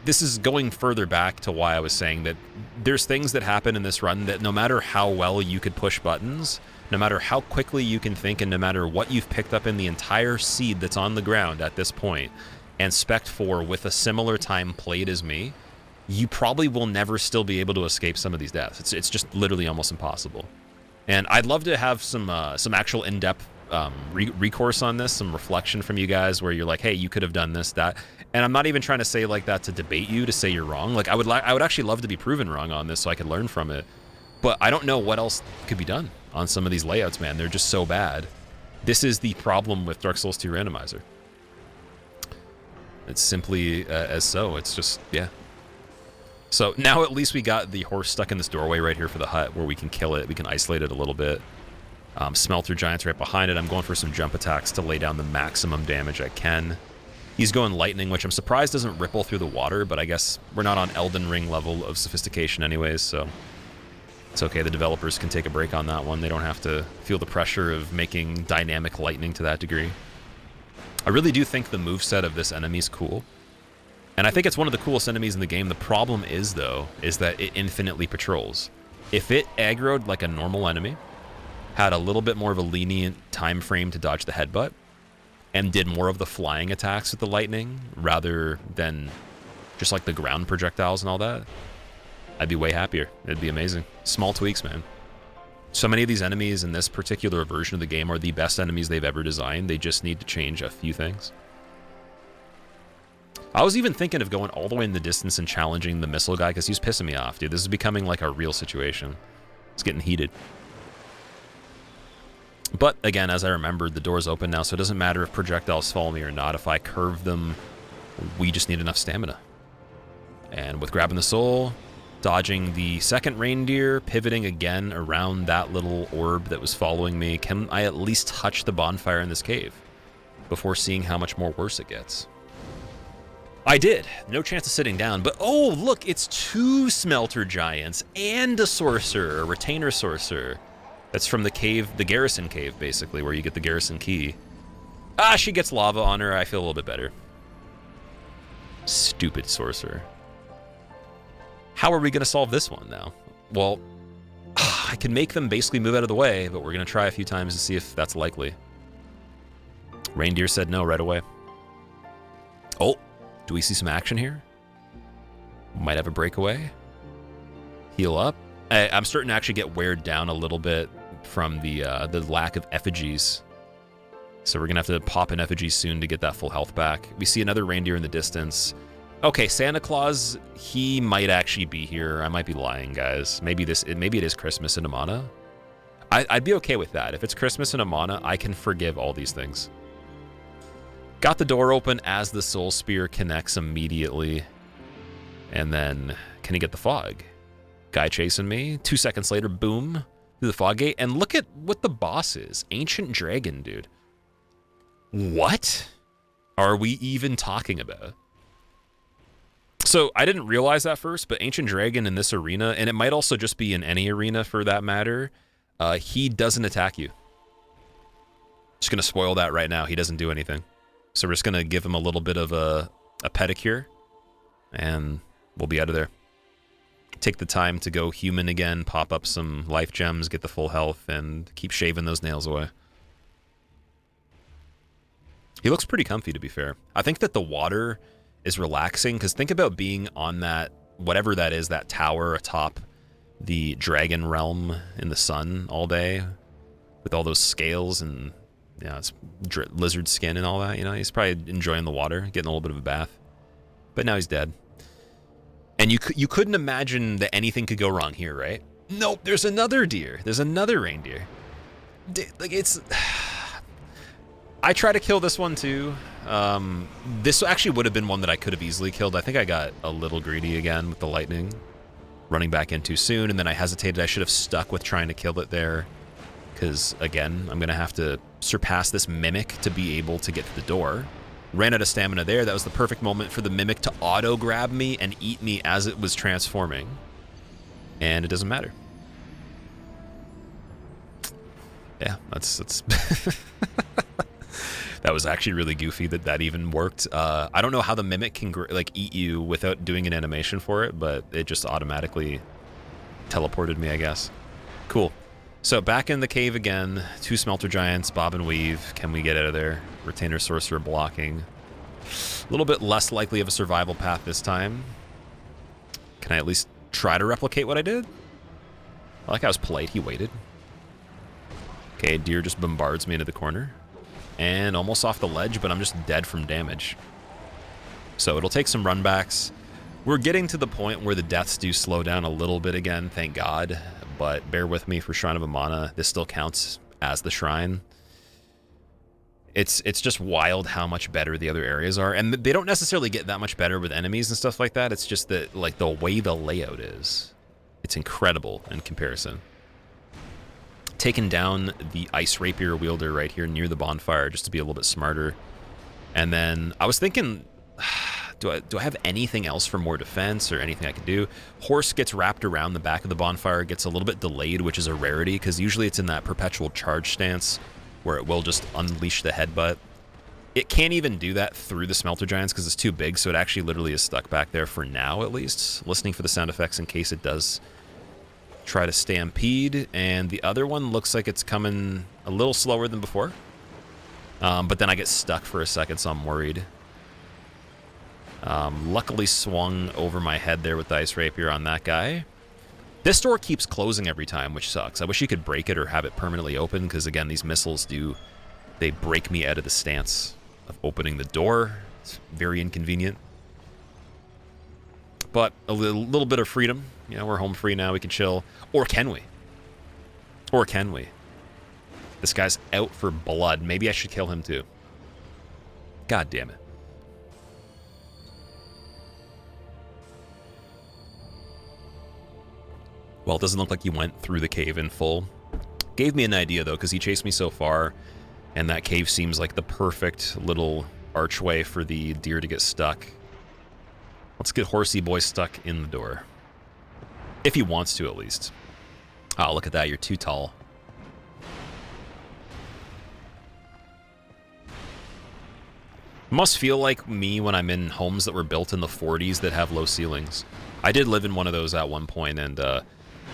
this is going further back to why I was saying that there's things that happen in this run that no matter how well you could push buttons, no matter how quickly you can think, and no matter what you've picked up in the entire seed that's on the ground at this point, and spect 4 with a similar time played as me, you probably will never still be able to escape some of these deaths. It's just literally almost impossible. And I'd love to have some actual in-depth recourse on this, some reflection from you guys where you're like, hey, you could have done this, that. And I'm not even trying to say like that to debate you, to say you're wrong. Like I would actually love to be proven wrong on this so I could learn from it. But I don't know what else could be done on some of these layouts, man. They're just so bad. This is the problem with Dark Souls 2 Randomizer. It's simply as so. It's just, yeah. So now at least we got the horse stuck in this doorway right here for the hut where we can kill it. We can isolate it a little bit. Smelter Giant's right behind it. I'm going for some jump attacks to lay down the maximum damage I can. He's going lightning, which I'm surprised doesn't ripple through the water, but I guess we're not on Elden Ring level of sophistication anyways, so it's okay. The developers can take a break on that one. They don't have to feel the pressure of making dynamic lightning to that degree. I really do think the moveset of this enemy is cool. And I think it's one of the coolest enemies in the game. The problem is, though, is that it infinitely patrols. If it aggroed like a normal enemy, had a little bit more of a lenient time frame to dodge the headbutt, and did more of the flying attacks with the lightning rather than just like the ground projectiles and all that, I'd be way happier. It'd be amazing. Small tweaks, man. So many of these enemies in this particular version of the game are the best enemies they've ever designed. They just need to change a few things. I was even thinking of going all the way in the distance and challenging the missile guy because he's pissing me off, dude. This is becoming like a real situation. It's getting heated. But again, as I remembered, the door's open now, so it doesn't matter if projectiles follow me or not. If I curve them, we just need enough stamina. And with grabbing the soul, dodging the second reindeer, pivoting again around that little orb that was following me, can I at least touch the bonfire in this cave before seeing how much more worse it gets? I did. No chance of sitting down, but oh, look, it's 2 smelter giants and a sorcerer, a retainer sorcerer. That's from the cave, the garrison cave, basically, where you get the garrison key. Ah, she gets lava on her. I feel a little bit better. Stupid sorcerer. How are we going to solve this one now? Well, I can make them basically move out of the way, but we're going to try a few times to see if that's likely. Reindeer said no right away. Oh, do we see some action here? Might have a breakaway. Heal up. I'm starting to actually get weared down a little bit from the lack of effigies. So we're going to have to pop an effigy soon to get that full health back. We see another reindeer in the distance. Okay, Santa Claus, he might actually be here. I might be lying, guys. Maybe it is Christmas in Amana. I'd be okay with that. If it's Christmas in Amana, I can forgive all these things. Got the door open as the Soul Spear connects immediately. And then, can he get the fog? Guy chasing me. 2 seconds later, boom, through the fog gate. And look at what the boss is. Ancient Dragon, dude. What are we even talking about? So I didn't realize that first, but Ancient Dragon in this arena, and it might also just be in any arena for that matter, he doesn't attack you. Just going to spoil that right now. He doesn't do anything. So we're just going to give him a little bit of a pedicure, and we'll be out of there. Take the time to go human again, pop up some life gems, get the full health, and keep shaving those nails away. He looks pretty comfy, to be fair. I think that the water is relaxing, because think about being on that, whatever that is, that tower atop the dragon realm in the sun all day with all those scales and, yeah, it's lizard skin and all that, you know? He's probably enjoying the water, getting a little bit of a bath. But now he's dead. And you couldn't imagine that anything could go wrong here, right? Nope, there's another deer. There's another reindeer. Like, it's... I try to kill this one too. This actually would have been one that I could have easily killed. I think I got a little greedy again with the lightning. Running back in too soon, and then I hesitated. I should have stuck with trying to kill it there. Because, again, I'm going to have to surpass this Mimic to be able to get to the door. Ran out of stamina there. That was the perfect moment for the Mimic to auto-grab me and eat me as it was transforming. And it doesn't matter. Yeah, that's... That was actually really goofy that even worked. I don't know how the Mimic can like eat you without doing an animation for it, but it just automatically teleported me, I guess. Cool. So back in the cave again. 2 smelter giants, bob and weave. Can we get out of there? Retainer sorcerer blocking. A little bit less likely of a survival path this time. Can I at least try to replicate what I did? I like how I was polite. He waited. Okay, deer just bombards me into the corner. And almost off the ledge, but I'm just dead from damage. So it'll take some runbacks. We're getting to the point where the deaths do slow down a little bit again, thank God. But bear with me for Shrine of Amana. This still counts as the shrine. It's just wild how much better the other areas are. And they don't necessarily get that much better with enemies and stuff like that. It's just that, like, the way the layout is, it's incredible in comparison. Taking down the ice rapier wielder right here near the bonfire just to be a little bit smarter. And then I was thinking, do I have anything else for more defense or anything I can do? Horse gets wrapped around the back of the bonfire, gets a little bit delayed, which is a rarity because usually it's in that perpetual charge stance where it will just unleash the headbutt. It can't even do that through the smelter giants because it's too big, so it actually literally is stuck back there for now at least. Listening for the sound effects in case it does try to stampede, and the other one looks like it's coming a little slower than before. But then I get stuck for a second, so I'm worried. Luckily swung over my head there with the Ice Rapier on that guy. This door keeps closing every time, which sucks. I wish you could break it or have it permanently open, because again, these missiles they break me out of the stance of opening the door. It's very inconvenient. But a little bit of freedom. You know, we're home free now, we can chill. Or can we? Or can we? This guy's out for blood. Maybe I should kill him too. God damn it. Well, it doesn't look like he went through the cave in full. Gave me an idea, though, because he chased me so far, and that cave seems like the perfect little archway for the deer to get stuck. Let's get Horsey Boy stuck in the door. If he wants to, at least. Oh, look at that. You're too tall. Must feel like me when I'm in homes that were built in the 40s that have low ceilings. I did live in one of those at one point, and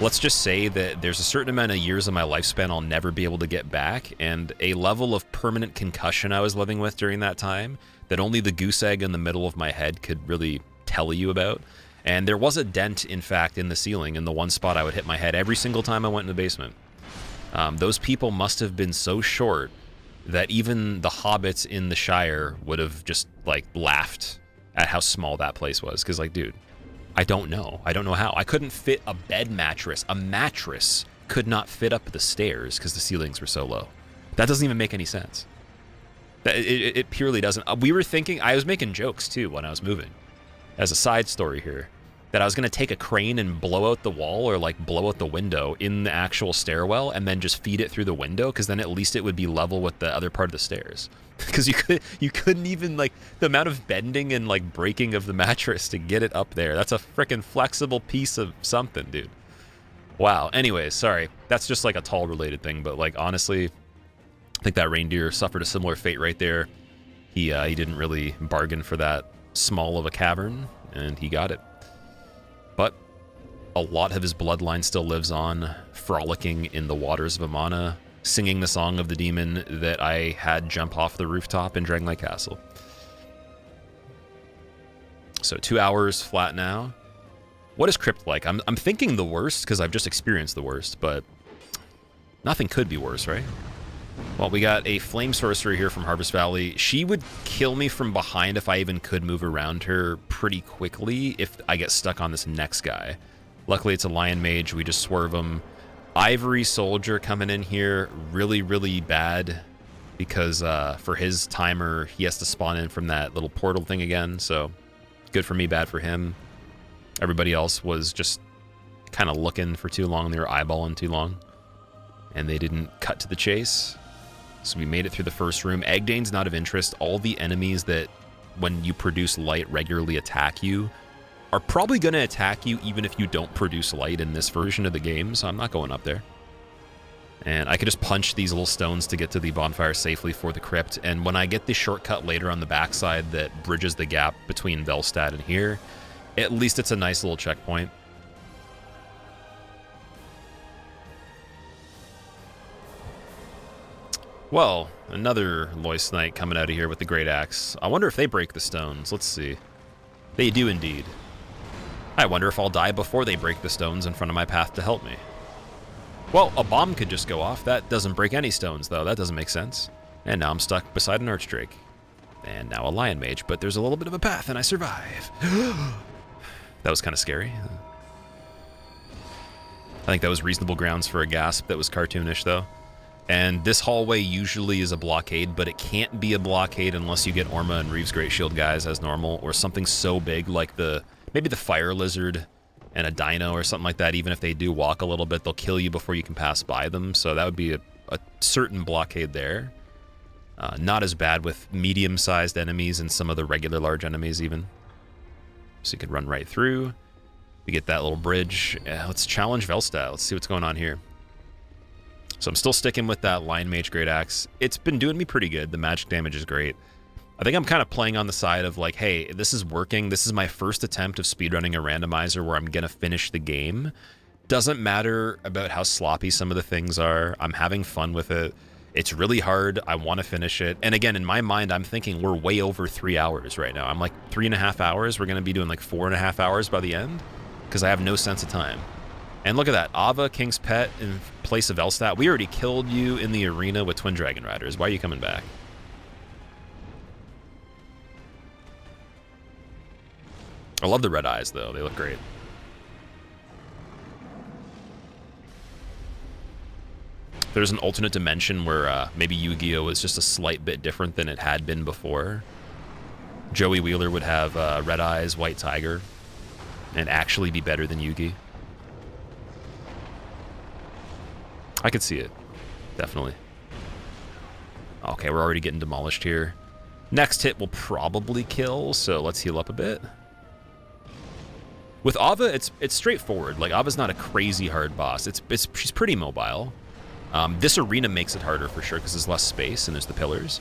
let's just say that there's a certain amount of years of my lifespan I'll never be able to get back, and a level of permanent concussion I was living with during that time that only the goose egg in the middle of my head could really tell you about. And there was a dent, in fact, in the ceiling in the one spot I would hit my head every single time I went in the basement. Those people must have been so short that even the hobbits in the Shire would have just, like, laughed at how small that place was. Because, like, dude, I don't know. I don't know how. I couldn't fit a bed mattress. A mattress could not fit up the stairs because the ceilings were so low. That doesn't even make any sense. It purely doesn't. We were thinking, I was making jokes, too, when I was moving. As a side story here, that I was going to take a crane and blow out the wall or, like, blow out the window in the actual stairwell and then just feed it through the window, because then at least it would be level with the other part of the stairs. Because you couldn't even, like, the amount of bending and, like, breaking of the mattress to get it up there. That's a freaking flexible piece of something, dude. Wow. Anyways, sorry. That's just, like, a tall-related thing, but, like, honestly, I think that reindeer suffered a similar fate right there. He didn't really bargain for that small of a cavern, and he got it. But a lot of his bloodline still lives on, frolicking in the waters of Amana, singing the song of the demon that I had jump off the rooftop in Dragonlight Castle. So 2 hours flat now. What is Crypt like? I'm thinking the worst, because I've just experienced the worst, but nothing could be worse, right? Well, we got a Flame Sorcerer here from Harvest Valley. She would kill me from behind if I even could move around her pretty quickly if I get stuck on this next guy. Luckily, it's a Lion Mage. We just swerve him. Ivory Soldier coming in here, really, really bad, because for his timer, he has to spawn in from that little portal thing again, so good for me, bad for him. Everybody else was just kind of looking for too long. They were eyeballing too long, and they didn't cut to the chase. So we made it through the first room. Egdane's not of interest. All the enemies that, when you produce light, regularly attack you are probably going to attack you even if you don't produce light in this version of the game, so I'm not going up there. And I could just punch these little stones to get to the bonfire safely for the crypt, and when I get the shortcut later on the backside that bridges the gap between Velstad and here, at least it's a nice little checkpoint. Well, another Lois Knight coming out of here with the Great Axe. I wonder if they break the stones. Let's see. They do indeed. I wonder if I'll die before they break the stones in front of my path to help me. Well, a bomb could just go off. That doesn't break any stones, though. That doesn't make sense. And now I'm stuck beside an Archdrake. And now a Lion Mage, but there's a little bit of a path, and I survive. That was kind of scary. I think that was reasonable grounds for a gasp that was cartoonish, though. And this hallway usually is a blockade, but it can't be a blockade unless you get Orma and Reeves Great Shield guys as normal, or something so big like maybe the Fire Lizard and a Dino or something like that. Even if they do walk a little bit, they'll kill you before you can pass by them, so that would be a certain blockade there. Not as bad with medium-sized enemies and some of the regular large enemies even. So you could run right through. We get that little bridge. Let's challenge Velstad. Let's see what's going on here. So I'm still sticking with that Lion Mage Great Axe. It's been doing me pretty good. The magic damage is great. I think I'm kind of playing on the side of like, hey, this is working. This is my first attempt of speedrunning a randomizer where I'm going to finish the game. Doesn't matter about how sloppy some of the things are. I'm having fun with it. It's really hard. I want to finish it. And again, in my mind, I'm thinking we're way over 3 hours right now. I'm like 3.5 hours. We're going to be doing like 4.5 hours by the end because I have no sense of time. And look at that. Ava, King's Pet in place of Elstat. We already killed you in the arena with Twin Dragon Riders. Why are you coming back? I love the red eyes, though. They look great. There's an alternate dimension where maybe Yu-Gi-Oh! Is just a slight bit different than it had been before. Joey Wheeler would have red eyes, white tiger, and actually be better than Yugi. I could see it, definitely. Okay, we're already getting demolished here. Next hit will probably kill, so let's heal up a bit. With Ava, it's straightforward. Like, Ava's not a crazy hard boss. She's pretty mobile. This arena makes it harder for sure because there's less space and there's the pillars.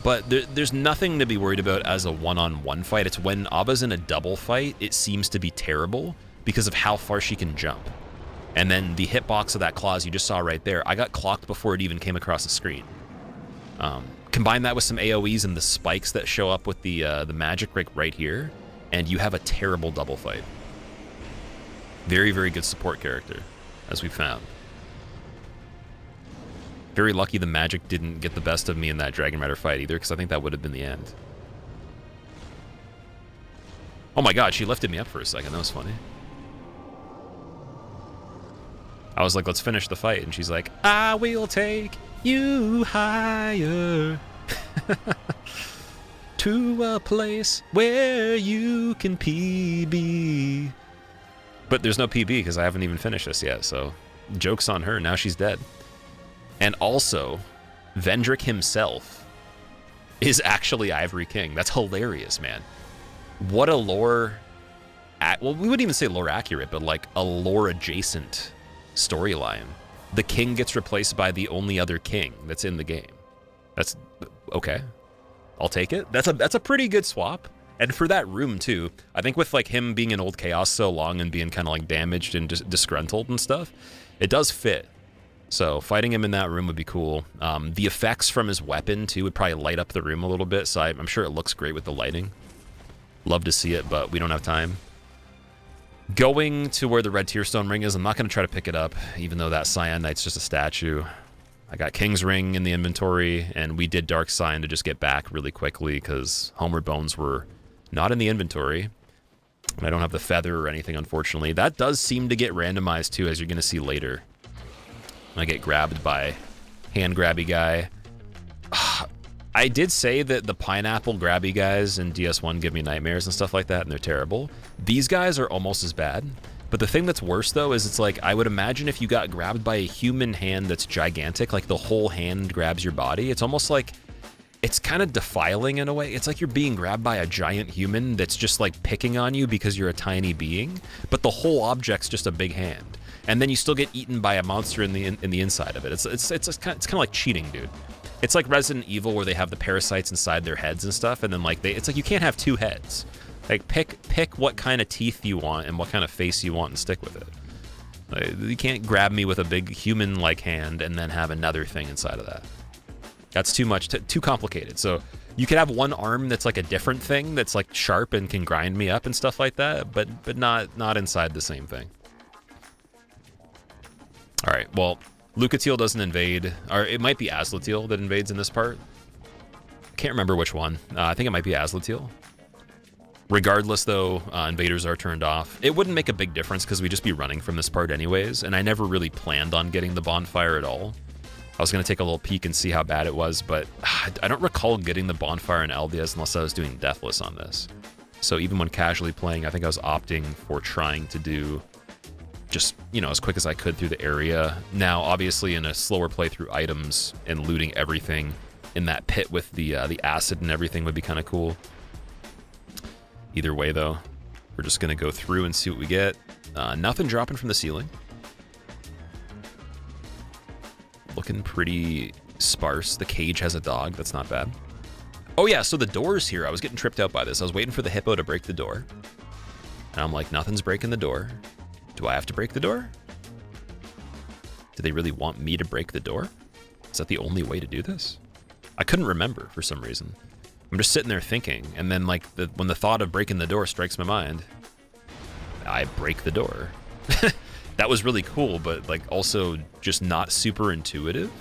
But there's nothing to be worried about as a one-on-one fight. It's when Ava's in a double fight, it seems to be terrible because of how far she can jump. And then the hitbox of that claws you just saw right there, I got clocked before it even came across the screen. Combine that with some AoEs and the spikes that show up with the magic right here, and you have a terrible double fight. Very, very good support character, as we found. Very lucky the magic didn't get the best of me in that Dragon Rider fight either, because I think that would have been the end. Oh my god, she lifted me up for a second. That was funny. I was like, let's finish the fight. And she's like, I will take you higher to a place where you can PB. But there's no PB because I haven't even finished this yet, so joke's on her. Now she's dead. And also, Vendrick himself is actually Ivory King. That's hilarious, man. What a lore... Well, we wouldn't even say lore accurate, but like a lore adjacent storyline. The king gets replaced by the only other king that's in the game. That's okay. I'll take it. That's a pretty good swap. And for that room too, I think with like him being in Old Chaos so long and being kind of like damaged and disgruntled and stuff, it does fit. So fighting him in that room would be cool. The effects from his weapon too would probably light up the room a little bit. So I'm sure it looks great with the lighting. Love to see it, but we don't have time. Going to where the red Tearstone ring is, I'm not going to try to pick it up, even though that Cyan Knight's just a statue. I got King's Ring in the inventory, and we did Dark Cyan to just get back really quickly because Homeward Bones were not in the inventory. And I don't have the feather or anything, unfortunately. That does seem to get randomized, too, as you're going to see later. I get grabbed by hand grabby guy. I did say that the pineapple grabby guys in DS1 give me nightmares and stuff like that, and they're terrible. These guys are almost as bad. But the thing that's worse, though, is it's like, I would imagine if you got grabbed by a human hand that's gigantic, like the whole hand grabs your body, it's almost like, it's kind of defiling in a way. It's like you're being grabbed by a giant human that's just like picking on you because you're a tiny being, but the whole object's just a big hand. And then you still get eaten by a monster in the inside of it. It's kind of like cheating, dude. It's like Resident Evil where they have the parasites inside their heads and stuff, and then like it's like you can't have two heads. Like pick what kind of teeth you want and what kind of face you want and stick with it. Like, you can't grab me with a big human-like hand and then have another thing inside of that. That's too much, too complicated. So you could have one arm that's like a different thing that's like sharp and can grind me up and stuff like that, but not inside the same thing. All right, well, Lucatiel doesn't invade, or it might be Azlatiel that invades in this part. I can't remember which one. I think it might be Azlatiel. Regardless, though, invaders are turned off. It wouldn't make a big difference because we'd just be running from this part anyways, and I never really planned on getting the bonfire at all. I was going to take a little peek and see how bad it was, but I don't recall getting the bonfire in Eldias unless I was doing Deathless on this. So even when casually playing, I think I was opting for trying to do just, you know, as quick as I could through the area. Now, obviously, in a slower play through items and looting everything in that pit with the acid and everything would be kind of cool. Either way, though, we're just going to go through and see what we get. Nothing dropping from the ceiling. Looking pretty sparse. The cage has a dog. That's not bad. Oh, yeah, so the doors here, I was getting tripped out by this. I was waiting for the hippo to break the door. And I'm like, nothing's breaking the door. Do I have to break the door? Do they really want me to break the door? Is that the only way to do this? I couldn't remember for some reason. I'm just sitting there thinking, and then like when the thought of breaking the door strikes my mind, I break the door. That was really cool, but like also just not super intuitive.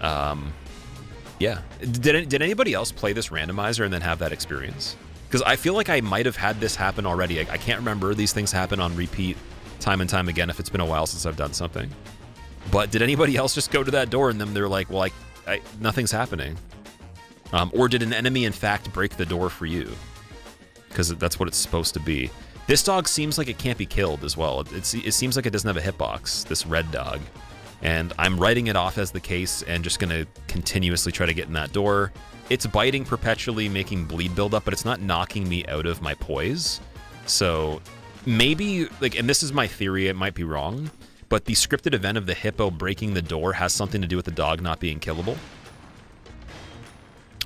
Yeah. Did anybody else play this randomizer and then have that experience? Because I feel like I might have had this happen already. I can't remember. These things happen on repeat time and time again if it's been a while since I've done something. But did anybody else just go to that door and then they're like, well, nothing's happening? Or did an enemy, in fact, break the door for you? Because that's what it's supposed to be. This dog seems like it can't be killed as well. It seems like it doesn't have a hitbox, this red dog. And I'm writing it off as the case and just going to continuously try to get in that door. It's biting perpetually, making bleed build up, but it's not knocking me out of my poise. So maybe, like, and this is my theory, it might be wrong, but the scripted event of the hippo breaking the door has something to do with the dog not being killable.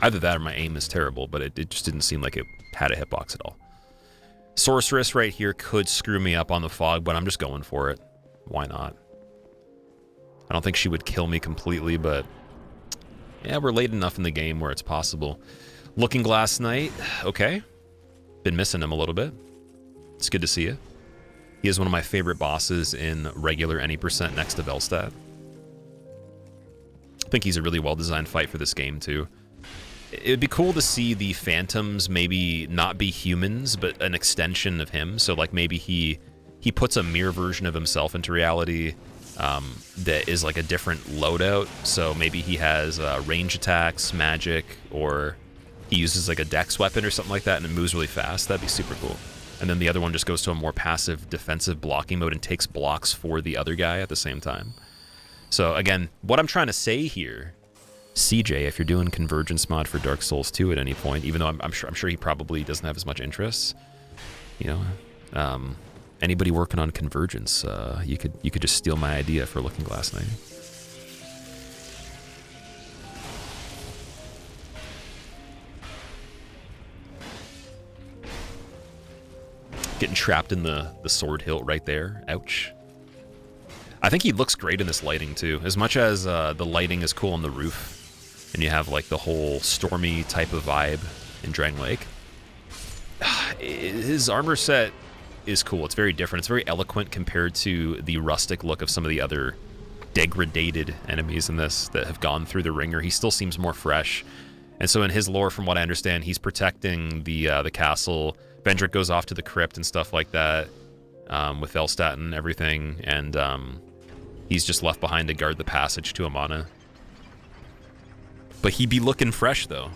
Either that or my aim is terrible, but it just didn't seem like it had a hitbox at all. Sorceress right here could screw me up on the fog, but I'm just going for it. Why not? I don't think she would kill me completely, but yeah, we're late enough in the game where it's possible. Looking Glass Knight, okay. Been missing him a little bit. It's good to see you. He is one of my favorite bosses in regular any percent next to Velstad. I think he's a really well-designed fight for this game, too. It'd be cool to see the phantoms maybe not be humans, but an extension of him. So, like, maybe he puts a mirror version of himself into reality that is, like, a different loadout. So maybe he has range attacks, magic, or he uses, like, a dex weapon or something like that, and it moves really fast. That'd be super cool. And then the other one just goes to a more passive defensive blocking mode and takes blocks for the other guy at the same time. So, again, what I'm trying to say here... CJ, if you're doing Convergence mod for Dark Souls 2 at any point, even though I'm sure he probably doesn't have as much interest, you know, anybody working on Convergence, you could just steal my idea for Looking Glass Knight. Getting trapped in the sword hilt right there. Ouch. I think he looks great in this lighting too. As much as the lighting is cool on the roof, and you have like the whole stormy type of vibe in Drang Lake. His armor set is cool. It's very different. It's very eloquent compared to the rustic look of some of the other degraded enemies in this that have gone through the ringer. He still seems more fresh. And so in his lore, from what I understand, he's protecting the castle. Vendrick goes off to the crypt and stuff like that with Velstadt and everything. And he's just left behind to guard the passage to Amana. But he be looking fresh, though.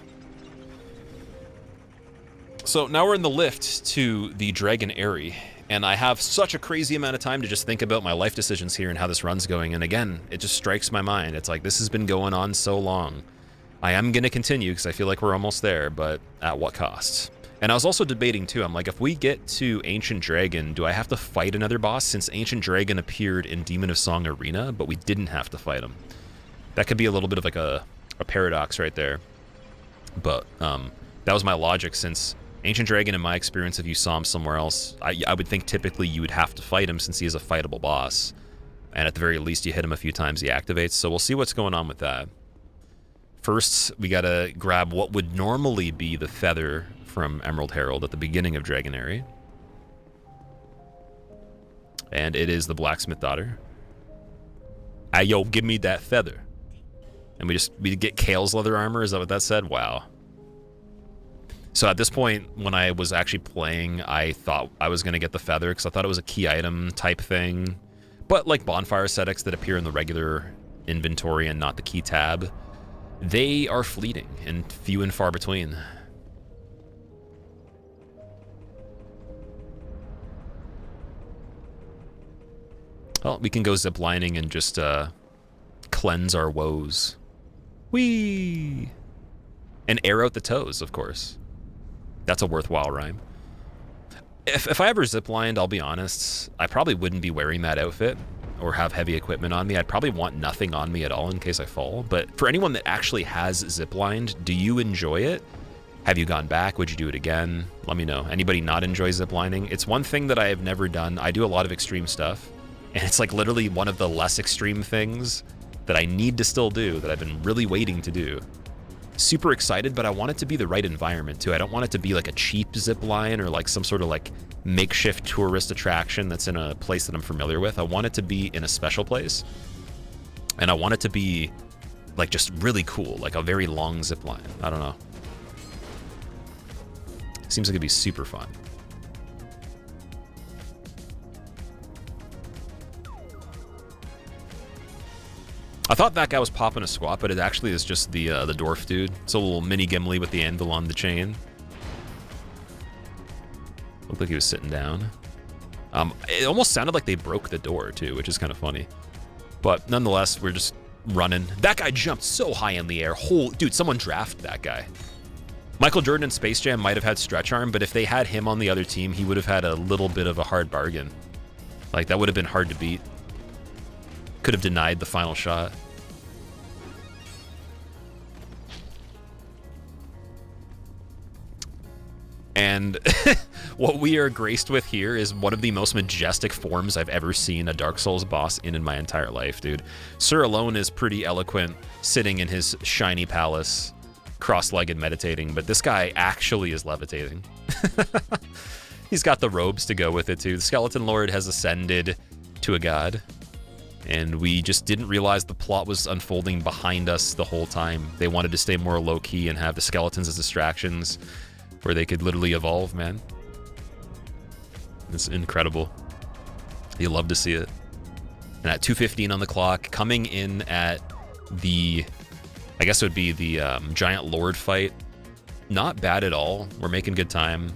So now we're in the lift to the Dragon Eyrie, and I have such a crazy amount of time to just think about my life decisions here and how this run's going. And again, it just strikes my mind. It's like, this has been going on so long. I am going to continue because I feel like we're almost there, but at what cost? And I was also debating, too. I'm like, if we get to Ancient Dragon, do I have to fight another boss? Since Ancient Dragon appeared in Demon of Song Arena, but we didn't have to fight him. That could be a little bit of like a paradox right there. But that was my logic, since Ancient Dragon, in my experience, if you saw him somewhere else, I would think typically you would have to fight him since he is a fightable boss. And at the very least, you hit him a few times, he activates. So we'll see what's going on with that. First, we gotta grab what would normally be the feather from Emerald Herald at the beginning of Dragon Eyrie. And it is the Blacksmith Daughter. Hey, yo, give me that feather. And we get Kale's leather armor, is that what that said? Wow. So at this point, when I was actually playing, I thought I was going to get the feather because I thought it was a key item type thing. But like bonfire ascetics that appear in the regular inventory and not the key tab, they are fleeting and few and far between. Well, we can go ziplining and just cleanse our woes. Whee! And air out the toes, of course. That's a worthwhile rhyme. If I ever ziplined, I'll be honest, I probably wouldn't be wearing that outfit or have heavy equipment on me. I'd probably want nothing on me at all in case I fall. But for anyone that actually has ziplined, do you enjoy it? Have you gone back? Would you do it again? Let me know. Anybody not enjoy ziplining? It's one thing that I have never done. I do a lot of extreme stuff, and it's like literally one of the less extreme things that I need to still do, that I've been really waiting to do. Super excited, but I want it to be the right environment too. I don't want it to be like a cheap zip line or like some sort of like makeshift tourist attraction that's in a place that I'm familiar with. I want it to be in a special place. And I want it to be like just really cool, like a very long zip line. I don't know. Seems like it'd be super fun. I thought that guy was popping a squat, but it actually is just the dwarf dude. It's a little mini Gimli with the anvil on the chain. Looked like he was sitting down. It almost sounded like they broke the door too, which is kind of funny. But nonetheless, we're just running. That guy jumped so high in the air. Dude, someone draft that guy. Michael Jordan in Space Jam might have had stretch arm, but if they had him on the other team, he would have had a little bit of a hard bargain. Like, that would have been hard to beat. Could have denied the final shot. And what we are graced with here is one of the most majestic forms I've ever seen a Dark Souls boss in my entire life, dude. Sir alone is pretty eloquent, sitting in his shiny palace, cross-legged meditating, but this guy actually is levitating. He's got the robes to go with it, too. The Skeleton Lord has ascended to a god, and we just didn't realize the plot was unfolding behind us the whole time. They wanted to stay more low-key and have the skeletons as distractions, where they could literally evolve, man. It's incredible. You love to see it. And at 2:15 on the clock, coming in at the, I guess it would be the Giant Lord fight. Not bad at all. We're making good time.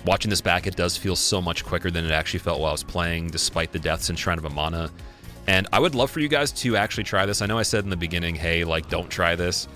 Watching this back, it does feel so much quicker than it actually felt while I was playing, despite the deaths in Shrine of Amana. And I would love for you guys to actually try this. I know I said in the beginning, hey, like, don't try this.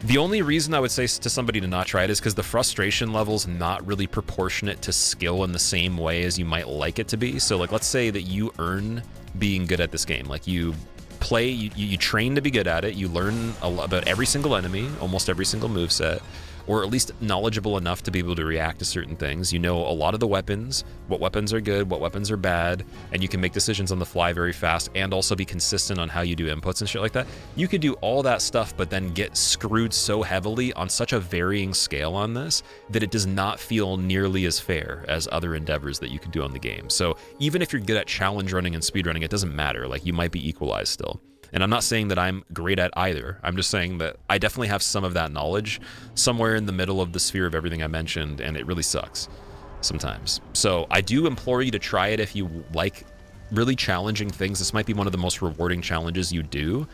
The only reason I would say to somebody to not try it is because the frustration level's not really proportionate to skill in the same way as you might like it to be. So, like, let's say that you earn being good at this game. Like, you play, you train to be good at it, you learn a lot about every single enemy, almost every single moveset, or at least knowledgeable enough to be able to react to certain things. You know a lot of the weapons, what weapons are good, what weapons are bad, and you can make decisions on the fly very fast and also be consistent on how you do inputs and shit like that. You could do all that stuff, but then get screwed so heavily on such a varying scale on this that it does not feel nearly as fair as other endeavors that you could do on the game. So even if you're good at challenge running and speed running, it doesn't matter. Like, you might be equalized still. And I'm not saying that I'm great at either. I'm just saying that I definitely have some of that knowledge somewhere in the middle of the sphere of everything I mentioned, and it really sucks sometimes. So I do implore you to try it if you like really challenging things. This might be one of the most rewarding challenges you do,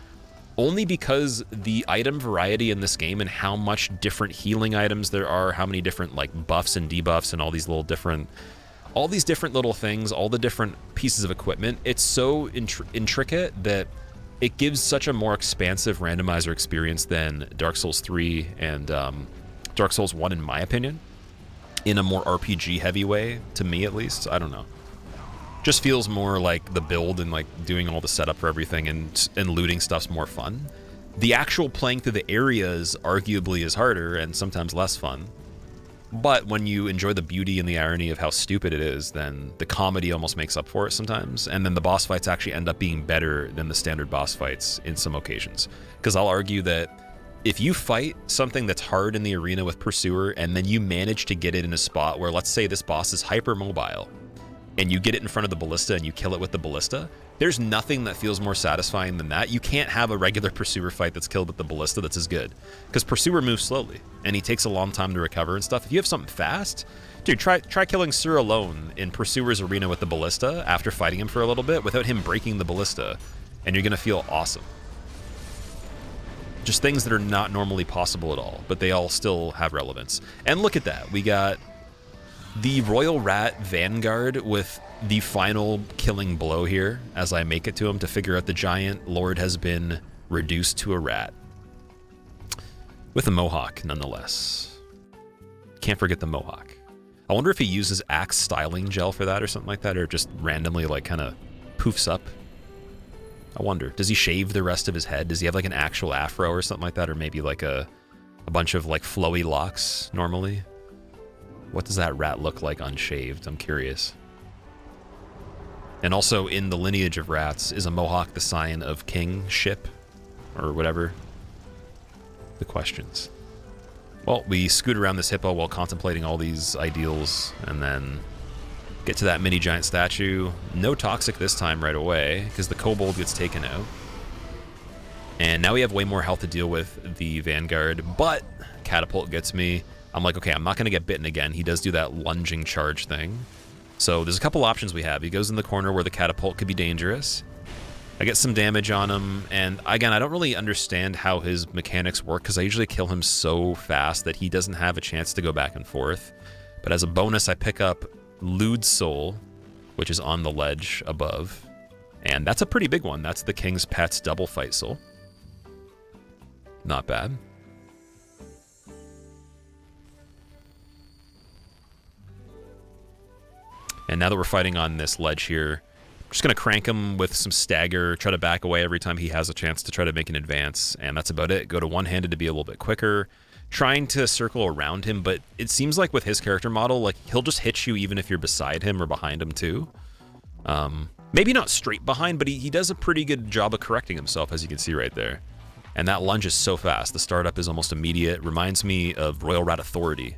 only because the item variety in this game and how much different healing items there are, how many different like buffs and debuffs and all these different little things, all the different pieces of equipment. It's so intricate that it gives such a more expansive randomizer experience than Dark Souls 3 and Dark Souls 1, in my opinion, in a more RPG heavy way, to me at least. I don't know. Just feels more like the build and like doing all the setup for everything and looting stuff's more fun. The actual playing through the areas arguably is harder and sometimes less fun. But when you enjoy the beauty and the irony of how stupid it is, then the comedy almost makes up for it sometimes. And then the boss fights actually end up being better than the standard boss fights in some occasions. Because I'll argue that if you fight something that's hard in the arena with Pursuer, and then you manage to get it in a spot where, let's say this boss is hyper mobile, and you get it in front of the ballista and you kill it with the ballista, there's nothing that feels more satisfying than that. You can't have a regular Pursuer fight that's killed with the ballista that's as good, because Pursuer moves slowly and he takes a long time to recover and stuff. If you have something fast, dude, try killing Sir alone in Pursuer's arena with the ballista after fighting him for a little bit without him breaking the ballista, and you're gonna feel awesome. Just things that are not normally possible at all, but they all still have relevance. And look at that, we got the Royal Rat Vanguard with the final killing blow here as I make it to him to figure out the Giant Lord has been reduced to a rat. With a mohawk, nonetheless. Can't forget the mohawk. I wonder if he uses Axe styling gel for that or something like that, or just randomly like kind of poofs up. I wonder, does he shave the rest of his head? Does he have like an actual afro or something like that, or maybe like a bunch of like flowy locks normally? What does that rat look like unshaved? I'm curious. And also in the lineage of rats is a mohawk the sign of kingship, or whatever. The questions. Well, we scoot around this hippo while contemplating all these ideals, and then get to that mini giant statue. No toxic this time right away, because the kobold gets taken out. And now we have way more health to deal with the Vanguard, but catapult gets me. I'm like, okay, I'm not going to get bitten again. He does do that lunging charge thing. So there's a couple options we have. He goes in the corner where the catapult could be dangerous. I get some damage on him, and again, I don't really understand how his mechanics work, because I usually kill him so fast that he doesn't have a chance to go back and forth. But as a bonus, I pick up Lewd Soul, which is on the ledge above. And that's a pretty big one. That's the King's Pet's double fight soul. Not bad. And now that we're fighting on this ledge here, I'm just going to crank him with some stagger, try to back away every time he has a chance to try to make an advance, and that's about it. Go to one-handed to be a little bit quicker, trying to circle around him, but it seems like with his character model, like he'll just hit you even if you're beside him or behind him too. Maybe not straight behind, but he does a pretty good job of correcting himself, as you can see right there. And that lunge is so fast. The startup is almost immediate. Reminds me of Royal Rat Authority,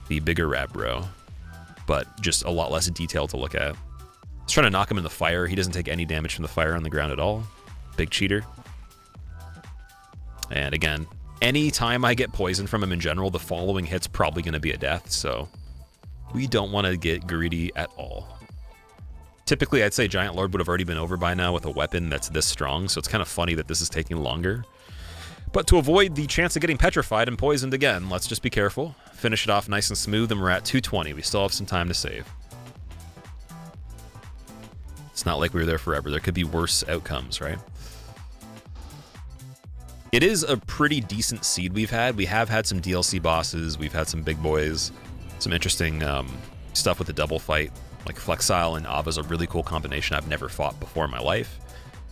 the bigger rat bro, but just a lot less detail to look at. He's trying to knock him in the fire. He doesn't take any damage from the fire on the ground at all. Big cheater. And again, any time I get poison from him in general, the following hit's probably going to be a death, so we don't want to get greedy at all. Typically, I'd say Giant Lord would have already been over by now with a weapon that's this strong, so it's kind of funny that this is taking longer. But to avoid the chance of getting petrified and poisoned again, let's just be careful. Finish it off nice and smooth, and we're at 220. We still have some time to save. It's not like we were there forever. There could be worse outcomes, right? It is a pretty decent seed we've had. We have had some DLC bosses. We've had some big boys. Some interesting stuff with the double fight. Like Flexile and Ava's a really cool combination I've never fought before in my life.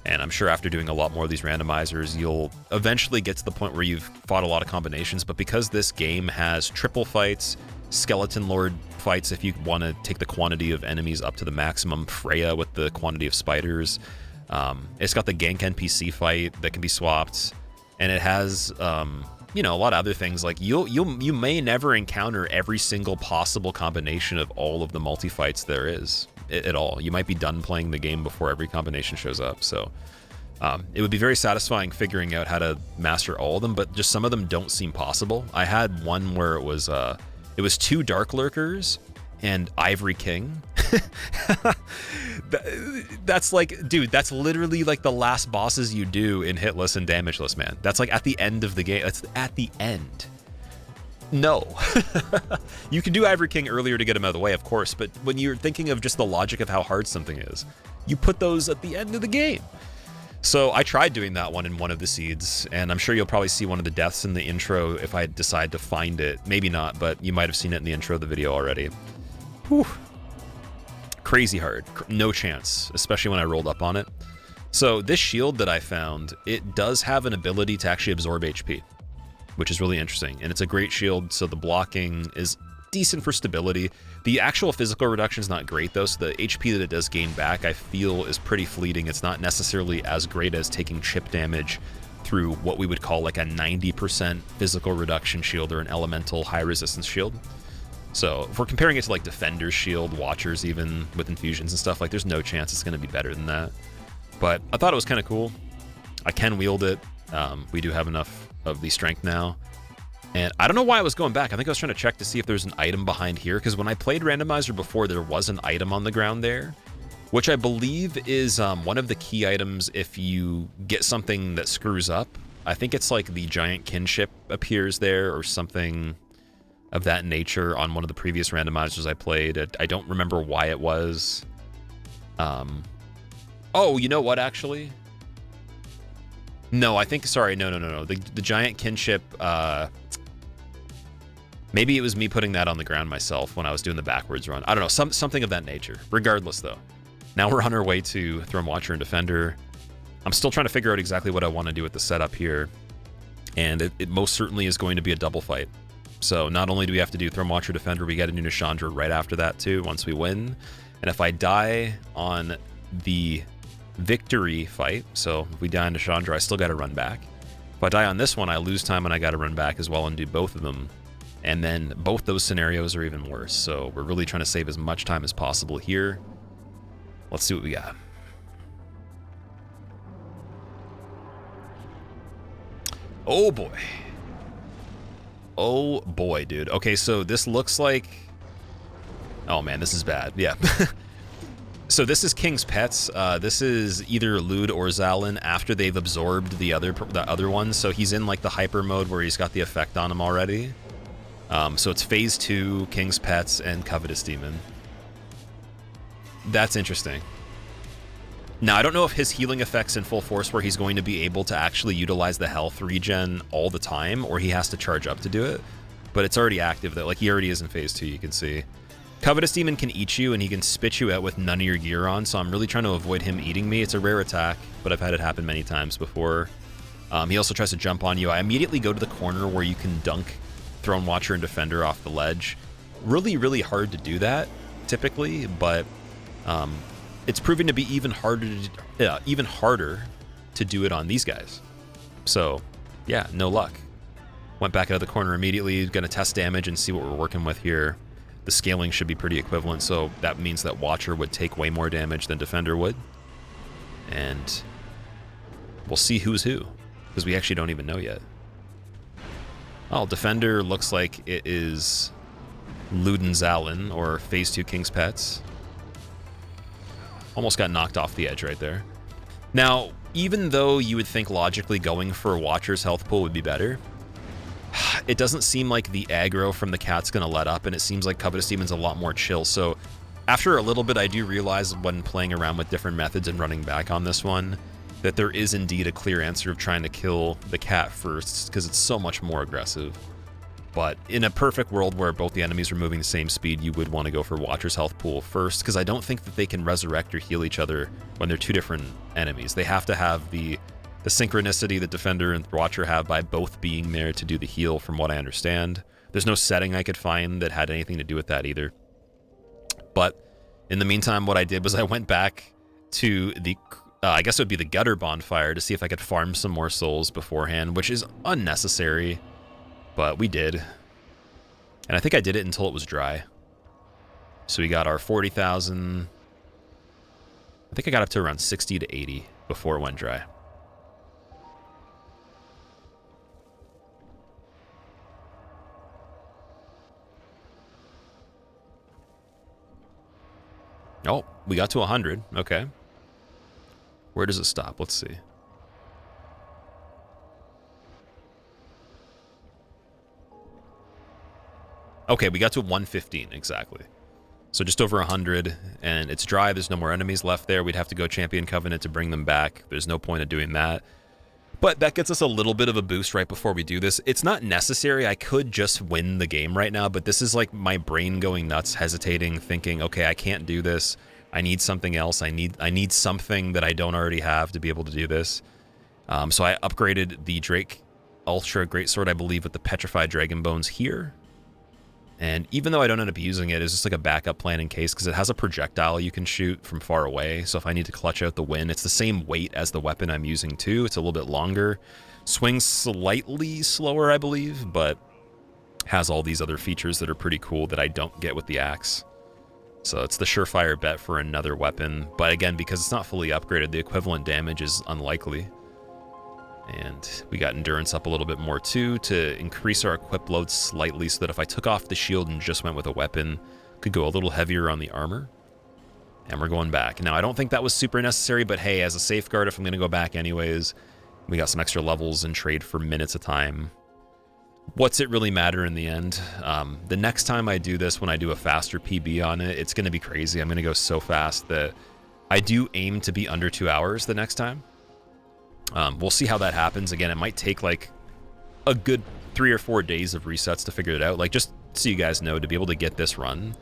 And I'm sure after doing a lot more of these randomizers, you'll eventually get to the point where you've fought a lot of combinations. But because this game has triple fights, Skeleton Lord fights if you want to take the quantity of enemies up to the maximum, Freya with the quantity of spiders, it's got the gank NPC fight that can be swapped, and it has you know, a lot of other things. Like you may never encounter every single possible combination of all of the multi-fights there is at all. You might be done playing the game before every combination shows up, so it would be very satisfying figuring out how to master all of them, but just some of them don't seem possible. I had one where it was 2 Dark Lurkers and Ivory King. That's like, dude, that's literally like the last bosses you do in Hitless and Damageless, man. That's like at the end of the game. That's at the end. No. You can do Ivory King earlier to get him out of the way, of course, but when you're thinking of just the logic of how hard something is, you put those at the end of the game. So I tried doing that one in one of the seeds, and I'm sure you'll probably see one of the deaths in the intro if I decide to find it. Maybe not, but you might have seen it in the intro of the video already. Whew. Crazy hard. No chance, especially when I rolled up on it. So this shield that I found, it does have an ability to actually absorb HP, which is really interesting. And it's a great shield, so the blocking is decent for stability. The actual physical reduction is not great though, so the HP that it does gain back, I feel, is pretty fleeting. It's not necessarily as great as taking chip damage through what we would call like a 90% physical reduction shield or an elemental high resistance shield. So if we're comparing it to like Defender's shield, Watchers even with infusions and stuff, like there's no chance it's going to be better than that. But I thought it was kind of cool. I can wield it. We do have enough of the strength now. And I don't know why I was going back. I think I was trying to check to see if there's an item behind here, because when I played Randomizer before, there was an item on the ground there, which I believe is one of the key items if you get something that screws up. I think it's like the giant kinship appears there or something of that nature on one of the previous randomizers I played. I don't remember why it was. Oh, you know what, actually? No, I think, sorry, no. The giant kinship, maybe it was me putting that on the ground myself when I was doing the backwards run. I don't know, something of that nature. Regardless, though. Now we're on our way to Throne Watcher and Defender. I'm still trying to figure out exactly what I want to do with the setup here. And it most certainly is going to be a double fight. So not only do we have to do Throne Watcher Defender, we get a new Nishandra right after that too, once we win. And if I die on the victory fight. So if we die into Chandra, I still got to run back. If I die on this one, I lose time and I got to run back as well and do both of them. And then both those scenarios are even worse. So we're really trying to save as much time as possible here. Let's see what we got. Oh boy. Oh boy, dude. Okay, so this looks like... Oh man, this is bad. Yeah. So this is King's Pets. This is either Lud or Zalin after they've absorbed the other one. So he's in like the hyper mode where he's got the effect on him already. So it's phase 2, King's Pets, and Covetous Demon. That's interesting. Now, I don't know if his healing effect's in full force where he's going to be able to actually utilize the health regen all the time, or he has to charge up to do it. But it's already active, though. Like, he already is in phase 2, you can see. Covetous Demon can eat you, and he can spit you out with none of your gear on, so I'm really trying to avoid him eating me. It's a rare attack, but I've had it happen many times before. He also tries to jump on you. I immediately go to the corner where you can dunk Throne Watcher and Defender off the ledge. Really, really hard to do that, typically, but it's proving to be even harder to do it on these guys. So, yeah, no luck. Went back out of the corner immediately, gonna test damage and see what we're working with here. The scaling should be pretty equivalent, so that means that Watcher would take way more damage than Defender would. And we'll see who's who, because we actually don't even know yet. Oh, Defender looks like it is Luden Zalin, or Phase 2 King's Pets. Almost got knocked off the edge right there. Now, even though you would think logically going for Watcher's health pool would be better, it doesn't seem like the aggro from the cat's going to let up, and it seems like Covetous Demon's a lot more chill. So after a little bit, I do realize when playing around with different methods and running back on this one, that there is indeed a clear answer of trying to kill the cat first, because it's so much more aggressive. But in a perfect world where both the enemies are moving the same speed, you would want to go for Watcher's health pool first, because I don't think that they can resurrect or heal each other when they're two different enemies. They have to have the synchronicity that Defender and Watcher have by both being there to do the heal, from what I understand. There's no setting I could find that had anything to do with that either. But in the meantime, what I did was I went back to the, I guess it would be the Gutter Bonfire, to see if I could farm some more souls beforehand, which is unnecessary, but we did. And I think I did it until it was dry. So we got our 40,000. I think I got up to around 60 to 80 before it went dry. Oh, we got to 100. Okay. Where does it stop? Let's see. Okay, we got to 115, exactly. So just over 100, and it's dry. There's no more enemies left there. We'd have to go Champion Covenant to bring them back. There's no point of doing that. But that gets us a little bit of a boost right before we do this. It's not necessary. I could just win the game right now, but this is like my brain going nuts, hesitating, thinking, okay, I can't do this. I need something else. I need something that I don't already have to be able to do this. So I upgraded the Drake Ultra Greatsword, I believe, with the Petrified Dragon Bones here. And even though I don't end up using it, it's just like a backup plan in case, because it has a projectile you can shoot from far away. So if I need to clutch out the wind, it's the same weight as the weapon I'm using too. It's a little bit longer. Swings slightly slower, I believe, but has all these other features that are pretty cool that I don't get with the axe. So it's the surefire bet for another weapon. But again, because it's not fully upgraded, the equivalent damage is unlikely. And we got endurance up a little bit more too to increase our equip load slightly, so that if I took off the shield and just went with a weapon, could go a little heavier on the armor. And we're going back. Now, I don't think that was super necessary, but hey, as a safeguard, if I'm going to go back anyways, we got some extra levels and trade for minutes of time. What's it really matter in the end? The next time I do this, when I do a faster PB on it, it's going to be crazy. I'm going to go so fast that I do aim to be under 2 hours the next time. We'll see how that happens. Again, it might take like a good 3 or 4 days of resets to figure it out. Like, just so you guys know, to be able to get this run.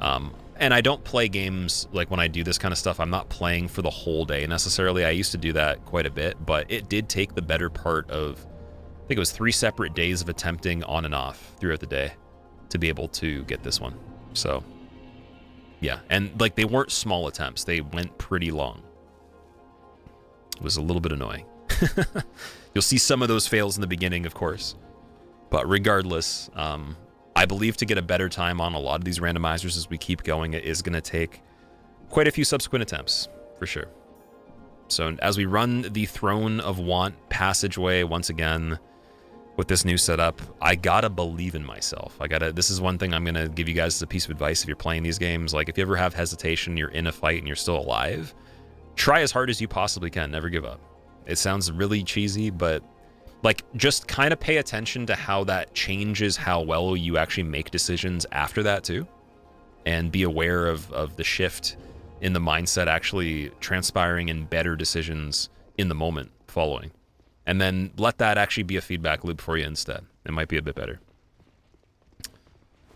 And I don't play games, like when I do this kind of stuff, I'm not playing for the whole day necessarily. I used to do that quite a bit, but it did take the better part of, I think it was 3 separate days of attempting on and off throughout the day to be able to get this one. So Yeah, and like they weren't small attempts. They went pretty long. It was a little bit annoying. You'll see some of those fails in the beginning, of course. But regardless, I believe to get a better time on a lot of these randomizers as we keep going, it is going to take quite a few subsequent attempts, for sure. So as we run the Throne of Want passageway once again with this new setup, I gotta believe in myself. This is one thing I'm gonna give you guys as a piece of advice if you're playing these games. Like, if you ever have hesitation, you're in a fight and you're still alive, try as hard as you possibly can. Never give up. It sounds really cheesy, but like, just kind of pay attention to how that changes how well you actually make decisions after that too. And be aware of the shift in the mindset actually transpiring in better decisions in the moment following. And then let that actually be a feedback loop for you instead. It might be a bit better.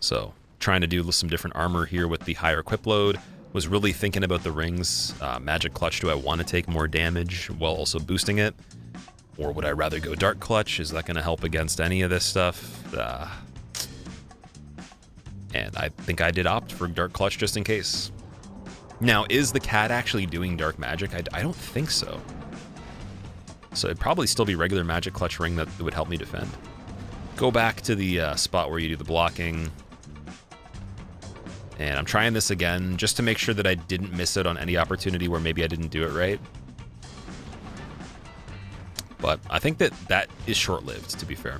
So, trying to do some different armor here with the higher equip load. Was really thinking about the rings. Magic Clutch, do I want to take more damage while also boosting it? Or would I rather go Dark Clutch? Is that going to help against any of this stuff? And I think I did opt for Dark Clutch just in case. Now, is the cat actually doing dark magic? I don't think so. So it'd probably still be regular Magic Clutch ring that would help me defend. Go back to the spot where you do the blocking. And I'm trying this again just to make sure that I didn't miss out on any opportunity where maybe I didn't do it right. But I think that is short-lived, to be fair.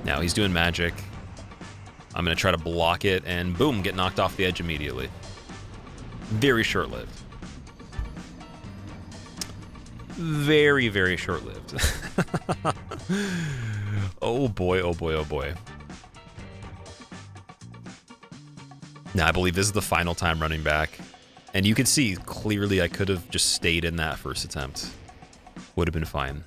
Now he's doing magic. I'm going to try to block it, and boom, get knocked off the edge immediately. Very short-lived. Very, very short-lived. Oh boy, oh boy, oh boy. Now, I believe this is the final time running back. And you can see, clearly I could have just stayed in that first attempt. Would have been fine.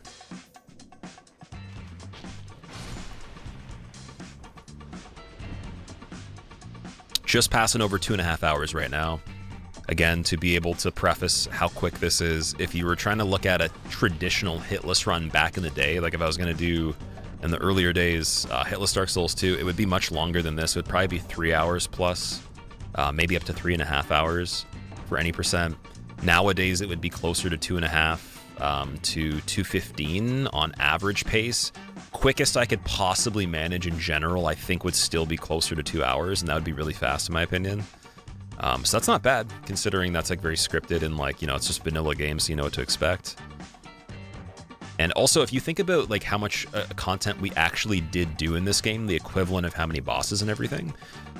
Just passing over 2.5 hours right now. Again, to be able to preface how quick this is, if you were trying to look at a traditional hitless run back in the day, like if I was going to do in the earlier days, hitless Dark Souls 2, it would be much longer than this. It would probably be 3 hours plus, maybe up to 3.5 hours for any percent. Nowadays, it would be closer to 2.5 to 2:15 on average pace. Quickest I could possibly manage in general, I think, would still be closer to 2 hours, and that would be really fast in my opinion. So that's not bad, considering that's like very scripted and like, you know, it's just vanilla games, so you know what to expect. And also, if you think about like how much content we actually did do in this game, the equivalent of how many bosses and everything,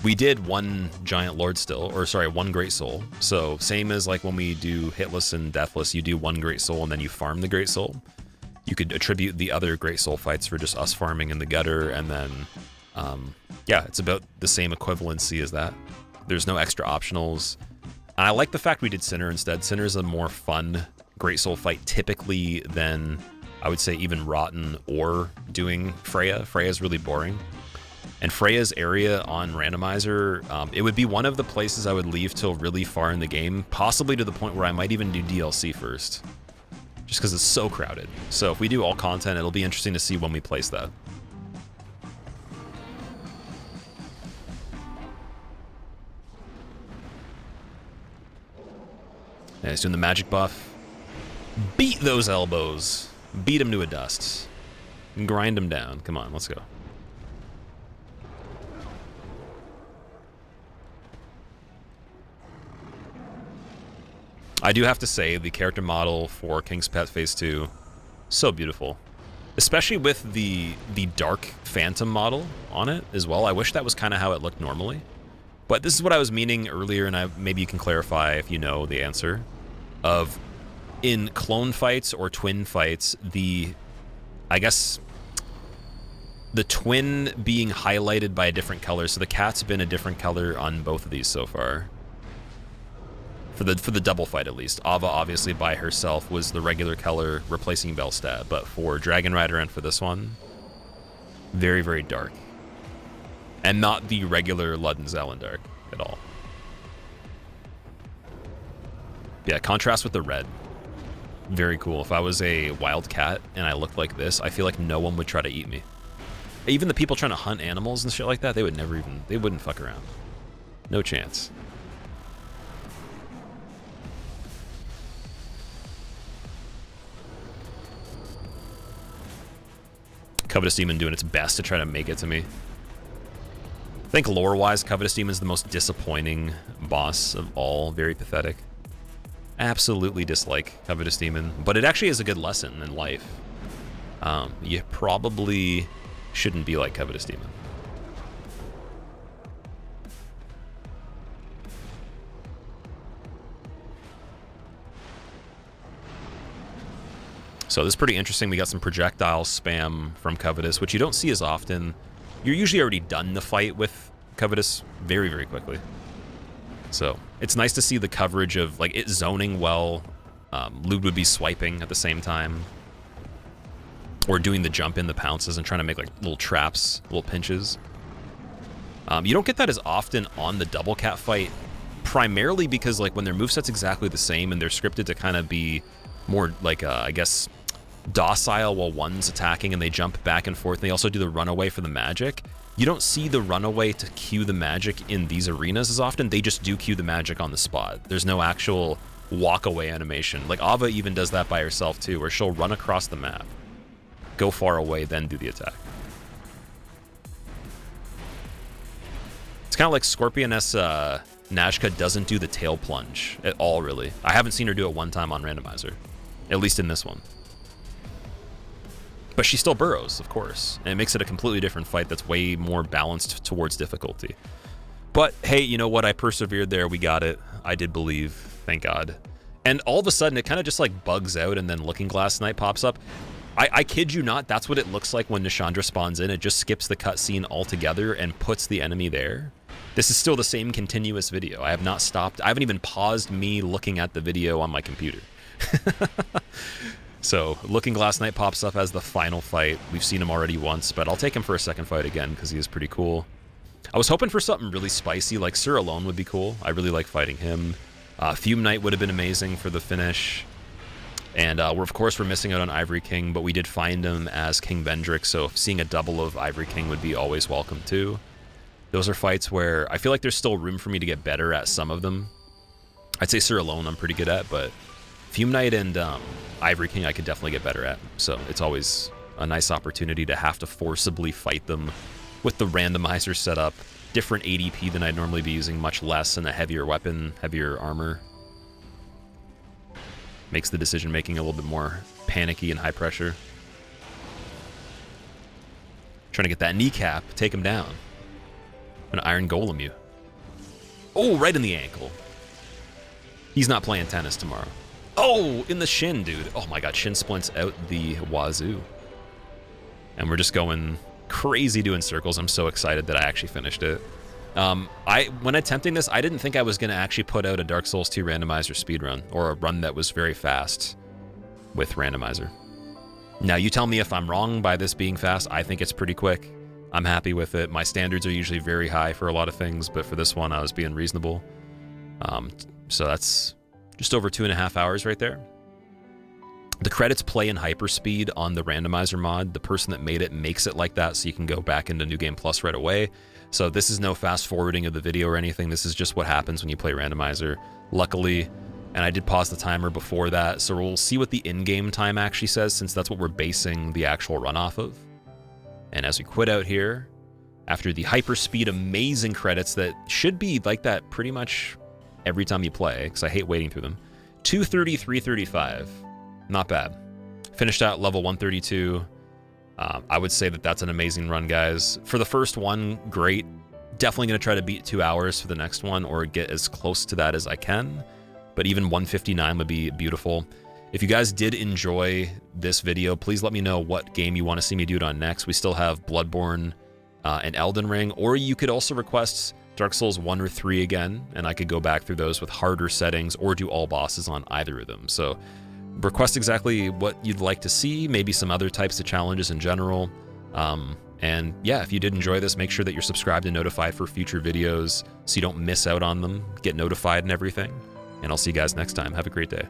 we did one Giant Lord still, or sorry, one Great Soul. So same as like when we do Hitless and Deathless, you do one Great Soul and then you farm the Great Soul. You could attribute the other Great Soul fights for just us farming in the gutter, and then, yeah, it's about the same equivalency as that. There's no extra optionals. And I like the fact we did Sinner instead. Sinner is a more fun Great Soul fight typically than, I would say, even Rotten or doing Freya. Freya's really boring. And Freya's area on Randomizer, it would be one of the places I would leave till really far in the game, possibly to the point where I might even do DLC first, just because it's so crowded. So if we do all content, it'll be interesting to see when we place that. Yeah, he's doing the magic buff. Beat those elbows. Beat him to a dust. And grind him down. Come on, let's go. I do have to say, the character model for King's Pet Phase 2, so beautiful. Especially with the dark phantom model on it as well. I wish that was kind of how it looked normally. But this is what I was meaning earlier, and maybe you can clarify if you know the answer. Of, in clone fights or twin fights, I guess, the twin being highlighted by a different color. So the cat's been a different color on both of these so far. For the double fight, at least. Ava, obviously, by herself, was the regular color, replacing Velstad. But for Dragon Rider and for this one, very, very dark. And not the regular Ludden Zellendark at all. Yeah, contrast with the red. Very cool. If I was a wild cat and I looked like this, I feel like no one would try to eat me. Even the people trying to hunt animals and shit like that, they would never even, they wouldn't fuck around. No chance. Covetous Demon doing its best to try to make it to me. I think lore-wise, Covetous Demon is the most disappointing boss of all. Very pathetic. Absolutely dislike Covetous Demon, but it actually is a good lesson in life. You probably shouldn't be like Covetous Demon. So this is pretty interesting. We got some projectile spam from Covetous, which you don't see as often. You're usually already done the fight with Covetous very, very quickly. So it's nice to see the coverage of like it zoning well. Lewd would be swiping at the same time, or doing the jump in the pounces and trying to make like little traps, little pinches. You don't get that as often on the double cat fight, primarily because like when their moveset's exactly the same and they're scripted to kind of be more like I guess docile while one's attacking and they jump back and forth. And they also do the runaway for the magic. You don't see the runaway to cue the magic in these arenas as often. They just do cue the magic on the spot. There's no actual walk away animation. Like Ava even does that by herself too, where she'll run across the map, go far away, then do the attack. It's kind of like Scorpioness Nazca doesn't do the tail plunge at all, really. I haven't seen her do it one time on Randomizer, at least in this one. But she still burrows, of course, and it makes it a completely different fight that's way more balanced towards difficulty. But hey, you know what? I persevered there. We got it. I did believe. Thank God. And all of a sudden, it kind of just like bugs out, and then Looking Glass Knight pops up. I kid you not, that's what it looks like when Nishandra spawns in. It just skips the cutscene altogether and puts the enemy there. This is still the same continuous video. I have not stopped. I haven't even paused me looking at the video on my computer. So, Looking Glass Knight pops up as the final fight. We've seen him already once, but I'll take him for a second fight again because he is pretty cool. I was hoping for something really spicy, like Sir Alone would be cool. I really like fighting him. Fume Knight would have been amazing for the finish. And of course, we're missing out on Ivory King, but we did find him as King Vendrick, so seeing a double of Ivory King would be always welcome too. Those are fights where I feel like there's still room for me to get better at some of them. I'd say Sir Alone I'm pretty good at, but Fume Knight and Ivory King I could definitely get better at. So it's always a nice opportunity to have to forcibly fight them with the randomizer setup. Different ADP than I'd normally be using, much less, and a heavier weapon, heavier armor. Makes the decision making a little bit more panicky and high pressure. Trying to get that kneecap, take him down. I'm gonna Iron Golem you. Oh, right in the ankle. He's not playing tennis tomorrow. Oh, in the shin, dude. Oh my god, shin splints out the wazoo. And we're just going crazy doing circles. I'm so excited that I actually finished it. When attempting this, I didn't think I was going to actually put out a Dark Souls 2 randomizer speedrun, or a run that was very fast with randomizer. Now, you tell me if I'm wrong by this being fast. I think it's pretty quick. I'm happy with it. My standards are usually very high for a lot of things, but for this one, I was being reasonable. So that's just over 2.5 hours right there. The credits play in hyperspeed on the randomizer mod. The person that made it makes it like that so you can go back into New Game Plus right away. So this is no fast forwarding of the video or anything. This is just what happens when you play randomizer. Luckily, and I did pause the timer before that, so we'll see what the in-game time actually says, since that's what we're basing the actual run off of. And as we quit out here, after the hyperspeed amazing credits that should be like that pretty much every time you play, because I hate waiting through them, 2:30, 3:35. Not bad. Finished out level 132. I would say that that's an amazing run, guys. For the first one, great. Definitely going to try to beat 2 hours for the next one, or get as close to that as I can. But even 159 would be beautiful. If you guys did enjoy this video, please let me know what game you want to see me do it on next. We still have Bloodborne and Elden Ring, or you could also request Dark Souls 1 or 3 again, and I could go back through those with harder settings, or do all bosses on either of them. So request exactly what you'd like to see, maybe some other types of challenges in general. And yeah, if you did enjoy this, make sure that you're subscribed and notified for future videos so you don't miss out on them, get notified and everything. And I'll see you guys next time. Have a great day.